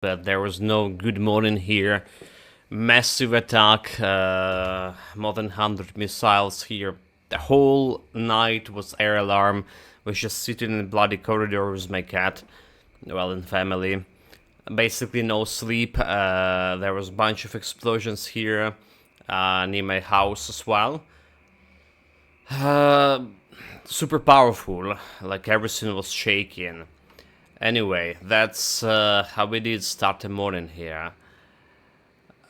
but there was no good morning here. Massive attack, more than 100 missiles here. The whole night was air alarm. Was just sitting in the bloody corridor with my cat, well, in family. Basically no sleep. There was a bunch of explosions here near my house as well. Super powerful, like everything was shaking. Anyway, that's how we did start the morning here.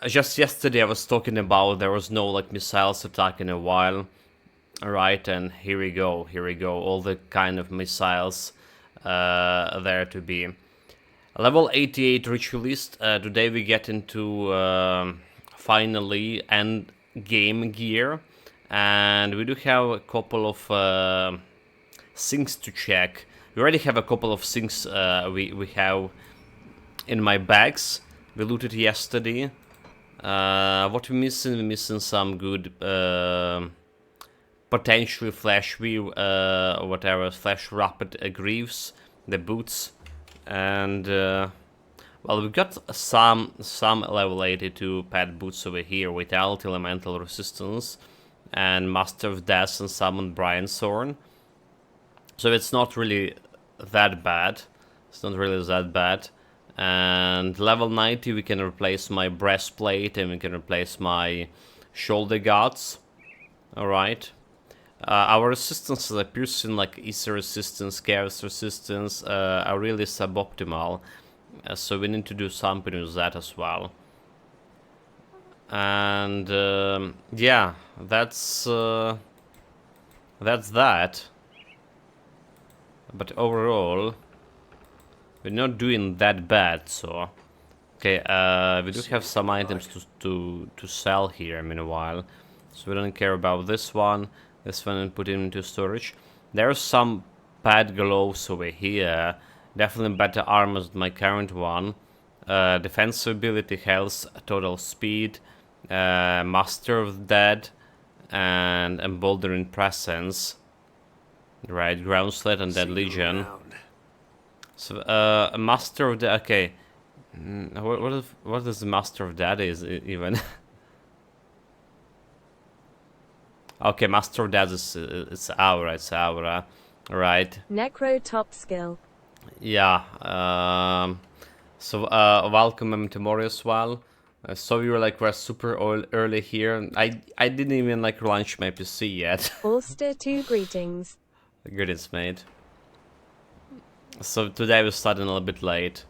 Just yesterday I was talking about there was no like missiles attack in a while, right? And here we go, all the kind of missiles there to be. Level 88 Ritualist. Today we get into finally end game gear, and we do have a couple of things to check. We already have a couple of things we have in my bags. We looted yesterday. What we're missing? We're missing some good potentially flash whatever flash rapid greaves, the boots, and well, we got some level 82 pad boots over here without elemental resistance and Master of Death and Summon Brian's Thorn. So it's not really that bad. And level 90 we can replace my breastplate and we can replace my shoulder guards. Alright. Our resistances are piercing, like Ether resistance, chaos resistance, are really suboptimal. So we need to do something with that as well. And yeah, that's that. But overall, we're not doing that bad. So okay, we do have some items to sell here meanwhile, so we don't care about this one. This one and put it into storage. There's some pad gloves over here. Definitely better armor than my current one. Defensive ability, health, total speed, Master of Dead, and Emboldening Presence. Right, Ground Sled and Dead Legion. So, Master of Dead. Okay, what is the Master of Dead is even? Okay, Master of Death is it's Aura, right? Necro top skill. Yeah. So welcome to Mori as well. So you were like we're super early here. I didn't even like launch my PC yet. Ulster 2 greetings. Greetings, mate. So today we started a little bit late.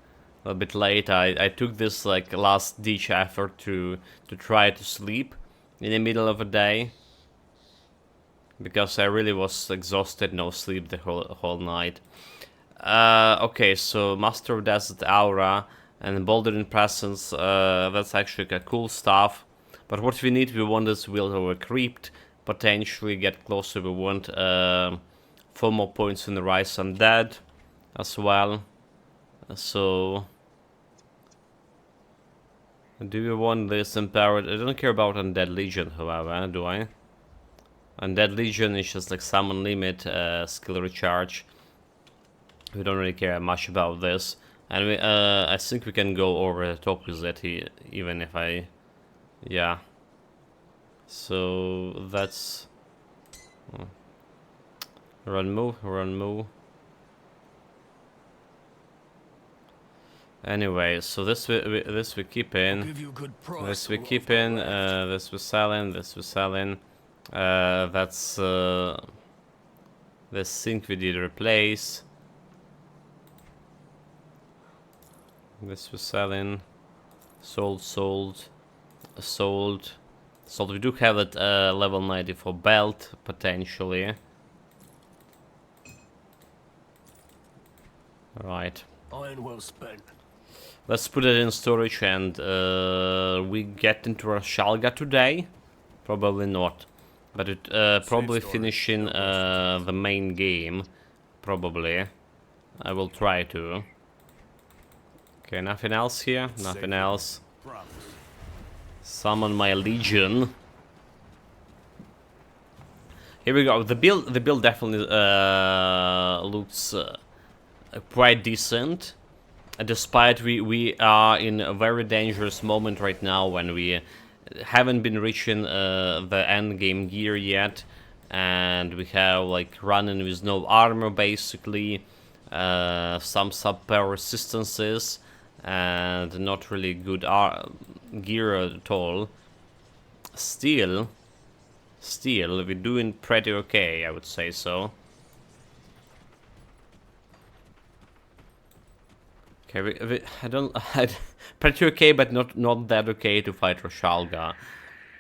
I took this like last ditch effort to try to sleep in the middle of the day, because I really was exhausted, no sleep the whole night. Okay, so Master of Death Aura and Emboldening Presence, that's actually cool stuff. But what we need, we want this Will over Creeped, potentially get closer, we want 4 more points in the Rise Undead as well. So do we want this Empowered? I don't care about Undead Legion, however, do I? Undead Legion is just like summon limit, skill recharge. We don't really care much about this, and we, I think we can go over the top with that even if yeah. So that's run move. Anyway, so this we keep in. This we keep in. This we're selling. That's this thing we did replace. This was selling. Sold. We do have that level 94 belt potentially. Right. Iron well spent. Let's put it in storage and we get into our Shalga today. Probably not. But it probably finishing the main game. Probably. I will try to. Okay, nothing else here. Nothing else. Summon my Legion. Here we go. The build definitely looks quite decent. despite we are in a very dangerous moment right now when we haven't been reaching the end game gear yet, and we have like running with no armor basically, some subpar resistances, and not really good gear at all. Still, we're doing pretty okay, I would say so. Okay, I don't... pretty okay, but not that okay to fight Roshalga.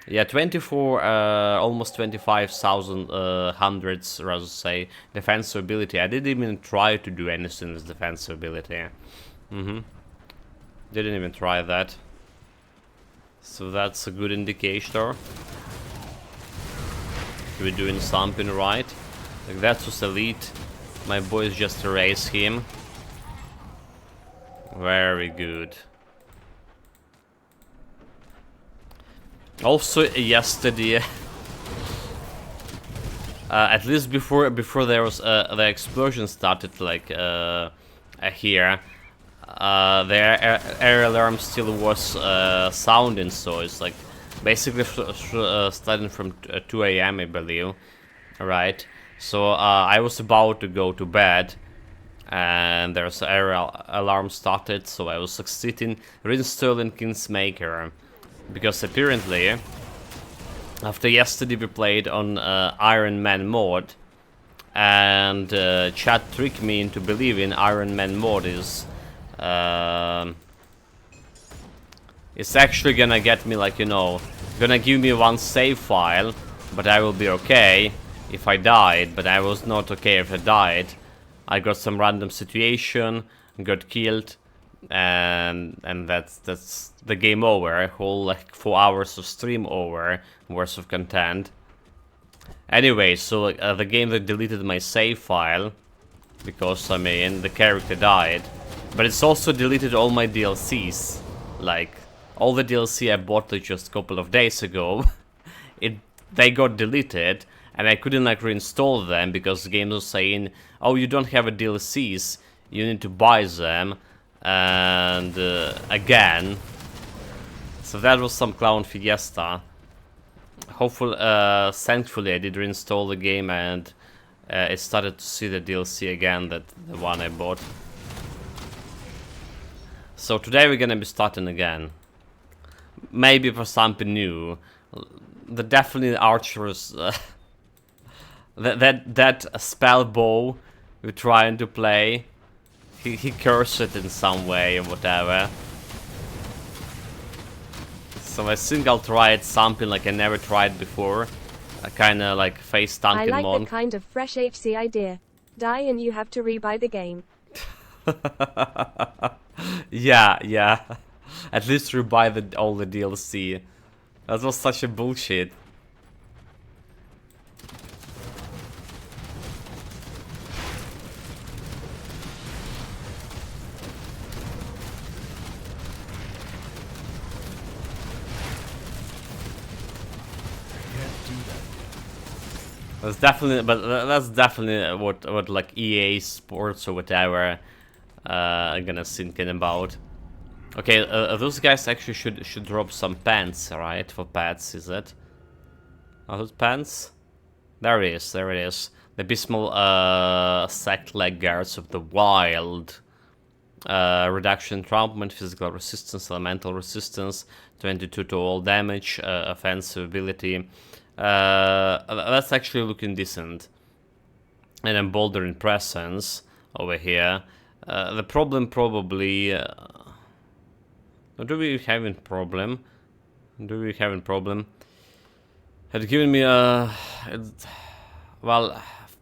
Yeah, 24, almost 25,000 hundreds, rather say, defensive ability. I didn't even try to do anything with defensive ability. Didn't even try that. So that's a good indicator. We're doing something right. Like, that was elite. My boys just erase him. Very good. Also, yesterday, at least before there was the explosion started, like here, the air alarm still was sounding, so it's like basically starting from 2 a.m. I believe, right? So I was about to go to bed, and there's an air alarm started, so I was succeeding reinstalling Kingsmaker, because apparently after yesterday we played on Iron Man mod, and chat tricked me into believing Iron Man mod is it's actually gonna get me, like, you know, gonna give me one save file, but I will be okay if I died. But I was not okay if I died. I got some random situation, got killed, and that's the game over. A whole like 4 hours of stream over, worth of content. Anyway, so the game that deleted my save file because, I mean, the character died, but it's also deleted all my DLCs, like all the DLC I bought like just a couple of days ago. They got deleted, and I couldn't like reinstall them because the game was saying, oh, you don't have a DLCs, you need to buy them, and again. So that was some clown fiesta. Hopefully, thankfully I did reinstall the game, and it started to see the DLC again, that the one I bought. So today we're gonna be starting again. Maybe for something new. The definitely archers, that spell bow we're trying to play. He cursed it in some way or whatever. So I think I'll try it something like I never tried before. A kinda like face tanking I like monk. the kind of fresh HC idea. Die and you have to rebuy the game. Yeah. At least you buy all the DLC. That was such a bullshit. That's definitely, but that's definitely what like EA Sports or whatever are gonna thinking about. Okay, those guys actually should drop some pants, right? For pets, is it? Are those pants? There it is, there it is. The abysmal sack leg guards of the wild. Reduction entrampment, physical resistance, elemental resistance, 22 to all damage, offensive ability. That's actually looking decent. And emboldening presence over here. The problem probably... do we have a problem? Had given me a... well,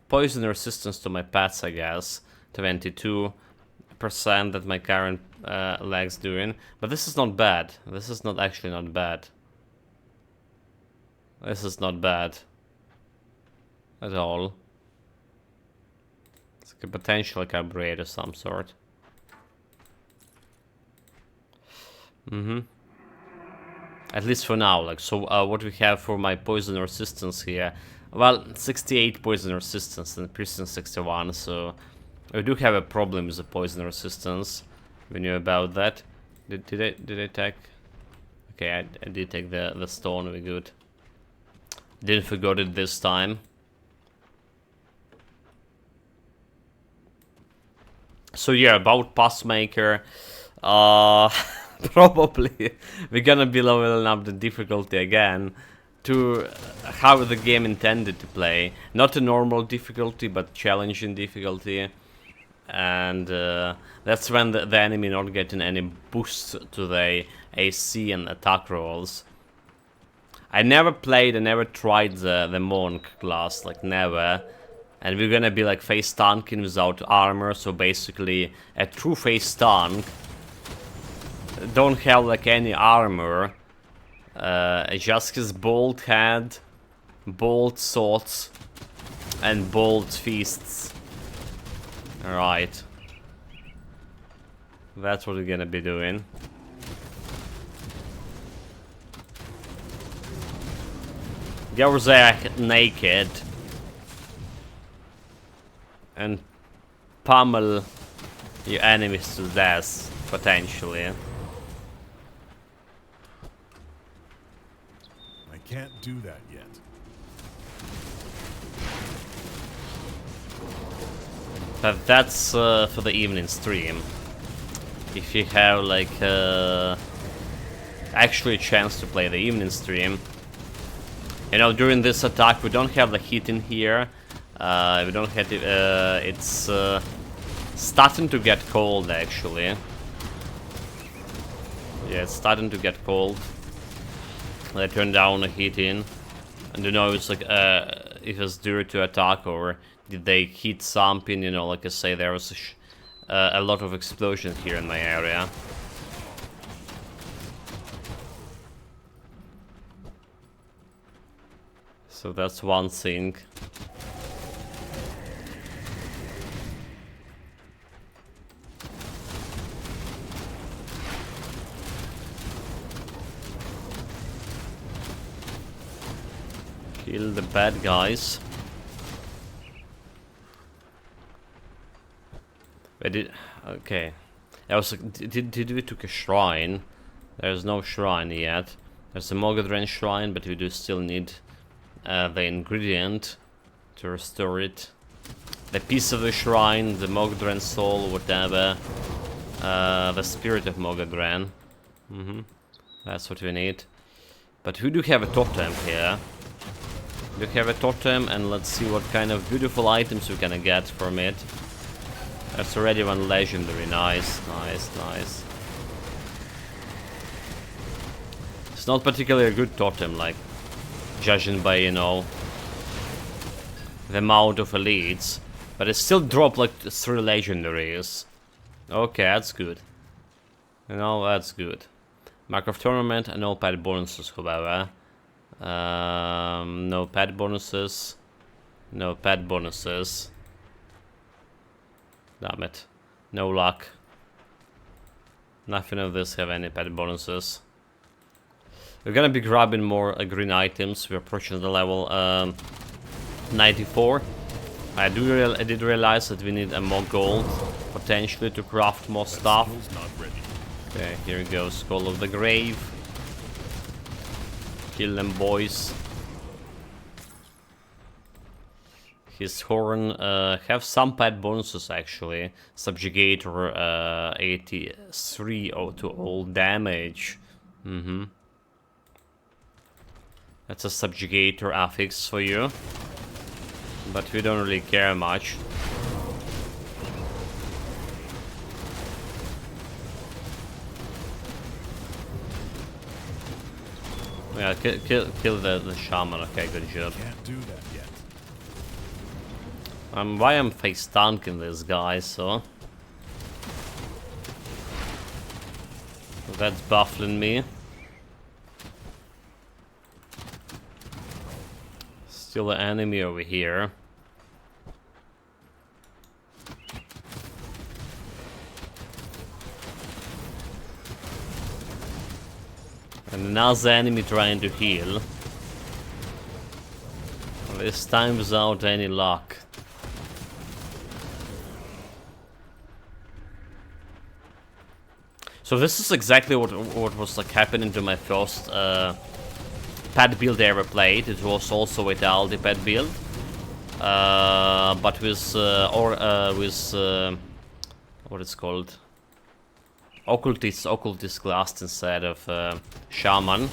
poison resistance to my pets, I guess. 22% that my current leg's doing. But this is not bad. This is not actually not bad. This is not bad at all. It's like a potential carburetor of some sort. At least for now. Like, so what we have for my poison resistance here? Well, 68 poison resistance and piercing 61, so we do have a problem with the poison resistance. We knew about that. Did I take? Okay, I did take the stone. We good. Didn't forget it this time. So yeah, about Passmaker, probably we're gonna be leveling up the difficulty again to how the game intended to play. Not a normal difficulty, but challenging difficulty. And that's when the enemy not getting any boost to the AC and attack rolls. I never played, I never tried the monk class, like never. And we're gonna be like face tanking without armor, so basically a true face tank. Don't have like any armor. Just his bolt head, bolt swords, and bolt fists. Alright. That's what we're gonna be doing. Go there naked. And pummel your enemies to death, potentially. I can't do that yet. But that's for the evening stream. If you have like actually a chance to play the evening stream. You know, during this attack we don't have the heat in here. We don't have it, it's starting to get cold actually. Yeah, it's starting to get cold. I turned down the heating. And you know, it's like if it's due to attack or did they heat something, you know, like I say, there was a lot of explosions here in my area. So that's one thing. Kill the bad guys. Okay. I was like, did we took a shrine? There's no shrine yet. There's a Mogadren shrine, but we do still need the ingredient to restore it. The piece of the shrine, the Mogadren soul, whatever. The spirit of Mogadren. That's what we need. But we do have a totem here. We do have a totem, and let's see what kind of beautiful items we're gonna get from it. That's already one legendary. Nice, nice, nice. It's not particularly a good totem, like, judging by, you know, the amount of elites. But it still dropped like 3 legendaries. Okay, that's good. You know, that's good. Mark of Tournament and no pet bonuses, however. No pet bonuses. No pet bonuses. Damn it. No luck. Nothing of this have any pet bonuses. We're gonna be grabbing more green items. We're approaching the level 94. I did realize that we need more gold, potentially, to craft more stuff. Okay, here we go. Skull of the Grave. Kill them, boys. His horn have some pet bonuses actually. Subjugator 83 to all damage. That's a subjugator affix for you. But we don't really care much. Yeah, kill the shaman. Okay, good job. Can't do that yet. Why I'm face tanking this guy, so that's baffling me. Still an enemy over here. And another enemy trying to heal. This time without any luck. So this is exactly what was like happening to my first pet build I ever played. It was also with the Aldi pet build, but with what it's called, occultist class instead of shaman.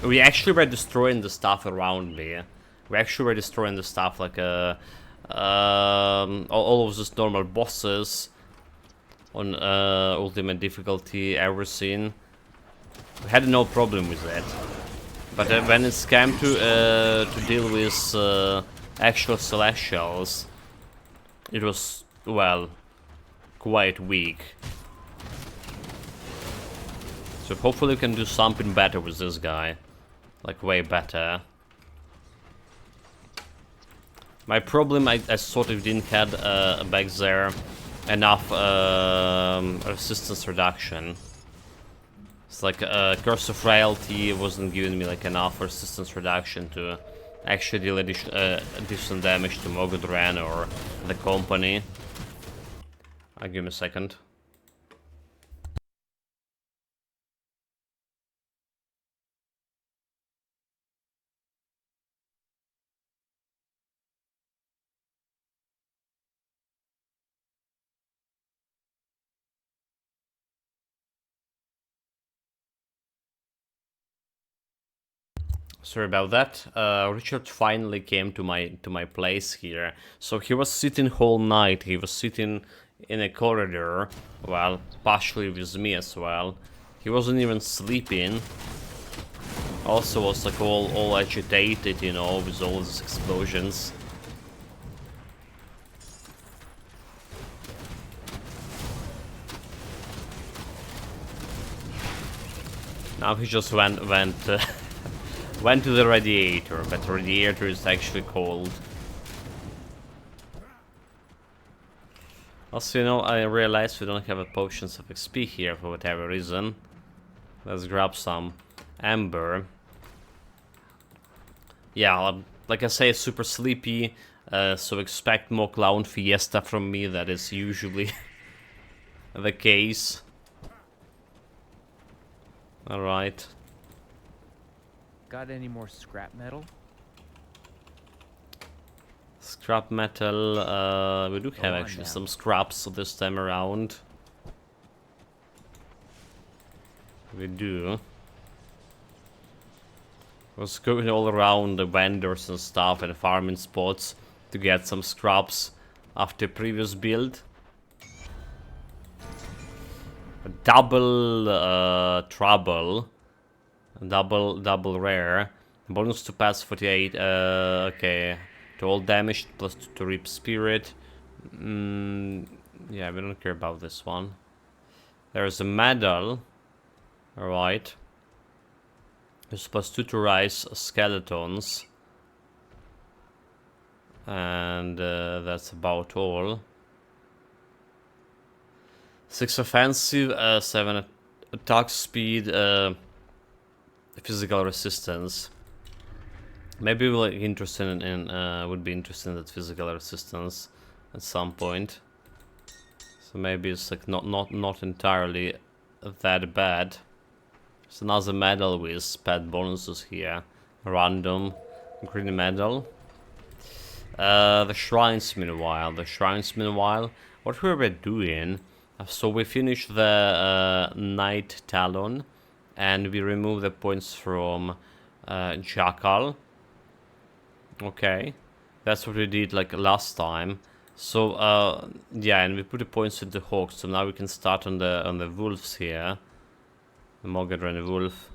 We actually were destroying the stuff around me. We actually were destroying the stuff like all of those normal bosses on ultimate difficulty, everything. We had no problem with that. But when it's came to deal with actual celestials, it was, well, quite weak. So hopefully we can do something better with this guy. Like, way better. My problem, I sort of didn't have back there enough resistance reduction. It's like Curse of Frailty wasn't giving me like enough resistance reduction to actually deal additional damage to Mogodran or the company. Give me a second. Sorry about that. Richard finally came to my place here. So he was sitting whole night. He was sitting in a corridor, well, partially with me as well. He wasn't even sleeping. Also was like all agitated, you know, with all these explosions. Now he just went went to the radiator, but the radiator is actually cold. Also, you know, I realized we don't have a potions of XP here for whatever reason. Let's grab some amber. Yeah, like I say, super sleepy, so expect more clown fiesta from me. That is usually the case. Alright. Got any more scrap metal? Scrap metal, we do have actually some scraps this time around. We do. I was going all around the vendors and stuff and farming spots to get some scraps after previous build. A double trouble. Double rare. Bonus to pass 48. Okay. To all damage plus to reap spirit. Yeah, we don't care about this one. There's a medal. Alright. It's plus 2 to rise skeletons. And that's about all. 6 offensive, 7 attack speed, physical resistance. Maybe we'll be interested in would be interested in that physical resistance at some point. So maybe it's like not entirely that bad. There's another medal with pet bonuses here. Random green medal. The shrines meanwhile. What we were doing. So we finished the Night Talon, and we removed the points from Jackal. Okay, that's what we did like last time. So yeah, and we put the points with the hawks. So now we can start on the wolves here. The Mogadran wolf.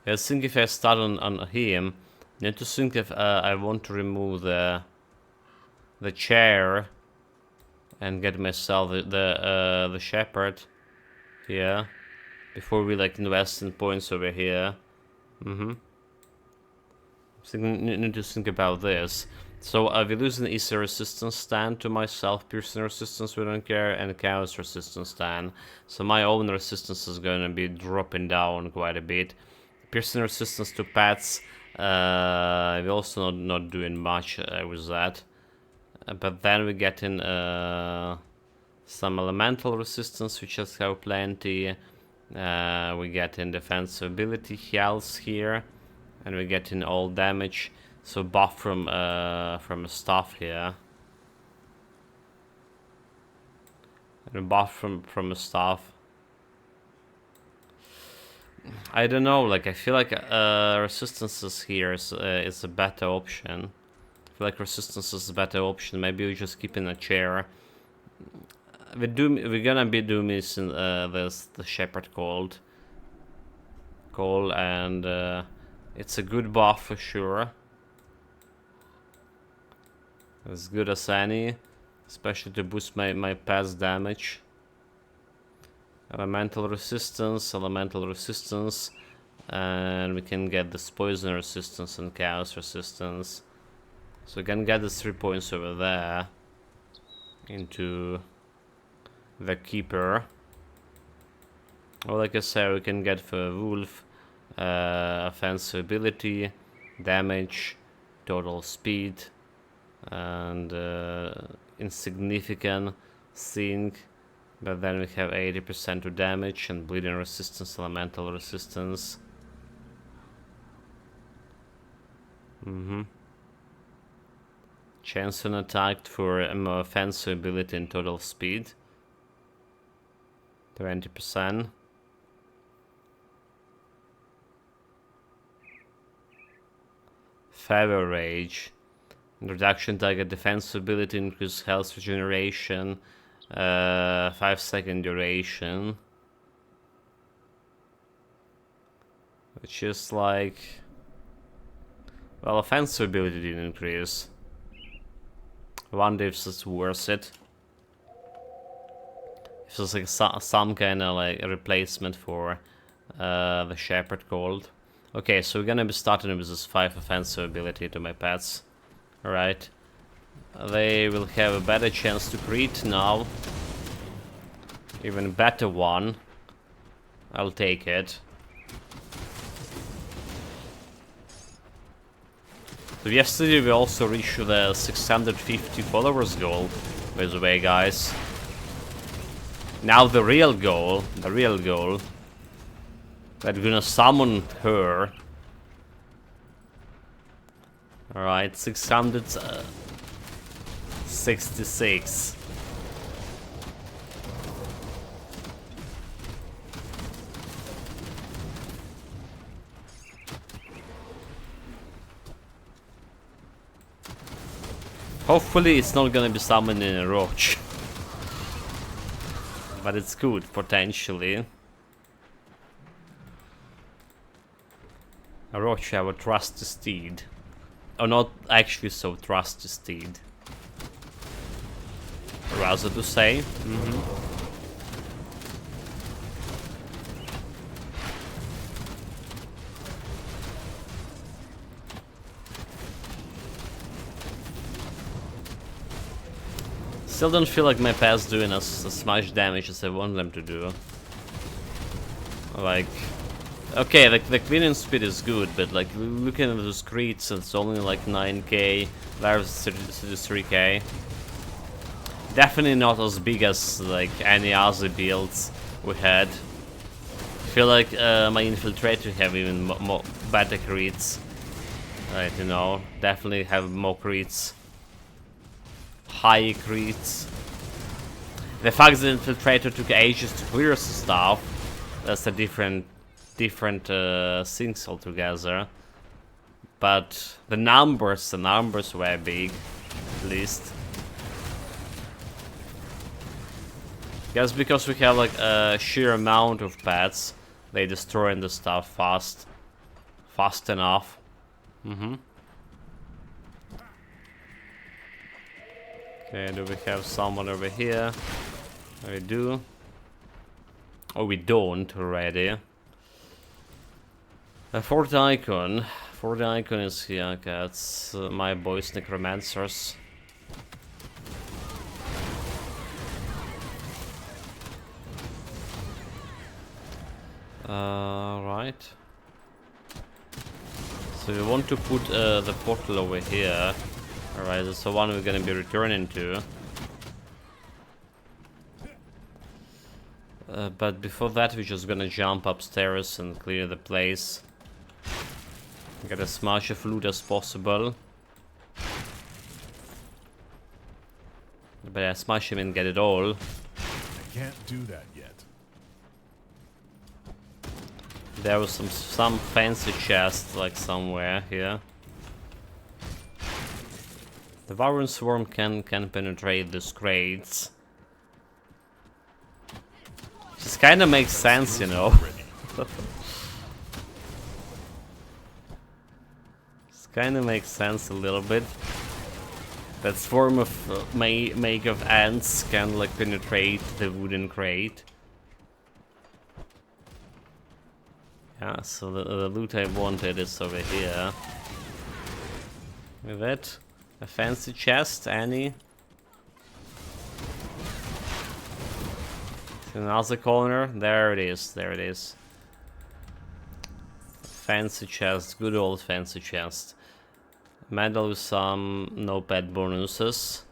I think if I start on him, I need to think if I want to remove the chair and get myself the shepherd here before we like invest in points over here. So I need to think about this. So we lose an easy resistance stand to myself, piercing resistance we don't care, and chaos resistance stand. So my own resistance is going to be dropping down quite a bit. Piercing resistance to pets, we're also not doing much with that. But then we get in Some elemental resistance, we just have plenty. We get in defense ability health here, and we get in all damage. So buff from stuff here, and buff from stuff. I don't know. Like I feel like resistances here is a better option. I feel like resistance is a better option. Maybe we just keep in a chair. We're gonna be doing this in the Shepherd Call, and it's a good buff for sure. As good as any, especially to boost my pass damage. Elemental resistance, and we can get this poison resistance and chaos resistance. So we can get the 3 points over there into the Keeper. Or like I said, we can get for Wolf offensive ability, damage, total speed, and insignificant thing. But then we have 80% to damage and bleeding resistance, elemental resistance. Chance on attack for offensive ability and total speed. 20%. Fever Rage. Reduction target defense ability, increase health regeneration. 5-second duration, which is like, well, offensive ability didn't increase. I wonder if it's worth it. If it's like some kind of like a replacement for the Shepherd Gold. Okay, so we're gonna be starting with this 5 offensive ability to my pets. Alright. They will have a better chance to crit now. Even better one. I'll take it. So yesterday we also reached the 650 followers goal, by the way, guys. Now the real goal, we're gonna summon her. Alright, 666. Hopefully it's not gonna be summoning a roach. But it's good, potentially. A roach, our trusty steed. Or not actually so trusty steed. Rather to say. Still don't feel like my pets doing as much damage as I want them to do. Like, okay, the cleaning speed is good, but like looking at those crits, it's only like 9k versus 33k. Definitely not as big as like any other builds we had. I feel like my infiltrator have even more better crits. Right, you know, definitely have more crits. High crits. The fact that infiltrator took ages to clear stuff, that's a different things altogether. But the numbers were big, at least. Guess because we have like a sheer amount of pets, they destroying the stuff fast enough. Okay, do we have someone over here? We do. Oh, we don't already. Fourth icon. Fourth icon is here. Okay, it's my boys Necromancers. Right. So we want to put the portal over here. Alright, that's the one we're gonna be returning to. But before that, we're just gonna jump upstairs and clear the place. Get as much of loot as possible. But I smash him and get it all. I can't do that yet. There was some fancy chest like somewhere here. The Warren Swarm can penetrate these crates. This kind of makes sense, you know. This kind of makes sense a little bit. That swarm of make of ants can like penetrate the wooden crate. Yeah, so the loot I wanted is over here. With it, a fancy chest, any? Another corner, there it is, there it is. Fancy chest, good old fancy chest. Medal with some no pet bonuses.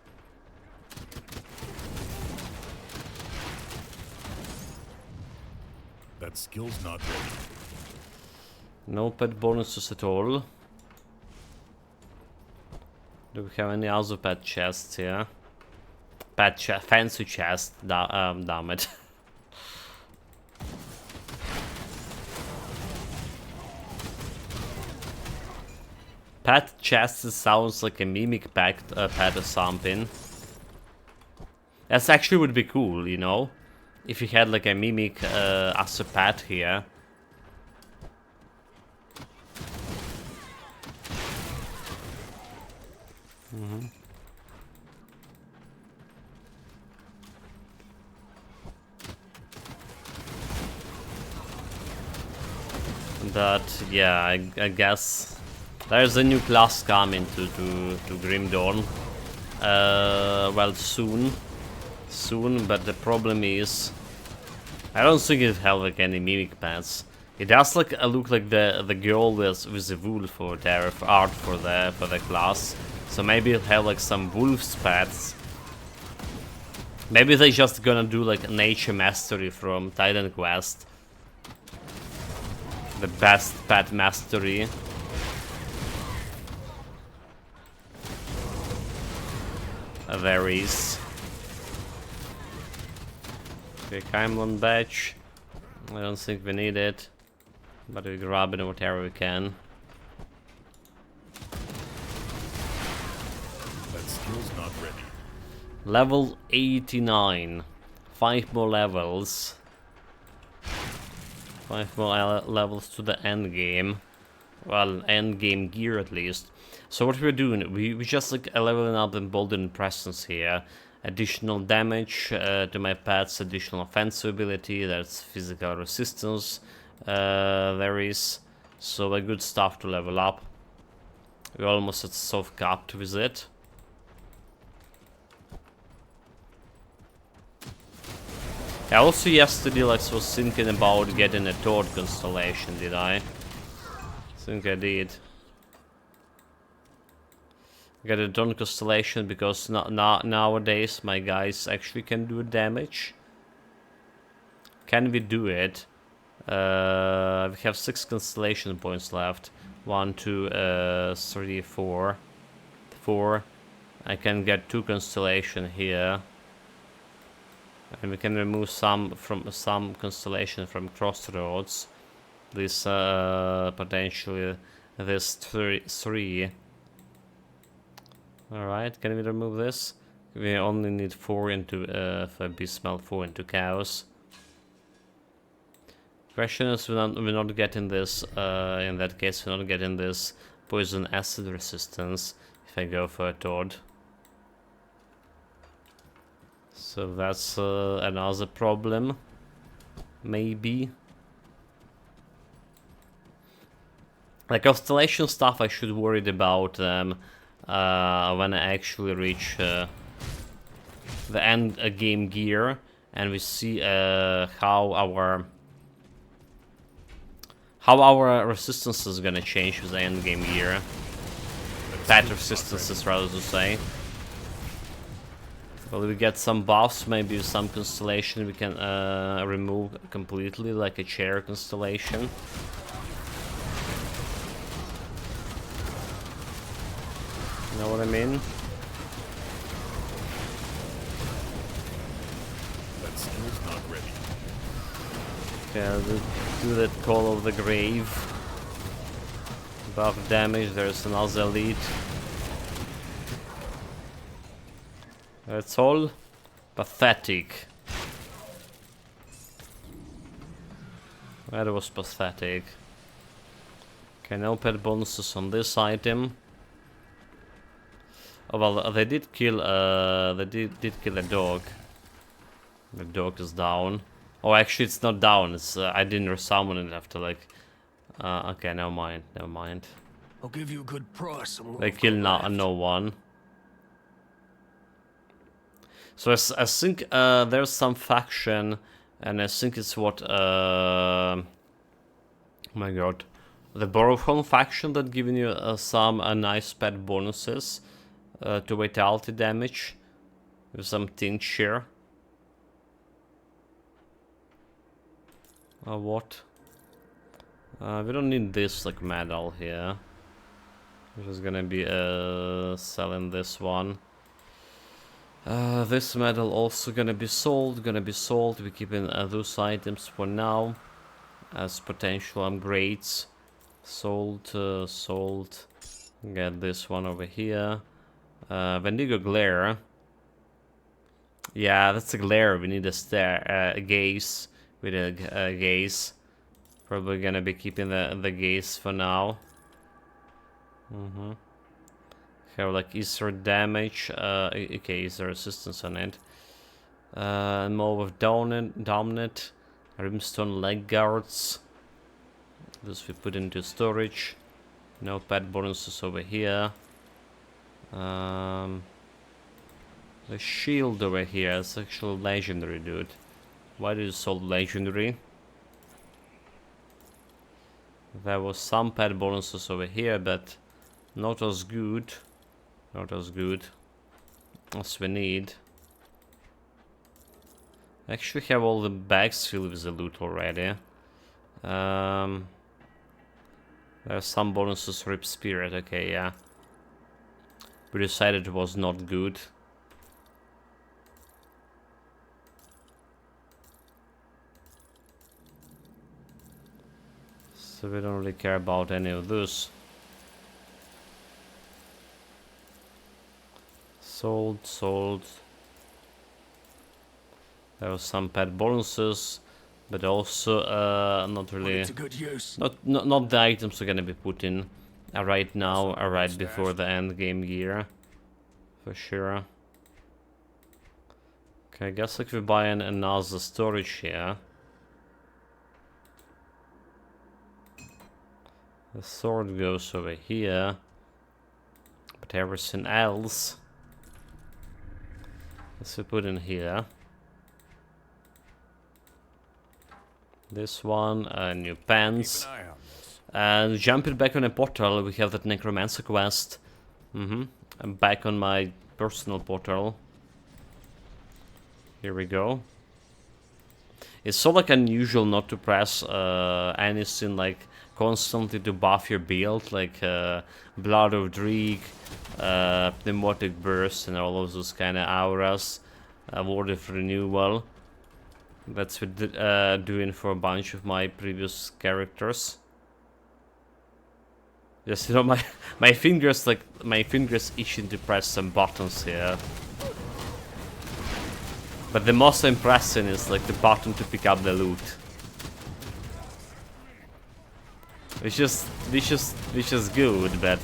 That skill's not ready. No pet bonuses at all. Do we have any other pet chests here? Fancy chest, damn it. Pet chest sounds like a mimic pet or something. That actually would be cool, you know? If you had like a mimic as a pet here. But yeah, I guess there's a new class coming to Grim Dawn. Well, soon, but the problem is I don't think it has like any mimic pets. It does like look like the girl with the wolf or their art for the class. So maybe it'll have like some wolf's pets. Maybe they just gonna do like nature mastery from Titan Quest. The best pet mastery. There is. Okay, Caimlon badge. I don't think we need it, but we grab it whatever we can. That skill's not ready. Level 89. 5 more levels. 5 more levels to the end game. Well, end game gear at least. So what we're doing, we just like leveling up Emboldened Presence here. Additional damage to my pets, additional offensive ability, that's physical resistance. There is. So a good stuff to level up. We're almost at soft capped with it. I also yesterday like was thinking about getting a Toad constellation, did I? Think I did. Get a Dawn constellation because nowadays my guys actually can do damage. Can we do it? We have 6 constellation points left. 1, 2, 3, 4. 4. I can get 2 constellation here. And we can remove some constellation from Crossroads. This potentially this 3. Alright, can we remove this? We only need 4 into for Bismel, 4 into Chaos. Question is, we're not getting this. In that case, we're not getting this poison acid resistance if I go for a Toad. So that's another problem. Maybe. Like constellation stuff, I should worry about them when I actually reach the end game gear, and we see how our resistance is gonna change with the end game gear. Pet resistances, rather to say. Will we get some buffs? Maybe some constellation we can remove completely, like a chair constellation. You know what I mean? That skill's not ready. Okay, do that Call of the Grave. Buff damage, there's another elite. That's all. Pathetic. That was pathetic. Okay, no pet bonuses on this item. Oh well, they did kill kill a dog. The dog is down. Oh, actually, it's not down. It's I didn't resummon it after like. Okay, never mind. Never mind. I'll give you a good price on what They I've kill got no left. one. So I think there's some faction, and I think it's what. Oh my god, the Borrowhome faction that giving you some nice pet bonuses to vitality damage with some tincture. What? We don't need this like medal here. We're just gonna be selling this one. This medal also gonna be sold. We're keeping those items for now as potential upgrades. Sold. Get this one over here. Vendigo Glare. Yeah, that's a glare. We need a gaze. With a gaze. Probably gonna be keeping the gaze for now. Have like Easter damage. Okay, is there resistance on it? More with Dominant. Rimstone leg guards. This we put into storage. No pet bonuses over here. The shield over here is actually legendary, dude. Why did you sold legendary? There was some pet bonuses over here, but not as good. Not as good as we need. Actually have all the bags filled with the loot already. There's some bonuses. Rip Spirit, okay, yeah. We decided it was not good. So we don't really care about any of this. Sold. There was some pet bonuses, but also not really. Put it to good use. Not the items are gonna be put in right now, right before the end game year, for sure. Okay, I guess like we're buying another storage here. The sword goes over here, but everything else, let's put in here. This one, new pants. Keep an eye on this. And jumping back on a portal, we have that Necromancer quest. I'm back on my personal portal. Here we go. It's so like unusual not to press anything like constantly to buff your build, like Blood of Dreek, Pneumatic Burst, and all of those kind of auras. Word of Renewal. That's what doing for a bunch of my previous characters. Just, you know, my fingers itching to press some buttons here. But the most impressive is like the button to pick up the loot. Which is good, but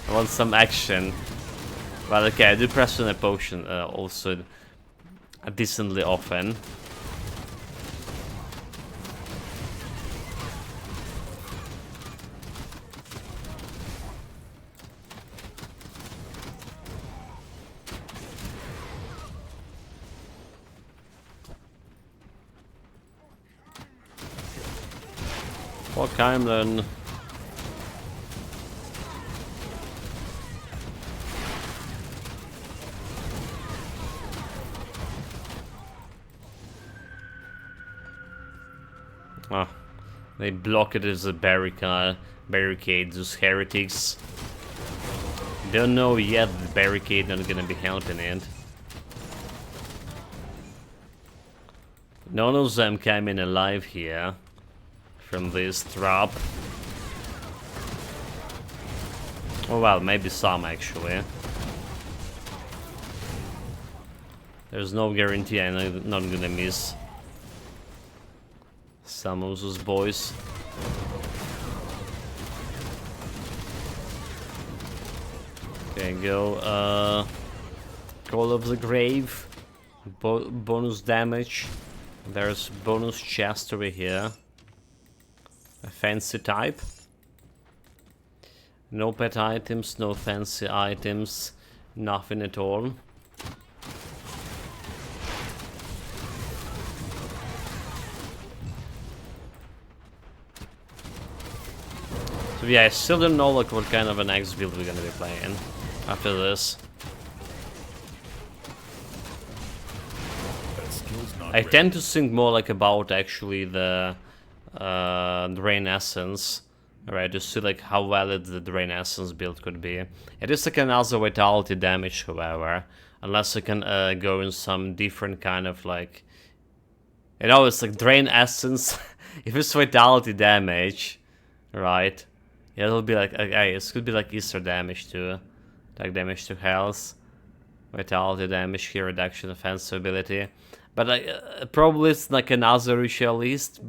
I want some action. Well, okay, I do press on a potion also decently often. What kind then? Oh, they block it as a barricade, those heretics. Don't know yet, the barricade not gonna be helping it. None of them came in alive here from this trap. Oh well, maybe some actually. There's no guarantee I'm not gonna miss some of those boys. Okay, go. Call of the Grave. Bonus damage. There's bonus chest over here. A fancy type. No pet items, no fancy items, nothing at all. So yeah, I still don't know like what kind of an X build we're gonna be playing after this. That skill's not I ready. tend to think more like about actually the Drain Essence, right? To see like how valid the Drain Essence build could be. It is like another vitality damage, however, unless I can go in some different kind of like, you know, it's like Drain Essence. If it's vitality damage, right? Yeah, it'll be like okay, it could be like Easter damage too, attack damage to health, vitality damage here, reduction offensive ability. But probably it's like another Ritualist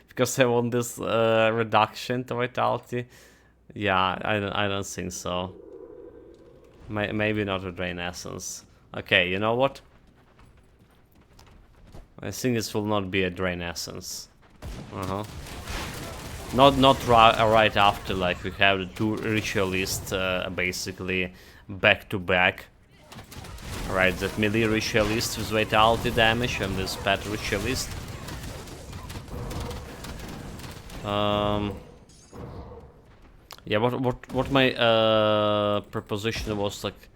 because I want this reduction to vitality. Yeah, I don't think so. Maybe not a Drain Essence. Okay, you know what? I think this will not be a Drain Essence. Not right after like we have the two Ritualists basically back to back. Right, that melee Ritualist with vitality damage and this pet Ritualist. Yeah, what my proposition was like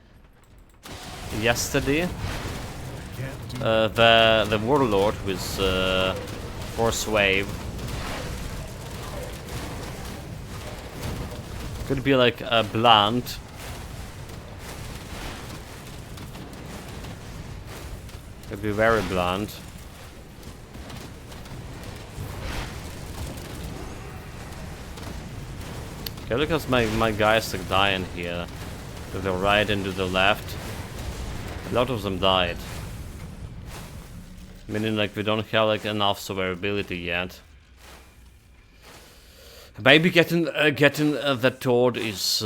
yesterday. The Warlord with Force Wave could be like a blunt. Could be very blunt. Okay, look at my guys like dying here. To the right and to the left. A lot of them died. Meaning like we don't have like enough survivability yet. Maybe getting the Toad is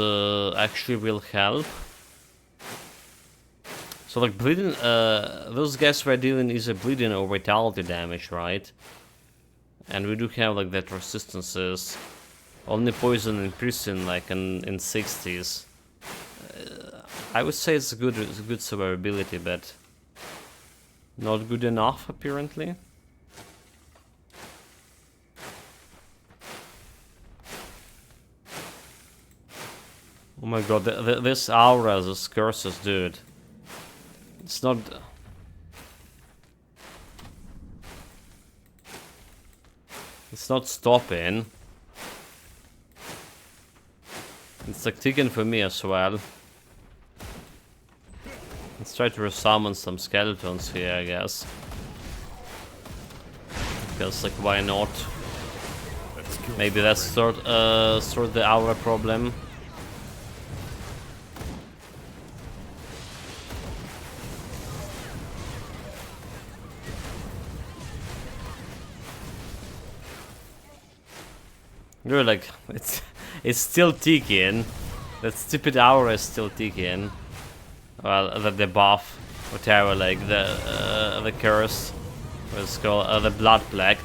actually will help. So like bleeding, those guys we're dealing is a bleeding or vitality damage, right? And we do have like that resistances. Only poison increasing like in 60s. I would say it's good survivability, but not good enough apparently. Oh my god, this aura, this curses, dude. It's not... It's not stopping. It's like ticking for me as well. Let's try to resummon some skeletons here, I guess. Because like why not? Maybe that's sort the aura problem. You're like it's still ticking. That stupid aura is still ticking. Well, the buff, whatever, like the curse, what's it called, the blood plague.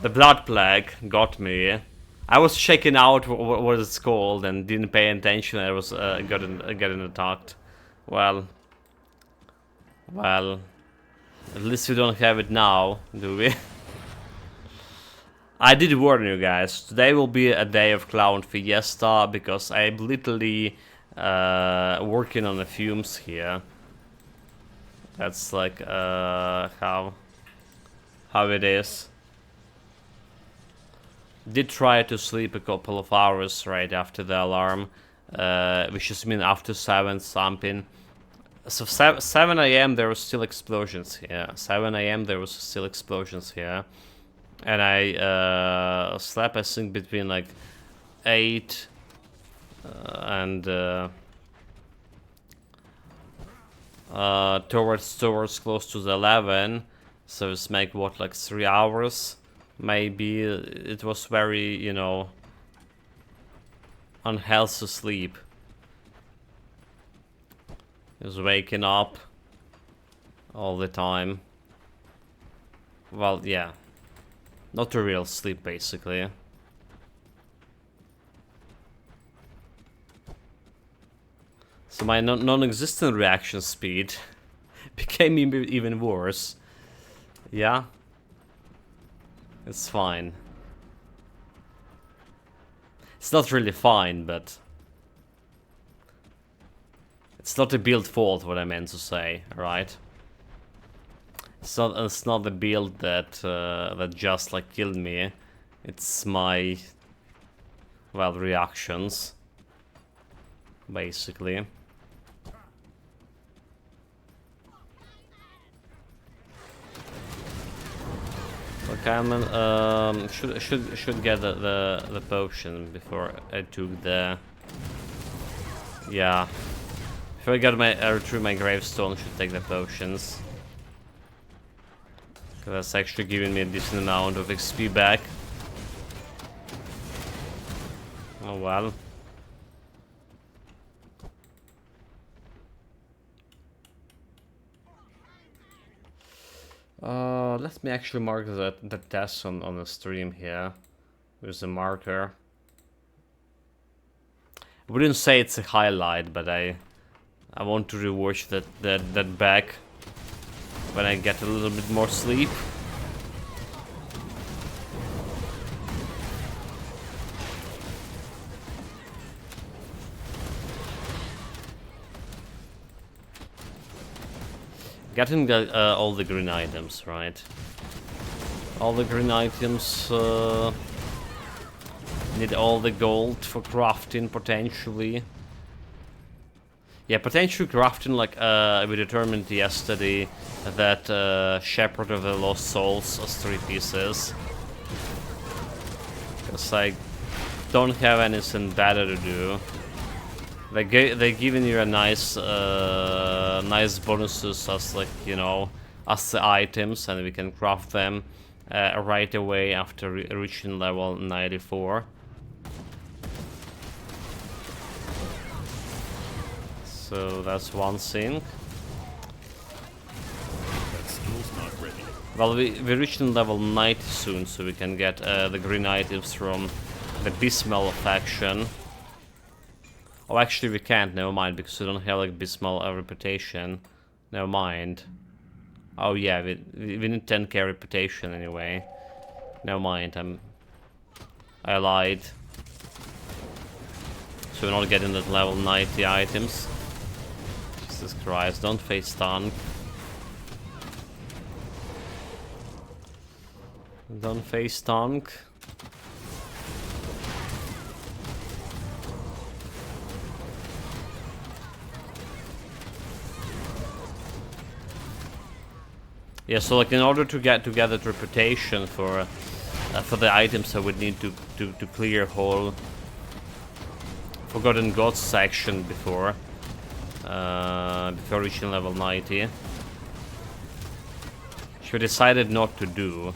The blood plague got me. I was checking out what it's called and didn't pay attention. I was getting attacked. Well, at least we don't have it now, do we? I did warn you guys. Today will be a day of Clown Fiesta because I'm literally working on the fumes here. That's like how how it is. Did try to sleep a couple of hours right after the alarm, which just mean after 7 something. So 7 a.m. there was still explosions here. 7 a.m. there was still explosions here. And I slept, I think, between like 8 and towards close to the 11. So it's make what, like 3 hours? Maybe it was very, you know, unhealthy sleep. I was waking up all the time. Well, yeah. Not a real sleep, basically. So my non-existent reaction speed became even worse. Yeah. It's fine. It's not really fine, but it's not a build fault, what I meant to say, right? It's not the build that that just like killed me. It's my, well, reactions, basically. Okay, I'm should get the potion before I took the, yeah. If I got my retrieve my gravestone, should take the potions. Cause that's actually giving me a decent amount of XP back. Oh well. Let me actually mark the test on the stream here with the marker. I wouldn't say it's a highlight, but I want to rewatch that back when I get a little bit more sleep. Getting all the green items, right? All the green items need all the gold for crafting, potentially. Yeah, potentially crafting, like we determined yesterday that Shepherd of the Lost Souls has 3 pieces. Because I don't have anything better to do. They giving you a nice nice bonuses as, like, you know, as the items, and we can craft them right away after reaching level 94. So that's one thing. That skill's not ready. Well, we're reaching level 90 soon, so we can get the green items from the Bismel faction. Oh, actually we can't, never mind, because we don't have like Bismel reputation. Never mind. Oh yeah, we need 10k reputation anyway. Never mind, I lied. So we're not getting that level 90 items. Jesus Christ, don't face tank. Don't face tank. Yeah, so like in order to get that reputation for the items, I would need to clear whole Forgotten Gods section before reaching level 90. Which we decided not to do.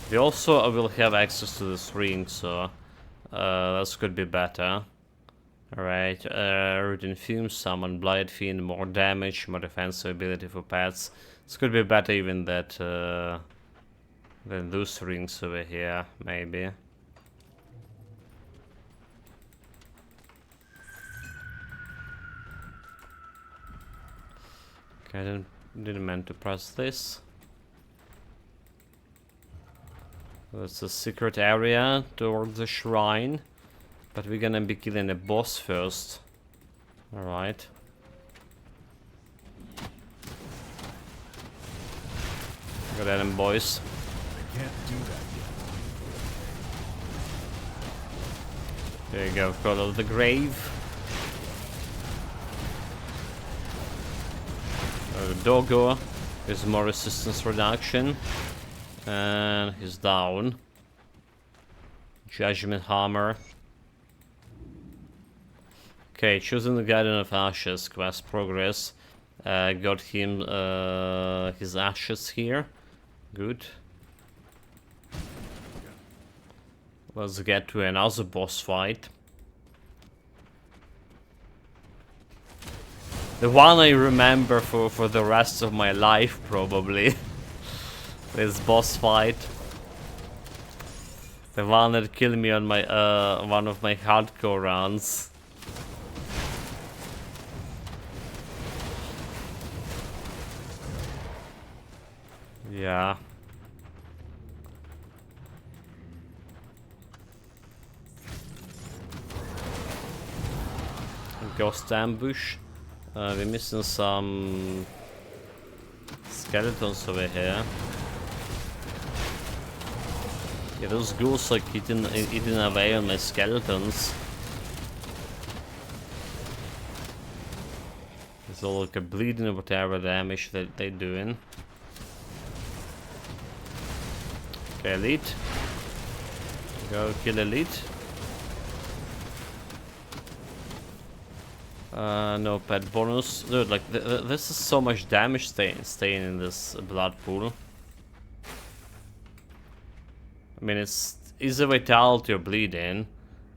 We also will have access to this ring, so that could be better. Alright, Routine Fume, Summon Blight Fiend, more damage, more defensive ability for pets. This could be better even than those rings over here, maybe. Okay, I didn't meant to press this. That's a secret area towards the shrine. But we're gonna be killing the boss first. Alright. Good at him, boys. I can't do that yet. There you go, Call of the Grave. Doggo is more resistance reduction. And he's down. Judgment Hammer. Okay, choosing the Guardian of Ashes, quest progress. Got him his ashes here. Good. Let's get to another boss fight. The one I remember for the rest of my life, probably. This boss fight. The one that killed me on my one of my hardcore runs. Yeah. Ghost ambush. We're missing some skeletons over here. Yeah, those ghouls like eating away on my skeletons. It's all like a bleeding or whatever damage that they're doing. Okay, elite. Go kill elite. No pet bonus. Dude, like, this is so much damage staying in this blood pool. I mean, it's easy vitality or bleeding.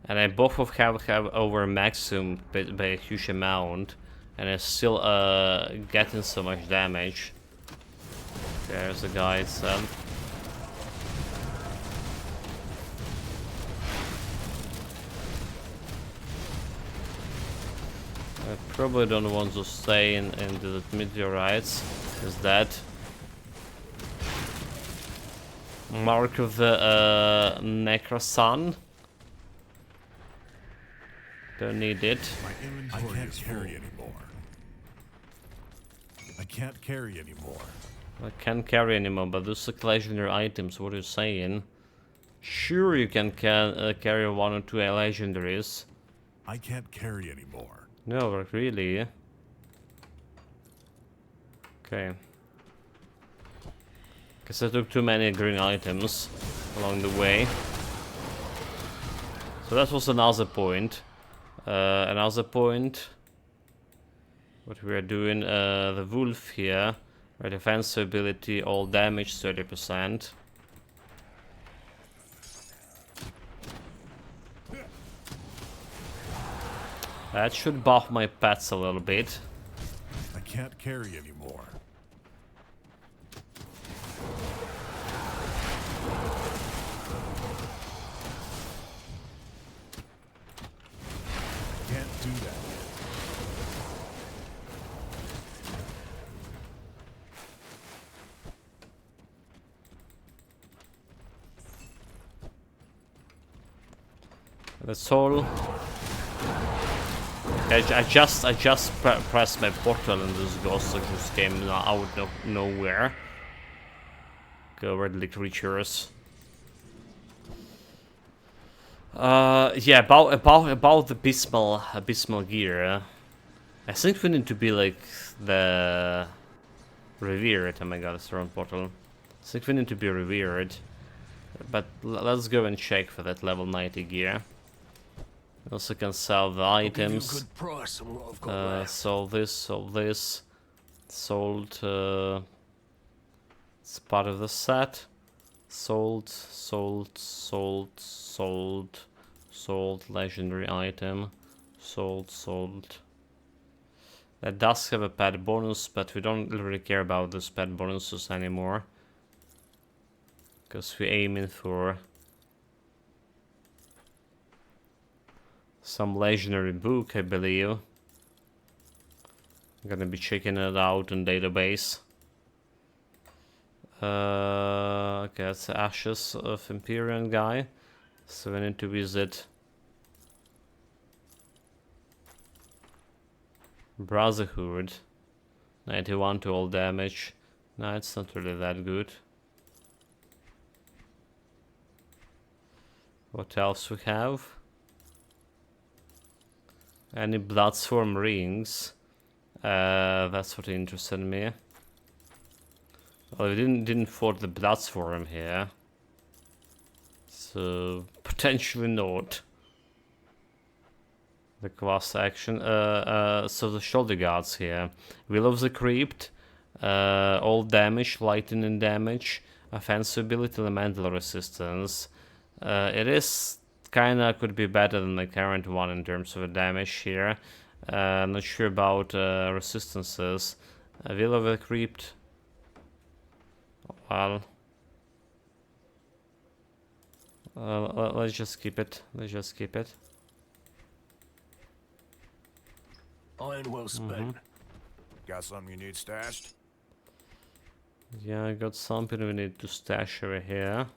And I both of have over maximum by a huge amount. And it's still getting so much damage. There's the guy itself. I probably don't want to stay in the meteorites. Is that Mark of the Necromancer? Don't need it. I can't carry anymore. I can't carry anymore. I can't carry anymore, but those are legendary items. What are you saying? Sure, you can carry one or two legendaries. I can't carry anymore. No, but really. Okay. Guess I took too many green items along the way. So that was another point. Another point. What we are doing, the wolf here. Right, defense ability, all damage 30%. That should buff my pets a little bit. I can't carry anymore. Can't do that. That's all. I just pressed my portal and this ghost just came out of nowhere. Go red creatures. Yeah, about the abysmal gear. I think we need to be like the revered. Oh my god, it's the wrong portal. I think we need to be revered. But let's go and check for that level 90 gear. Also can sell the items. Good price on what I've got left. Sold this, sold this. Sold, it's part of the set. Sold, sold, sold, sold. Sold, legendary item. Sold, sold. That does have a pet bonus, but we don't really care about those pet bonuses anymore. Because we're aiming for some legendary book, I believe. I'm gonna be checking it out on database. Okay, that's the Ashes of Empyrean guy. So we need to visit Brotherhood. 91 to all damage. No, it's not really that good. What else we have? Any Bloodsworm rings? That's what interested me. Well, we didn't fought the Bloodsworm here, so potentially not. The class action. So the shoulder guards here. Will of the Crypt. All damage, lightning damage, offensive ability, elemental resistance. It is kinda could be better than the current one in terms of damage here. I'm not sure about resistances. Will of the Crypt. Well, let's just keep it. Let's just keep it. Iron well spent. Got something you need stashed? Yeah, I got something we need to stash over here.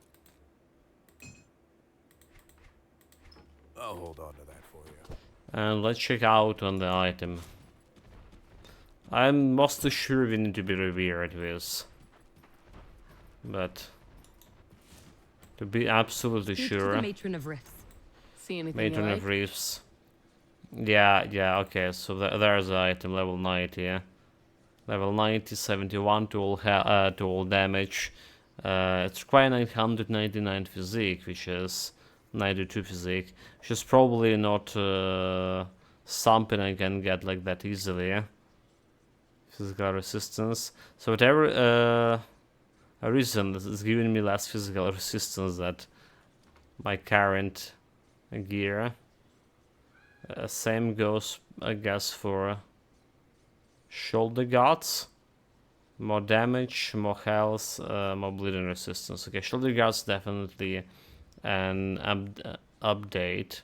I'll hold on to that for you. And let's check out on the item. I'm mostly sure we need to be revered with. But to be absolutely Speak to sure. the Matron of Rifts. See anything Matron you of like? Reefs. Yeah, okay, so there's the item, level 90, yeah. Level 90, 71 to all damage. It's requires 999 physique, which is 92 physique. Which is probably not something I can get like that easily, yeah. Physical resistance. So whatever a reason that is giving me less physical resistance that my current gear. Same goes, I guess, for shoulder guards. More damage, more health, more bleeding resistance. Okay, shoulder guards definitely an upgrade.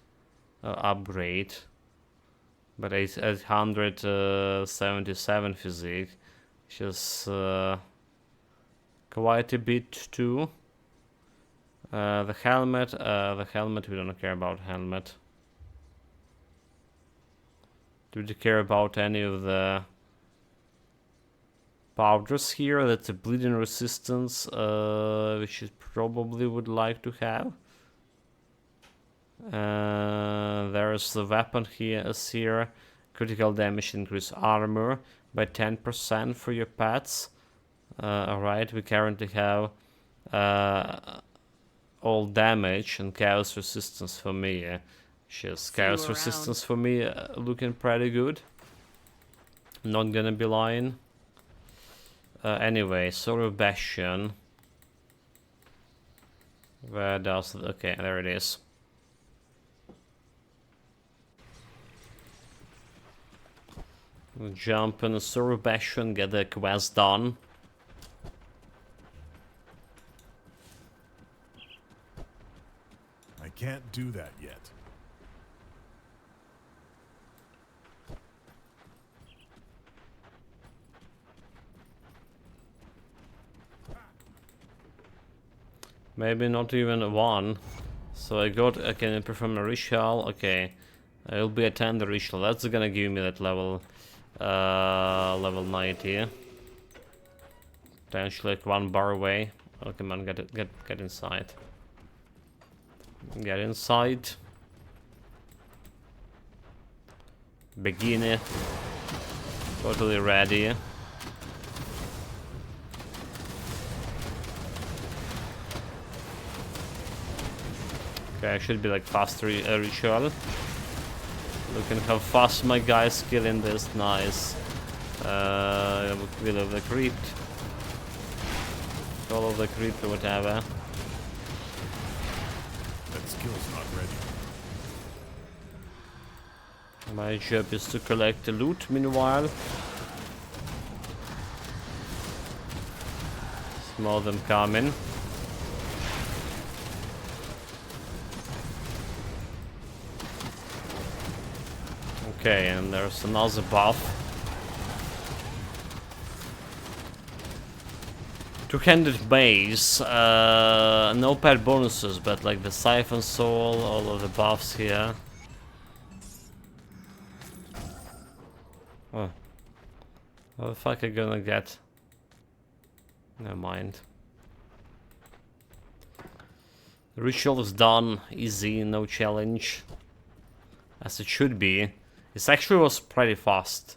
But 877 physique, which is quite a bit too. The helmet, we don't care about helmet. Do you care about any of the powders here? That's a bleeding resistance, which you probably would like to have. There's the weapon here, critical damage increase armor by 10% for your pets. Alright, we currently have all damage and chaos resistance for me. Chaos resistance for me looking pretty good. Not gonna be lying. Anyway, Sword of Bastion. Where does... okay, there it is. We'll jump in the Sword of Bastion, get the quest done. I can't do that yet. Maybe not even one. So I can perform a ritual. Okay, I'll be attend the ritual. That's gonna give me that level, level 90. Potentially like 1 bar away. Oh, come on, get inside. Get inside. Begin it. Totally ready. Okay, I should be like faster ritual. Looking how fast my guy's killing this. Nice. Will of the Crypt. Call of the Crypt or whatever. That skill's not ready. My job is to collect the loot meanwhile. Smell them coming. Okay, and there's another buff. Two-handed mace, no pet bonuses, but like the Siphon Soul, all of the buffs here. Oh. What the fuck are you gonna get? Never mind. The ritual is done, easy, no challenge. As it should be. It actually was pretty fast.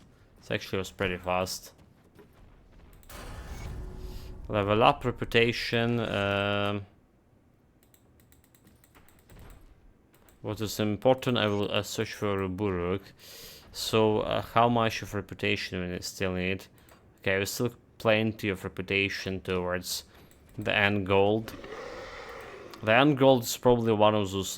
Level up, reputation. What is important? I will search for a Buruk. So, how much of reputation we still need? Okay, we still plenty of reputation towards the end gold. The end gold is probably one of those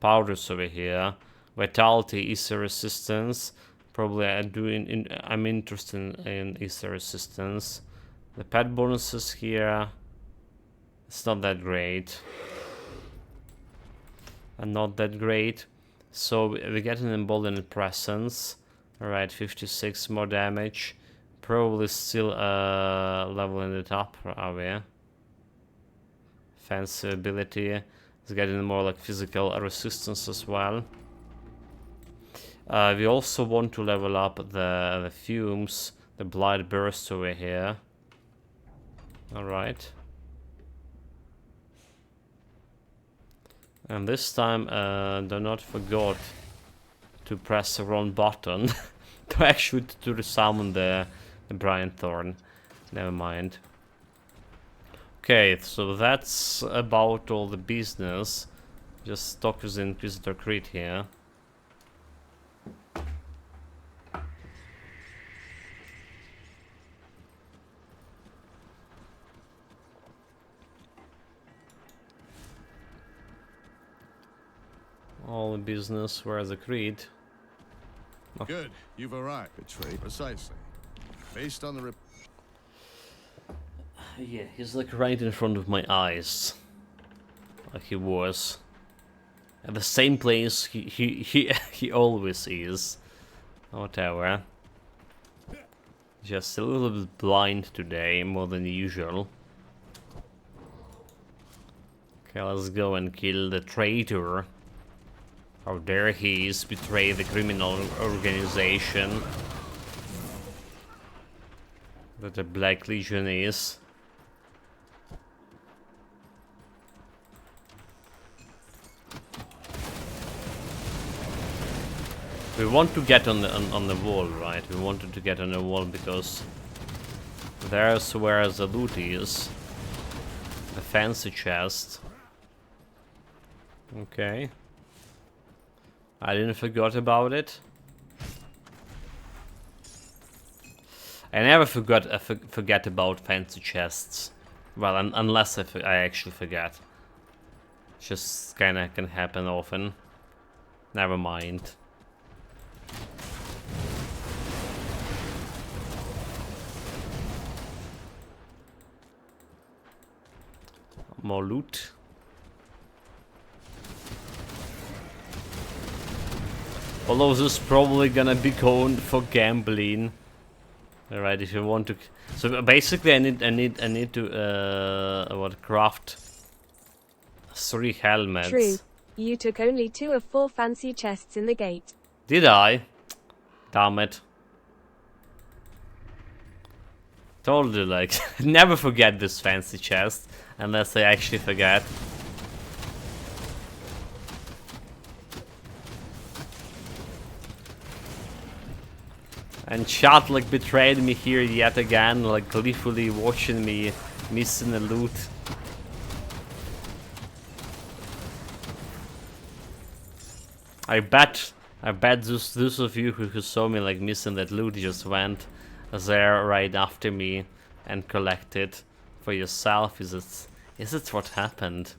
powders over here. Vitality, Ether resistance. Probably I'm interested in Ether resistance. The pet bonuses here. It's not that great. And not that great. So we get an emboldened presence. Alright, 56 more damage. Probably still leveling it up, are we? Fancy ability. It's getting more like physical resistance as well. We also want to level up the fumes, the blight burst over here. Alright. And this time, do not forget to press the wrong button to actually to summon the Brian Thorn. Never mind. Okay, so that's about all the business. Just talk with the Inquisitor Crete here. All the business, where's the Creed? Oh. Good, you've arrived. Betrayed. Precisely. Based on the Yeah, he's like right in front of my eyes. Like he was. At the same place he always is. Whatever. Just a little bit blind today, more than usual. Okay, let's go and kill the traitor. How dare he is betray the criminal organization that the Black Legion is. We want to get on the wall, right? We wanted to get on the wall because there's where the loot is. The fancy chest. Okay. I didn't forget about it. I never forget about fancy chests. Well, unless I actually forget. Just kinda can happen often. Never mind. More loot. Although this is probably gonna be code for gambling. Alright, if you want to. So basically, I need to craft 3 helmets. True. You took only 2 of 4 fancy chests in the gate. Did I? Damn it. Totally like never forget this fancy chest unless I actually forget. And chat like betrayed me here yet again, like gleefully watching me missing the loot. I bet those of you who saw me like missing that loot just went there right after me and collected for yourself. Is it what happened?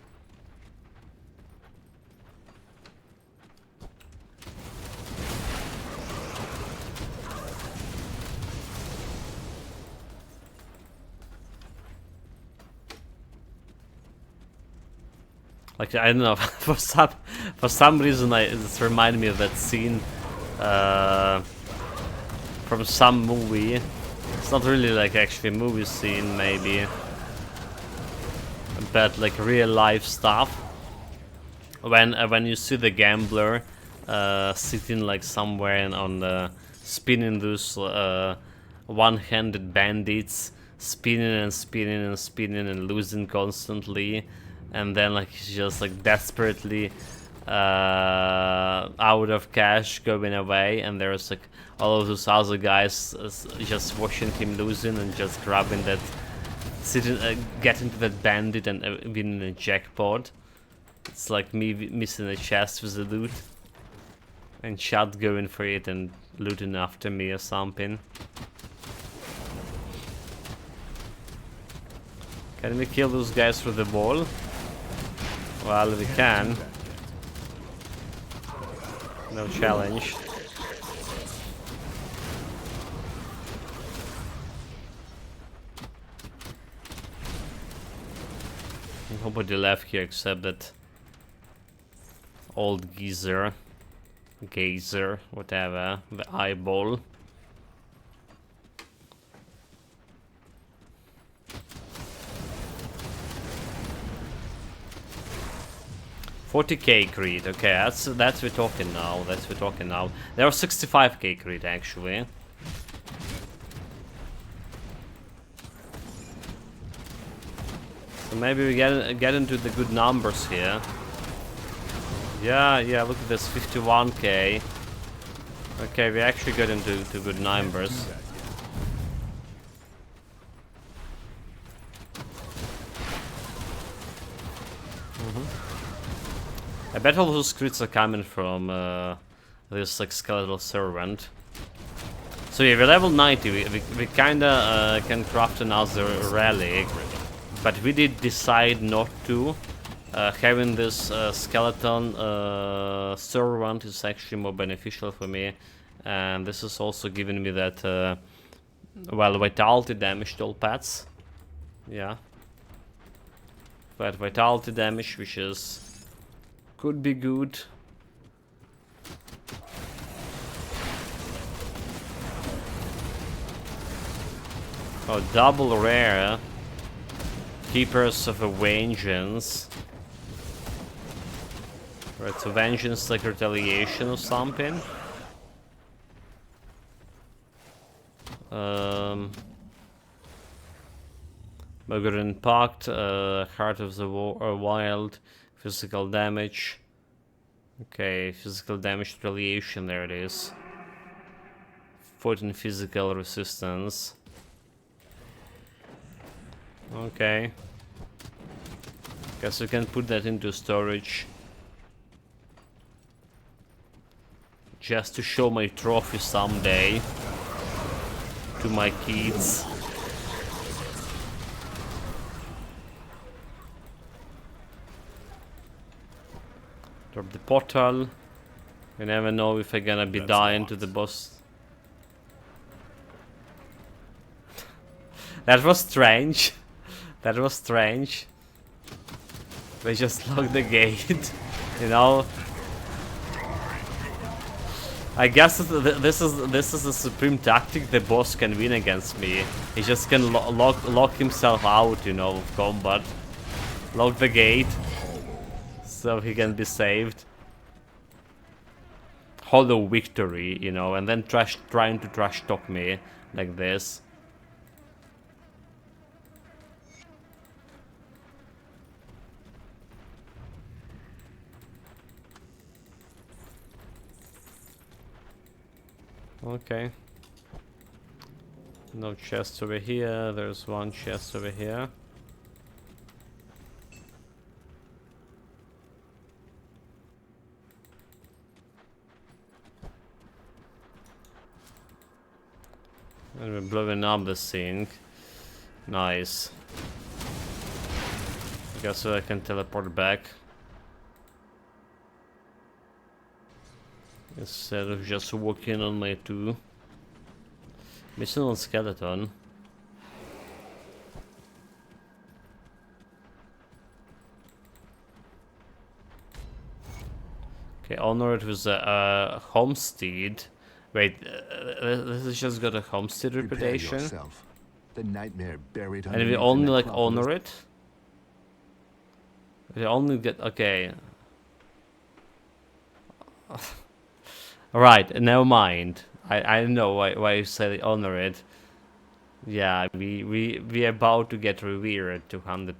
Like I don't know, for some reason it's reminded me of that scene from some movie. It's not really like actually a movie scene, maybe, but like real life stuff. When you see the gambler sitting like somewhere on the spinning those one-handed bandits, spinning and spinning and spinning and losing constantly. and then like he's just like desperately out of cash going away, and there's like all of those other guys just watching him losing and just grabbing that, getting to that bandit and winning a jackpot. It's like me missing a chest with the loot and Chad going for it and looting after me or something. Can we kill those guys through the wall? Well, we can. No challenge. Nobody left here except that old geezer, gazer, whatever, the eyeball. $40k greed, okay, that's we're talking now. There are 65k greed actually. So maybe we get into the good numbers here. Yeah, look at this, 51k. Okay, we actually got into good numbers. I bet all those crits are coming from this like skeletal servant. So yeah, we're level 90. We kinda can craft another relic, but we did decide not to. Having this skeleton servant is actually more beneficial for me, and this is also giving me that well, vitality damage to all pets. Yeah, but vitality damage, which is could be good. Oh, double rare. Keepers of a Vengeance. Right, so Vengeance like retaliation or something. Mugger Pact, Heart of the Wild, physical damage. Okay, physical damage retaliation, there it is. 14 physical resistance. Okay. Guess we can put that into storage. Just to show my trophy someday. To my kids. Drop the portal. You never know if I'm gonna be dying to the boss. That was strange. That was strange. They just locked the gate, you know. I guess this is a supreme tactic. The boss can win against me. He just can lock himself out, you know, of combat. Lock the gate, so he can be saved. Hollow victory, you know, and then trying to trash talk me like this. Okay. No chest over here. There's one chest over here. And we're blowing up the sink. Nice. I guess so I can teleport back. Instead of just walking on my two. Missing on skeleton. Okay, honor it with a homestead. Wait, this has just got a homestead reputation. The nightmare buried And we only like honor it. We only get okay. Right, never mind. I know why you say honor it. Yeah, we about to get revered 200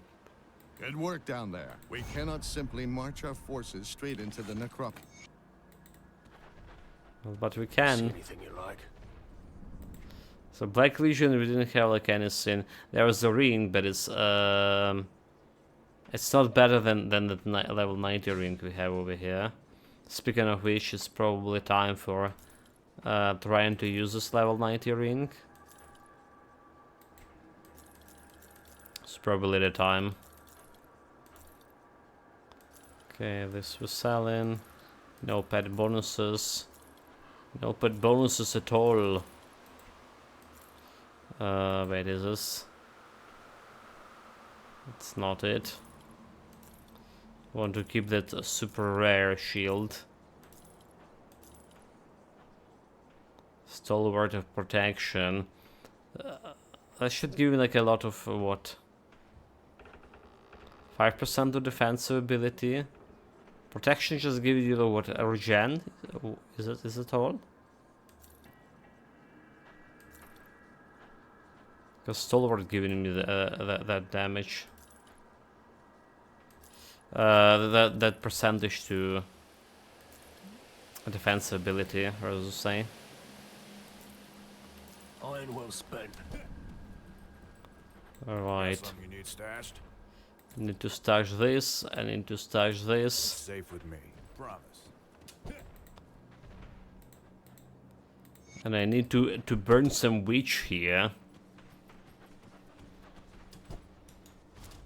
Good work down there. We cannot simply march our forces straight into the necropolis. But we See can. anything you like? So Black Legion, we didn't have like anything. There was a ring, but it's not better than the level 90 ring we have over here. Speaking of which, it's probably time for trying to use this level 90 ring. It's probably the time. Okay, this was selling. No pet bonuses. No pet bonuses at all. Wait, is this? It's not it. Want to keep that super rare shield. Stalwart of protection. That should give me like a lot of what? 5% of defensive ability. Protection just gives you what, a regen? Is it all? Because Stalwart giving me that damage. That percentage to defensive ability, or as you say. Iron well spent. Alright. Something you need stashed? Need to stash this, I need to stash this. Safe with me. Promise. And I need to burn some witch here.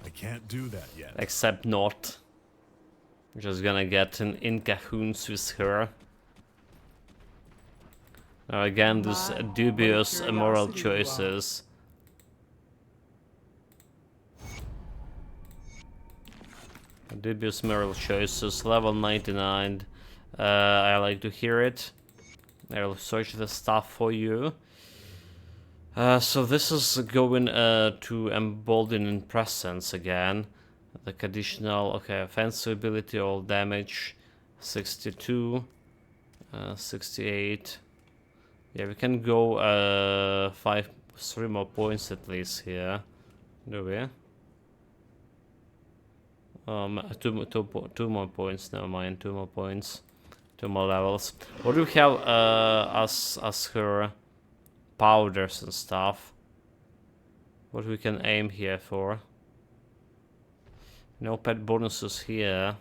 I can't do that yet. Except not. Just gonna get in cahoots with her. Now again, these dubious moral choices. Dubious moral choices, level 99. I like to hear it. I'll search the stuff for you. So this is going to embolden in presence again. The additional, okay, offensive ability, all damage, 62, 68. Yeah, we can go 3 more points at least here. Do we? 2 more points, never mind, 2 more points. 2 more levels. What do we have as her powders and stuff? What we can aim here for? No pet bonuses here.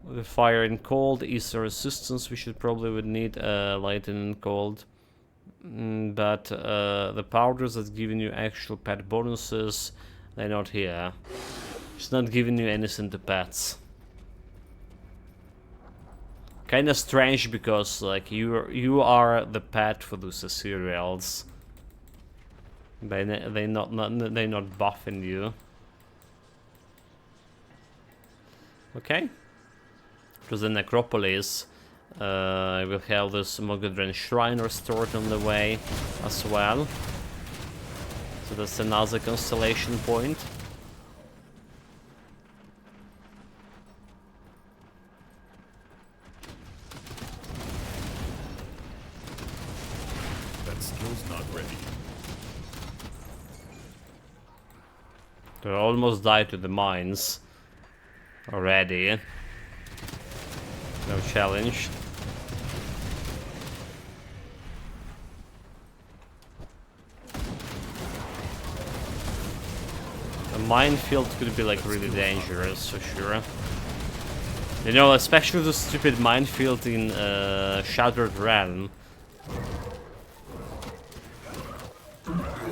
The fire in cold, Easter resistance, we should probably would need lightning in cold. But the powders that's giving you actual pet bonuses, they're not here. It's not giving you anything to pets. Kinda strange because like you are the pet for those cereals. They're not buffing you. Okay. To the necropolis. I will have this Mogadren Shrine restored on the way as well. So that's another constellation point. That skill's not ready. They almost died to the mines already. No challenge. The minefield could be like really dangerous for sure. You know, especially the stupid minefield in Shattered Realm.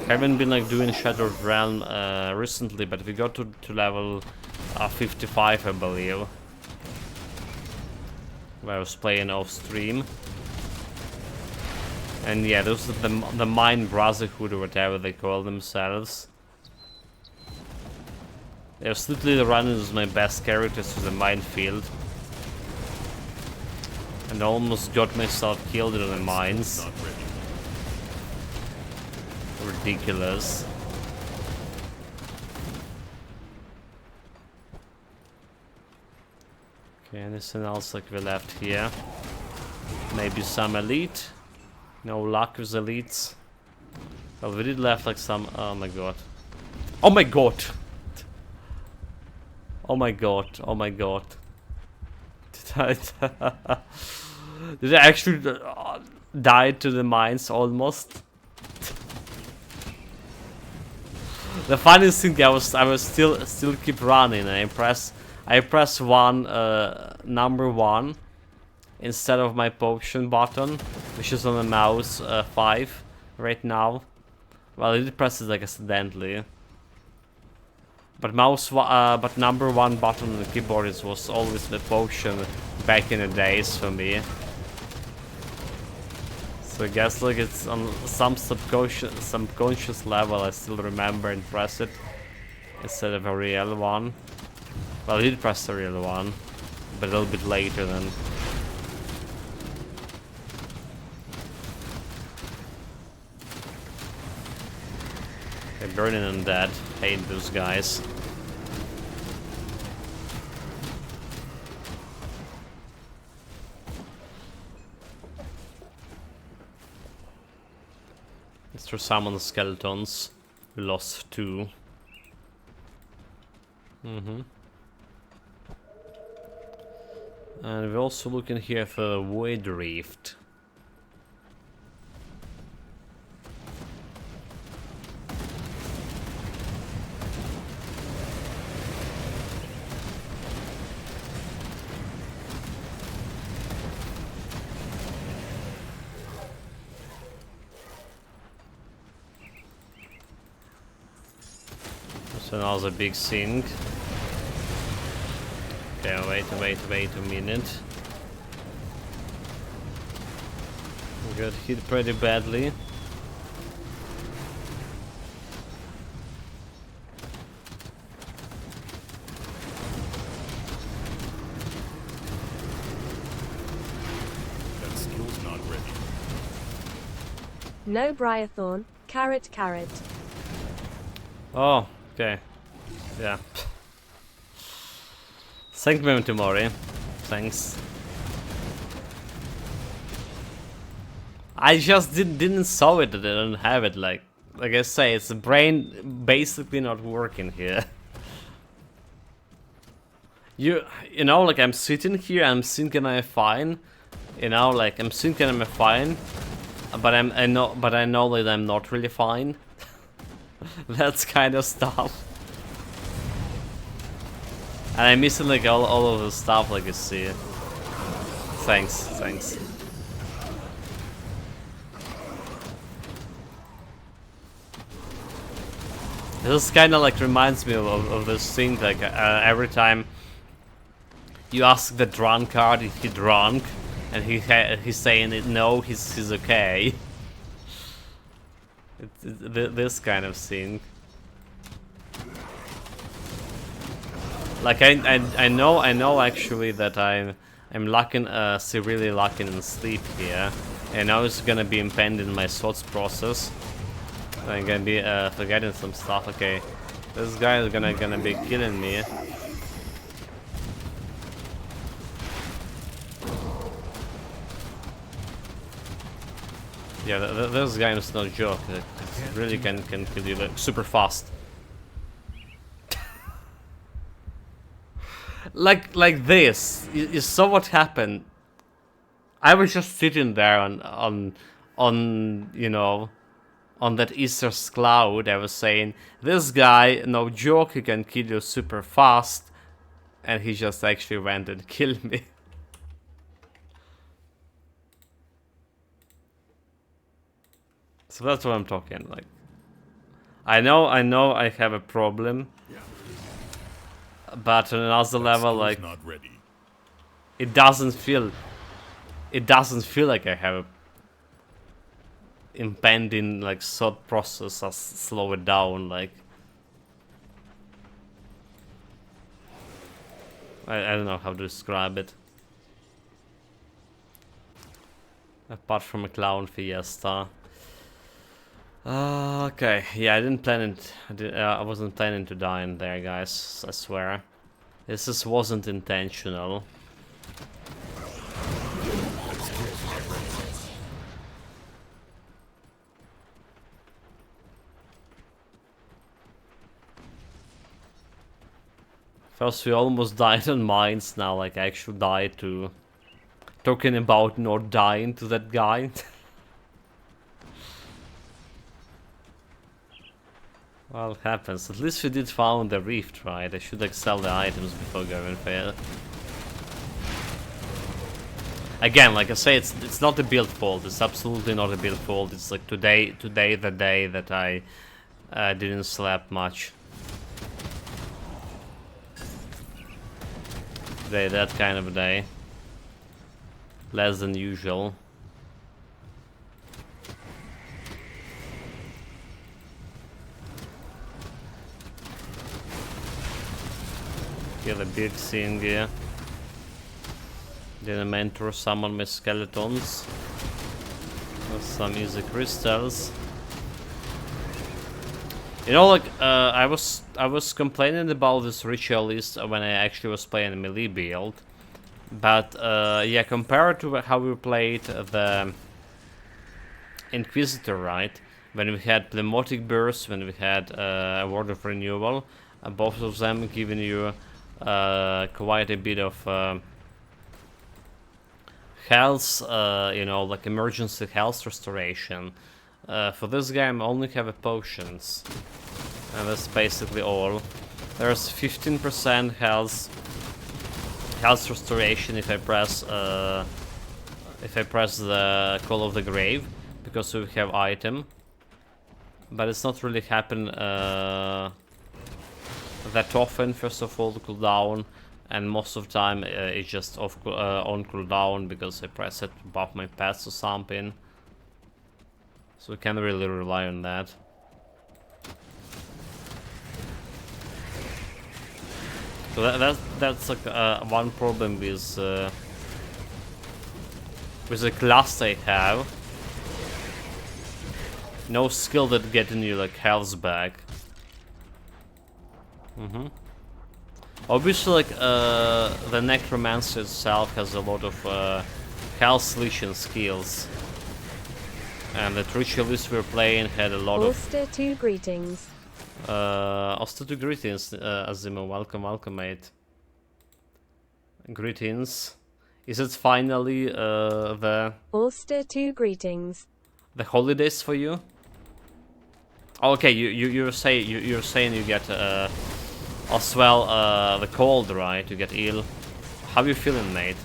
Haven't been like doing Shattered Realm recently, but we got to level 55, I believe. Where I was playing off stream. And yeah, those are the Mine Brotherhood or whatever they call themselves. I was literally running as my best characters through the minefield. And almost got myself killed in the mines. Ridiculous. Okay, anything else like we left here? Maybe some elite. No luck with elites. Well, we did left like some... Oh my god. Oh my god! Oh my god, oh my god. Did I actually die to the mines almost? The funniest thing, I was still keep running, and I press number 1 instead of my potion button, which is on the mouse 5 right now. Well, I did press it like accidentally. But but number 1 button on the keyboard was always the potion back in the days for me. So I guess like it's on some subconscious level I still remember and press it instead of a real one. Well, I did press the real one, but a little bit later then. Okay, burning undead. Hate those guys. Let's throw some on the skeletons. We lost 2. And we're also looking here for a void rift. So now the big sink. Okay, wait a minute. We got hit pretty badly. That skill's not ready. No Briarthorn. Carrot, carrot. Oh, okay. Yeah. Thank you, Tomori. Thanks. I just didn't saw it. I didn't have it. Like I say, it's the brain basically not working here. You know, like I'm sitting here, I'm thinking I'm fine. You know, like I'm thinking I'm fine, but I know that I'm not really fine. That's kind of stuff. And I'm missing like all of the stuff, like you see. Thanks. This kind of like reminds me of this thing, like every time you ask the drunkard if he's drunk, and he's saying it, no, he's okay. It's this kind of thing. Like I know actually that I'm lacking severely lacking in sleep here, and now it's gonna be impending my thoughts process. I'm gonna be forgetting some stuff. Okay, this guy is gonna be killing me. Yeah, this guy is no joke. It really can kill you like super fast. like this. You saw what happened. I was just sitting there on you know, on that Easter's cloud. I was saying, this guy, no joke, he can kill you super fast, and he just actually went and killed me. So that's what I'm talking like. I know I have a problem. But on another level, like not ready. it doesn't feel like I have a impending like thought process as slow it down, like I don't know how to describe it. Apart from a clown fiesta. Okay, yeah, I didn't plan it. I wasn't planning to die in there, guys. I swear, this just wasn't intentional. Because we almost died on mines now, like I actually died to... Talking about not dying to that guy. Well, it happens. At least we did found the rift, right? I should like sell the items before going fail. Again, like I say, it's not a build fault. It's absolutely not a build fault. It's like today the day that I didn't sleep much. Today, that kind of a day. Less than usual. Get a big thing here. Then a mentor summon my skeletons. With some easy crystals. You know, like I was complaining about this Ritualist when I actually was playing a melee build, but yeah, compared to how we played the Inquisitor, right? When we had Plemotic Burst, when we had a Word of Renewal, both of them giving you quite a bit of health, you know, like emergency health restoration. For this game, I only have a potions, and that's basically all. There's 15% health restoration if I press the Call of the Grave, because we have item. But it's not really happen that often. First of all, the cooldown, and most of the time it's just off on cooldown because I press it above my pass or something. So we can't really rely on that. So that's like one problem with the class I have. No skill that getting you like health back. Obviously, like the Necromancer itself has a lot of health leeching skills. And the Ritualist we were playing had a lot Ulster 2 greetings. Ulster 2 greetings, Azimo. Welcome, mate. Greetings. Is it finally the Ulster 2 greetings. the holidays for you? Oh, okay, you're saying you get as well the cold, right? You get ill. How are you feeling, mate?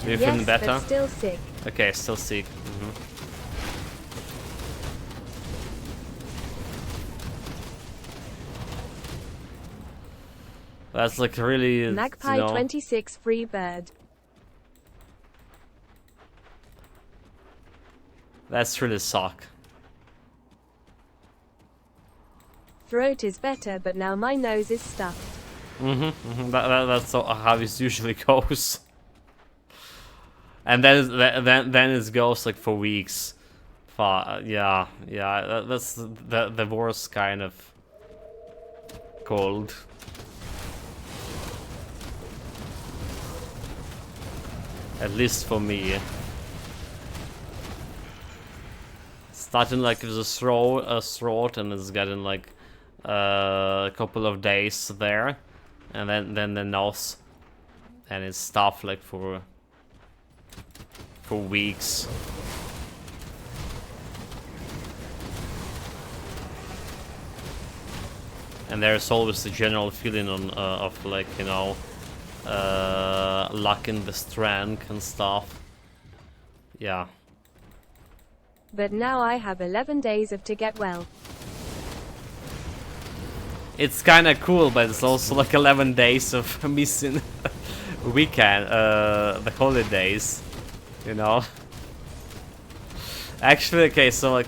Are you feeling better? But still sick. Okay, still sick. That's like really, Magpie you know, 26 free bird. that's really suck. Throat is better, but now my nose is stuffed. That's how it usually goes. And then it goes like for weeks. Yeah, that's the worst kind of cold. At least for me. Starting like with a throat, and it's getting like a couple of days there, and then the nose, and it's stuff like for weeks. And there's always the general feeling of like, you know, lacking the strength and stuff. Yeah. But now I have 11 days to get well. It's kind of cool, but it's also like 11 days of missing weekend, the holidays, you know. Actually, okay, so like,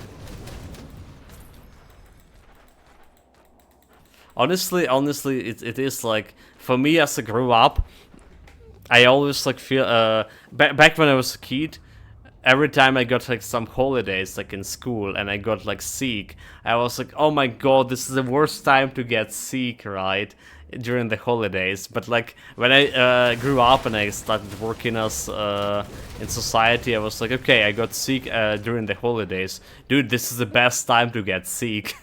honestly, it is like, for me as I grew up, I always like feel back when I was a kid, every time I got like some holidays like in school and I got like sick, I was like, oh my god, this is the worst time to get sick, right? During the holidays. But like when I grew up and I started working as in society, I was like, okay, I got sick during the holidays. Dude, this is the best time to get sick.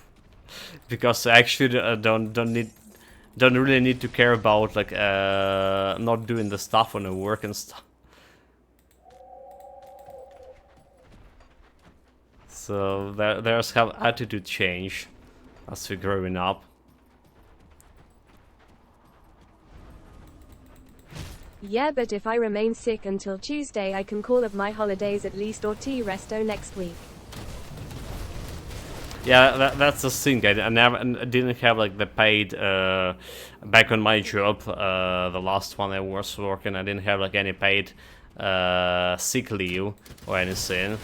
Because I actually don't don't really need to care about like not doing the stuff on the work and stuff. So there's how attitude change as we're growing up. Yeah, but if I remain sick until Tuesday, I can call up my holidays at least or resto next week. Yeah, that's the thing. I didn't have like the paid back on my job. The last one I was working, I didn't have like any paid sick leave or anything.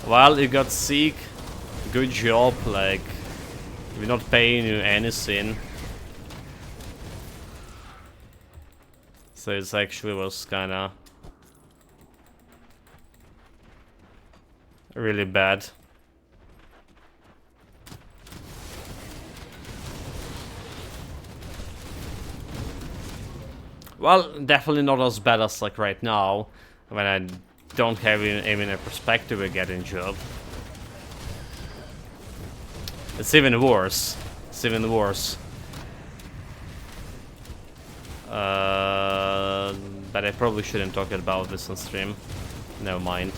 Well, you got sick, good job. Like we're not paying you anything. So it actually was kinda really bad. Well, definitely not as bad as like right now, when I don't have even a perspective of getting a job. It's even worse. It's even worse. But I probably shouldn't talk about this on stream. Never mind.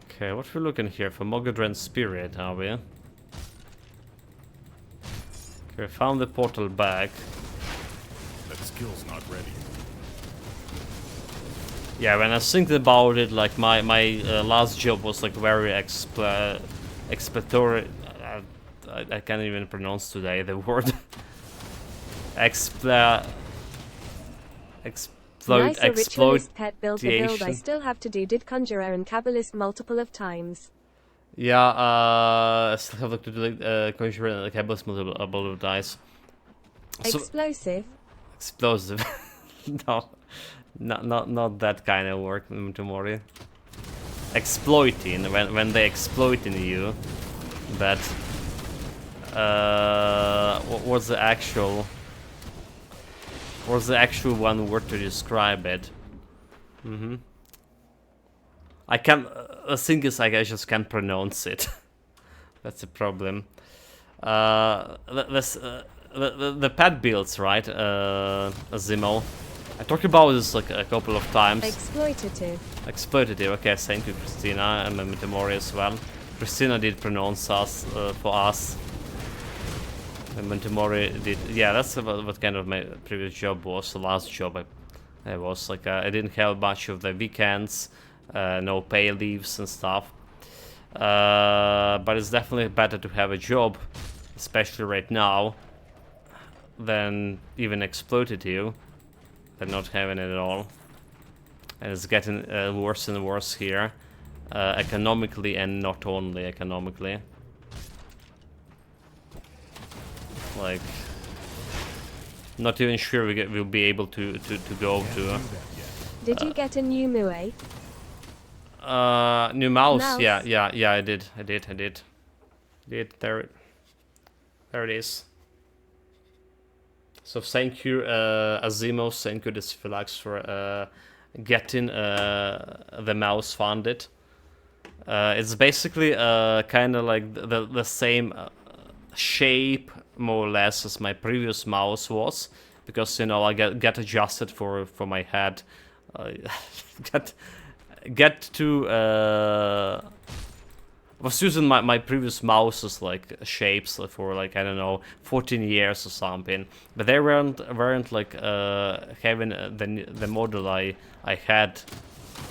Okay, what we're looking here for? Mogadren Spirit, are we? Okay, found the portal back. That skill's not ready. Yeah, when I think about it, like my last job was like very exploratory. I can't even pronounce today the word. Exploit. Nice, a Ritualist pet build. The build I exploitation. still have to do did Conjurer and Kabbalist multiple of times. Yeah, I still have like to do like Conjurer and like Kabbalist multiple dice. So, Explosive. explosive. No, not that kind of work, Tomori. Exploiting when they exploiting you, but what's the actual one word to describe it? I can't. The thing is, like, I just can't pronounce it. That's the problem. The pet builds, right? Zimo. I talked about this like a couple of times. Exploitative. Exploitative. Okay, thank you, Christina, and Metamori as well. Christina did pronounce us for us. And Metamori did. Yeah, that's what kind of my previous job was. The last job I was like I didn't have much of the weekends, no pay leaves and stuff. But it's definitely better to have a job, especially right now, than even exploitative. Than not having it at all. And it's getting worse and worse here, economically and not only economically. Like, not even sure we'll be able to go to. Did you get a new Mue? New mouse. Mouse. Yeah. I did. There it is. So thank you, Azimos, thank you, Philax, for getting the mouse funded. It's basically kind of like the same shape, more or less, as my previous mouse was, because you know I get adjusted for my head. Get to. I was using my previous mouses like shapes for like, I don't know, 14 years or something, but they weren't like having the model I had.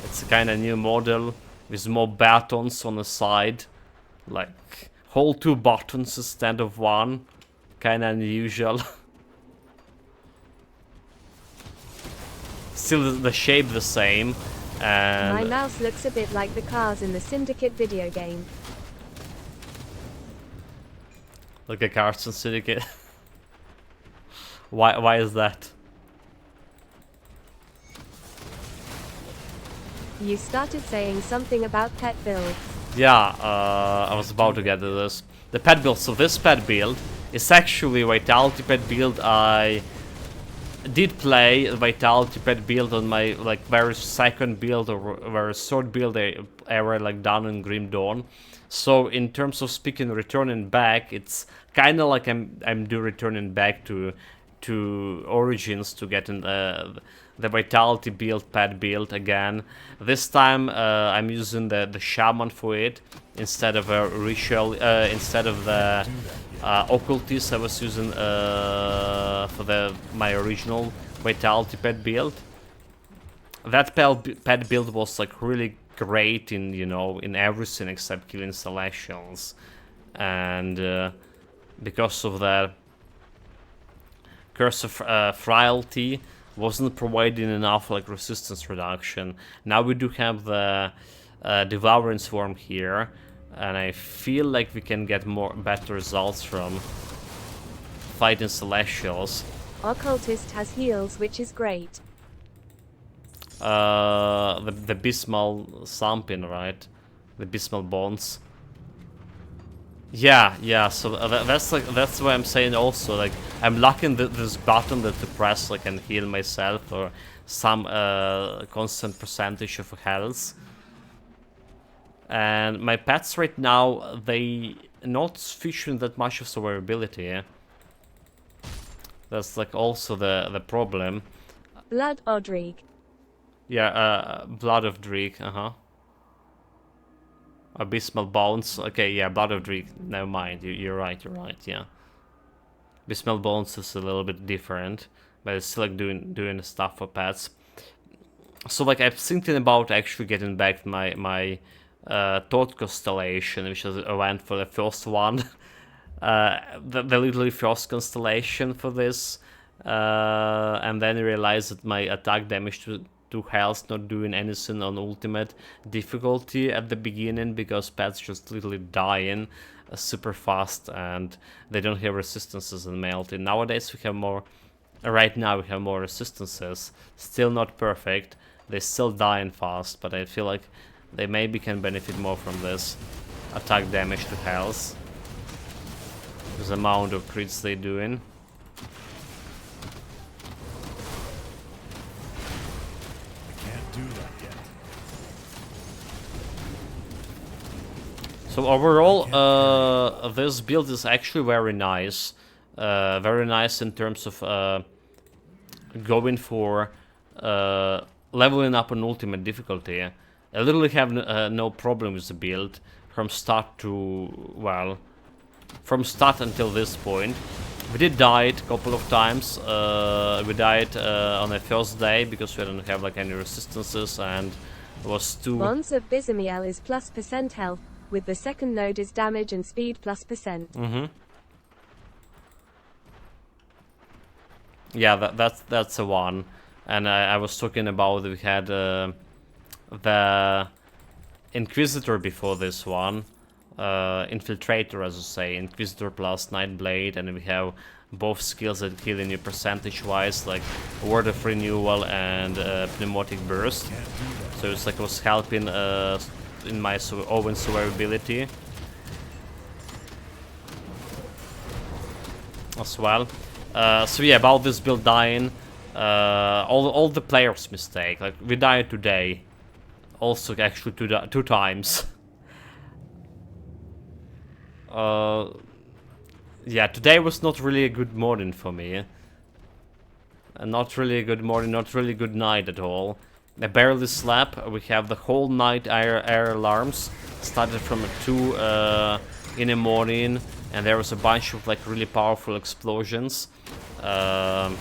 It's a kind of new model with more buttons on the side, like whole 2 buttons instead of 1, kind of unusual. Still the shape the same. And My mouse looks a bit like the cars in the Syndicate video game. like a Carson Syndicate. Why is that? You started saying something about pet builds. Yeah, I was about to get to this. the pet build. So this pet build is actually Vitality pet build. I did play a Vitality pet build on my like very second build or very third build ever like done in Grim Dawn. So in terms of speaking returning back, it's kind of like I'm returning back to Origins to get in the Vitality build, pet build again. This time I'm using the Shaman for it instead of a instead of the Occultist I was using for my original Vitality pet build. That pet build was like really great in, you know, in everything except killing Celestials, and because of that, Curse of Frailty wasn't providing enough like resistance reduction. Now we do have the Devouring Swarm here, and I feel like we can get better results from fighting Celestials. Occultist has heals, which is great. The Abysmal Thumping, right? The Abysmal Bones. Yeah. So that's why I'm saying also like I'm locking this button that to press like and heal myself or some constant percentage of health. And my pets right now, they not featuring that much of survivability. That's like also the problem. Blood Odrig. Yeah, Blood of Dreek, Abysmal Bones. Okay, yeah, Blood of Dreek. Never mind. You're right. Yeah. Abysmal Bones is a little bit different, but it's still like doing stuff for pets. So like I'm thinking about actually getting back my Thought Constellation, which is I went for the first one, the literally first constellation for this, and then realized that my attack damage to health not doing anything on ultimate difficulty at the beginning because pets just literally dying super fast and they don't have resistances in melting. Nowadays we have more, right now we have more resistances, still not perfect, they still dying fast, but I feel like they maybe can benefit more from this attack damage to health, the amount of crits they're doing. So overall, this build is actually very nice in terms of going for leveling up on ultimate difficulty. I literally have no problem with the build from start to, well, from start until this point. We did die a couple of times. We died on the first day because we didn't have like any resistances and it was too... Bonds of Bizamiel is +% health. With the second node is damage and speed +%. Yeah, that's the one. And I was talking about we had the Inquisitor before this one. Infiltrator, as I say, Inquisitor plus Nightblade, and we have both skills that healing you percentage-wise, like Word of Renewal and Pneumatic Burst. So it's like it was helping in my own survivability as well. So yeah, about this build dying, all the players' mistake. Like we died today, also actually two times. Yeah, today was not really a good morning for me. Not really a good morning, not really a good night at all. I barely slept. We have the whole night air alarms. Started from 2 in the morning, and there was a bunch of like really powerful explosions. There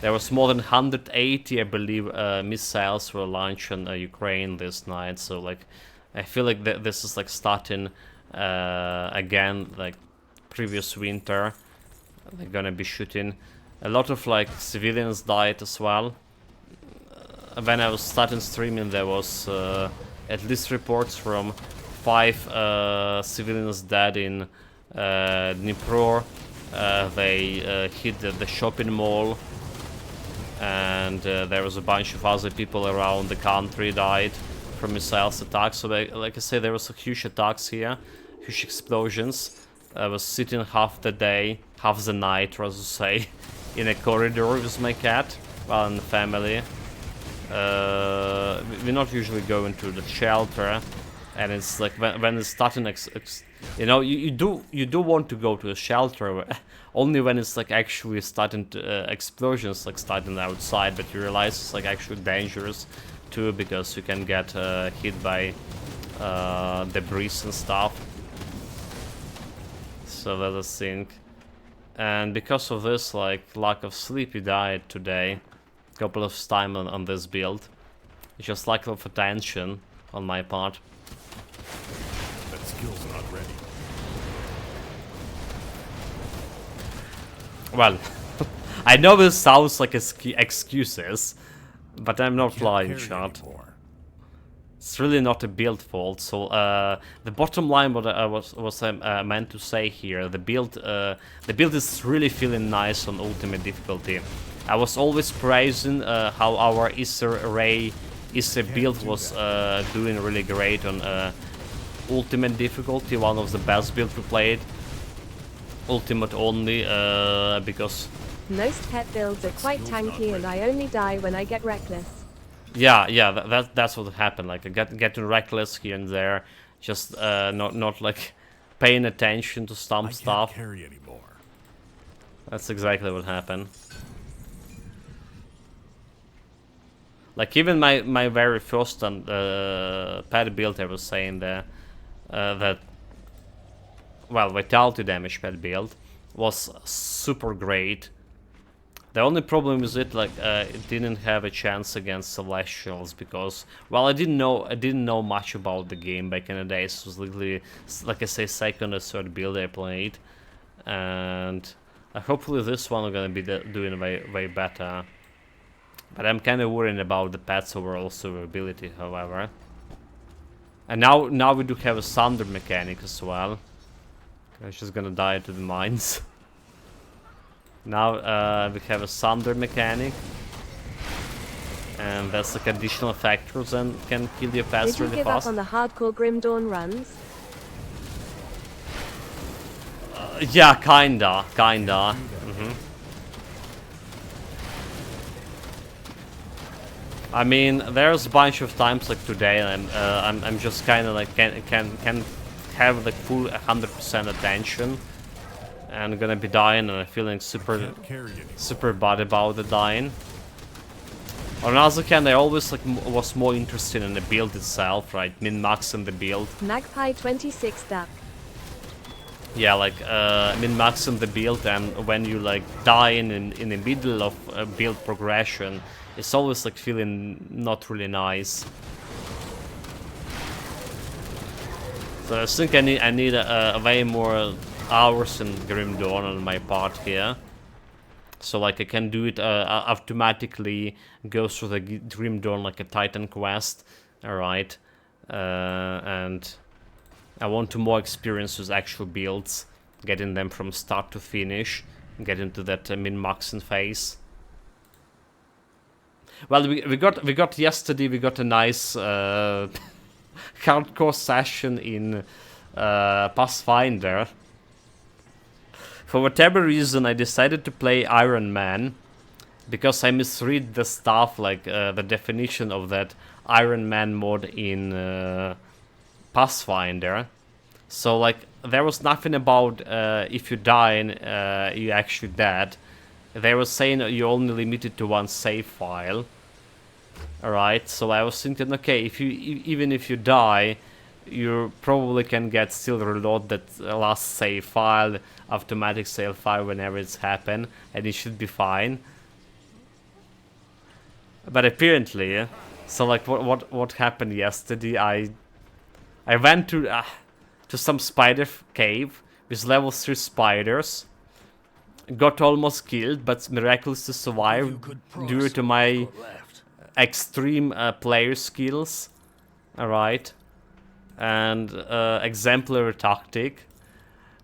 was more than 180, I believe, missiles were launched on Ukraine this night. So like, I feel like this is like starting again, like previous winter. They're gonna be shooting. A lot of like civilians died as well. When I was starting streaming, there was at least reports from 5 civilians dead in Dnipro. They hit the shopping mall, and there was a bunch of other people around the country died from missiles attacks. So like I say, there was a huge attacks here, huge explosions. I was sitting half the day, half the night, rather to say, in a corridor with my cat, well, and the family. We not usually go into the shelter, and it's like when it's starting, you know, you do want to go to a shelter, only when it's like actually starting to, explosions like starting outside, but you realize it's like actually dangerous too, because you can get hit by debris and stuff. So that's a thing. And because of this, like, lack of sleep, we died today a couple of times on this build. It's just lack of attention on my part. That skill's not ready. Well, I know this sounds like excuses, but I'm not lying, shot. It's really not a build fault. So the bottom line, what I was meant to say here, the build is really feeling nice on ultimate difficulty. I was always praising how our Isser build was doing really great on ultimate difficulty, one of the best builds we played. Ultimate only, because Most pet builds are quite tanky and I only die when I get reckless. yeah, that's what happened. Like, I getting reckless here and there, just not like paying attention to some stuff. Carry anymore. That's exactly what happened. Like, even my very first pet build, I was saying there that, well, vitality damage pet build was super great. The only problem is it, like, it didn't have a chance against Celestials because, well, I didn't know much about the game back in the days. It was literally, like I say, second or third build I played, and hopefully this one is gonna be doing way better. But I'm kind of worried about the pet's overall survivability, however. And now we do have a thunder mechanic as well. I'm just gonna die to the mines. Now we have a thunder mechanic, and that's like additional factors and can kill your pets Did you really give fast. up on the hardcore Grim Dawn runs? Yeah, kinda. Mm-hmm. I mean, there's a bunch of times like today, and I'm just kind of like can have like full 100% attention, and gonna be dying, and I'm feeling super bad about the dying. On the other hand, I always like was more interested in the build itself, right? Min-maxing the build. Magpie 26 duck. Yeah, like min-maxing the build, and when you like die in the middle of build progression, it's always like feeling not really nice. So I think I need a way more hours in Grim Dawn on my part here. So like I can do it automatically, go through the Grim Dawn like a Titan quest, alright. And I want to more experience with actual builds, getting them from start to finish, get into that min-maxing phase. Well, we got yesterday. We got a nice hardcore session in Pathfinder. For whatever reason, I decided to play Iron Man because I misread the stuff, like the definition of that Iron Man mod in Pathfinder. So like there was nothing about if you die and you actually dead. They were saying you're only limited to one save file. Alright, so I was thinking, okay, if you even if you die, you probably can still reload that last save file, automatic save file whenever it's happened, and it should be fine. But apparently, so like what happened yesterday, I went to some spider cave with level 3 spiders. Got almost killed, but miraculously survived due to my extreme player skills. Alright. And exemplary tactic.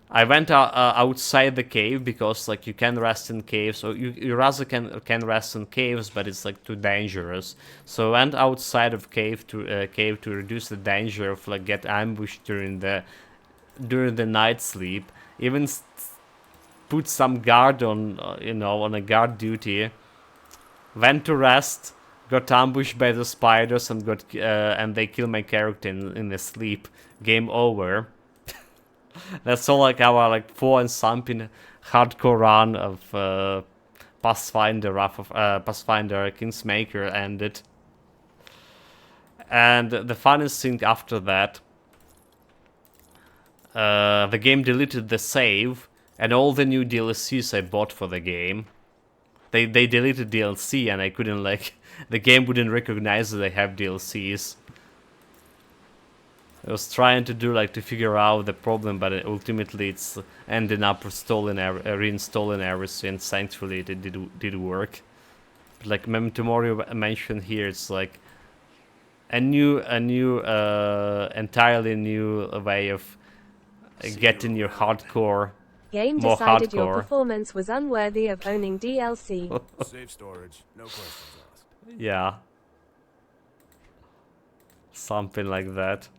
I went outside the cave because like you can rest in caves, or you rather can rest in caves, but it's like too dangerous. So I went outside of cave to reduce the danger of like get ambushed during the during the night sleep. Even put some guard on, on a guard duty. Went to rest, got ambushed by the spiders, and and they kill my character in the sleep. Game over. That's all like our 4 and something hardcore run of Pathfinder Pathfinder Kingsmaker ended. And the funniest thing after that, the game deleted the save and all the new DLCs I bought for the game. They deleted DLC and I couldn't the game wouldn't recognize that I have DLCs. I was trying to to figure out the problem, but ultimately it's ended up reinstalling everything. Thankfully it did work. But like Memento Mori mentioned here, it's like a new entirely new way of getting your hardcore. Game More decided your hardcore. performance was unworthy of owning DLC. Safe storage, no questions asked. Yeah. Something like that.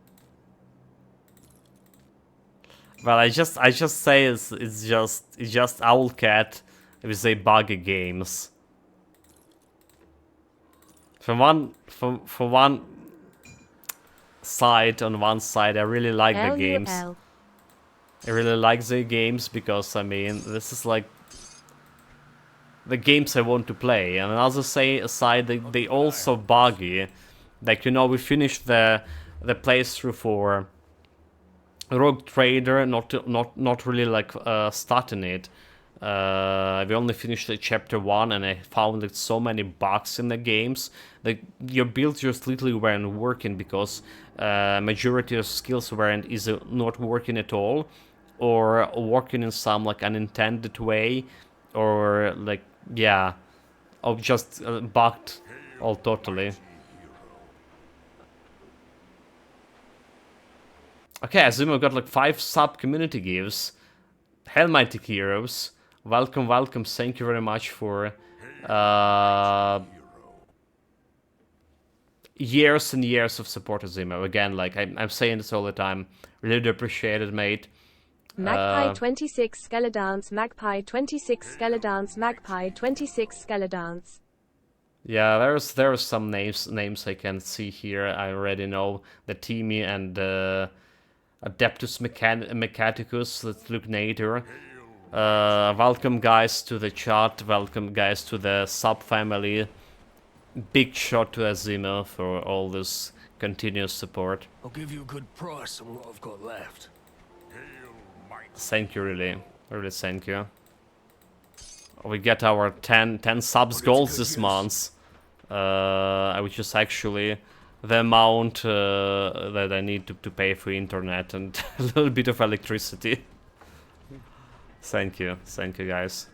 Well, I just say it's just Owlcat with a buggy games. From one side, on one side, I really like the games. LUL. I really like the games because I mean this is like the games I want to play. And another side, they also buggy. Like we finished the playthrough for Rogue Trader, not really starting it. We only finished the chapter 1 and I found like so many bugs in the games. Like your builds just literally weren't working because majority of skills weren't either not working at all or working in some unintended way or or just bugged all totally. Okay, I assume I've got 5 sub-community gifts. Hellmighty Heroes. Welcome, welcome. Thank you very much for years and years of support, Azimo. Again, I'm saying this all the time. Really do appreciate it, mate. Magpie 26 Skeledance, Magpie 26 Skeledance, Magpie 26 Skeledance. Yeah, there are some names I can see here. I already know the Teamy and Adeptus Mechanicus. Let's look later. Welcome guys to the chat. Welcome guys to the sub family. Big shot to Azimo for all this continuous support. I'll give you a good price on what I've got left. Thank you, really thank you. We get our 10 subs goals this month, which is actually the amount that I need to pay for internet and a little bit of electricity. Thank you guys.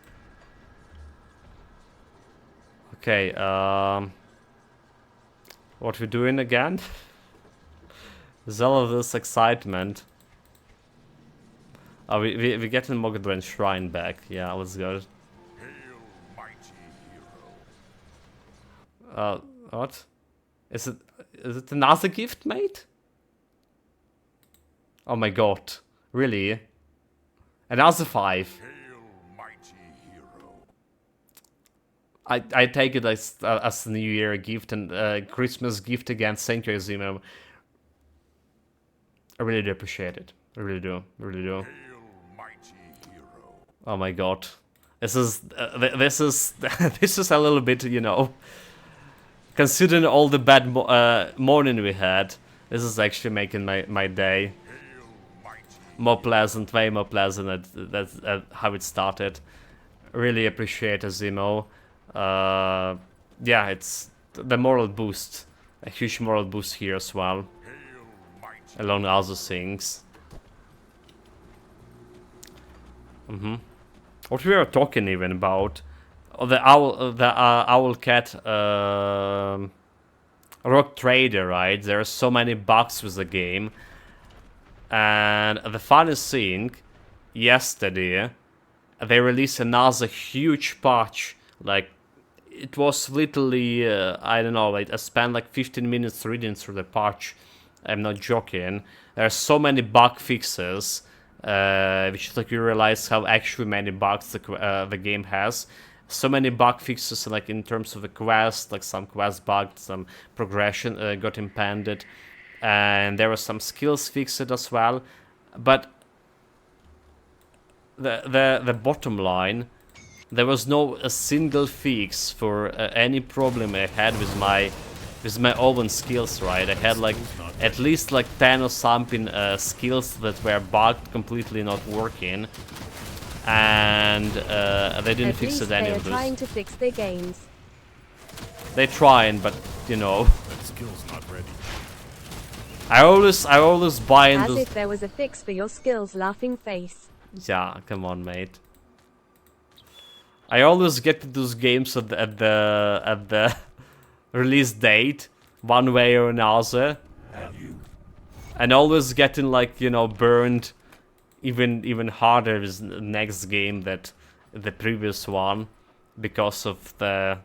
Okay, what we doing again? There's all of this excitement. Oh, we getting Mogadren Shrine back. Yeah, let's go. What? Is it another gift, mate? Oh my god. Really? Another 5. I take it as a New Year gift and Christmas gift again. Thank you, Azimo. I really do appreciate it. I really do. Oh my god. This is this is a little bit, considering all the bad morning we had, this is actually making my day more pleasant, way more pleasant. That's how it started. Really appreciate Azimo. Yeah, it's the moral boost, a huge moral boost here as well, along other things. What we were talking even about, the Owlcat Rock Trader, right? There are so many bugs with the game, and the funniest thing, yesterday they released another huge patch. It was literally I don't know. I spent 15 minutes reading through the patch. I'm not joking. There are so many bug fixes which is like you realize how actually many bugs the game has. So many bug fixes, like in terms of the quest, like some quest bugged, some progression got impeded, and there were some skills fixed as well. But the bottom line, there was no a single fix for any problem I had with my own skills, right? I had like at least like 10 or something skills that were bugged, completely not working, and they didn't fix it any of they're those. trying to fix their games. They trying, but you know, That skill's not ready. I always buy into. As if there was a fix for your skills, laughing face. Yeah, come on, mate. I always get to those games at the release date, one way or another, and always getting like, you know, burned even harder with the next game that the previous one, because of the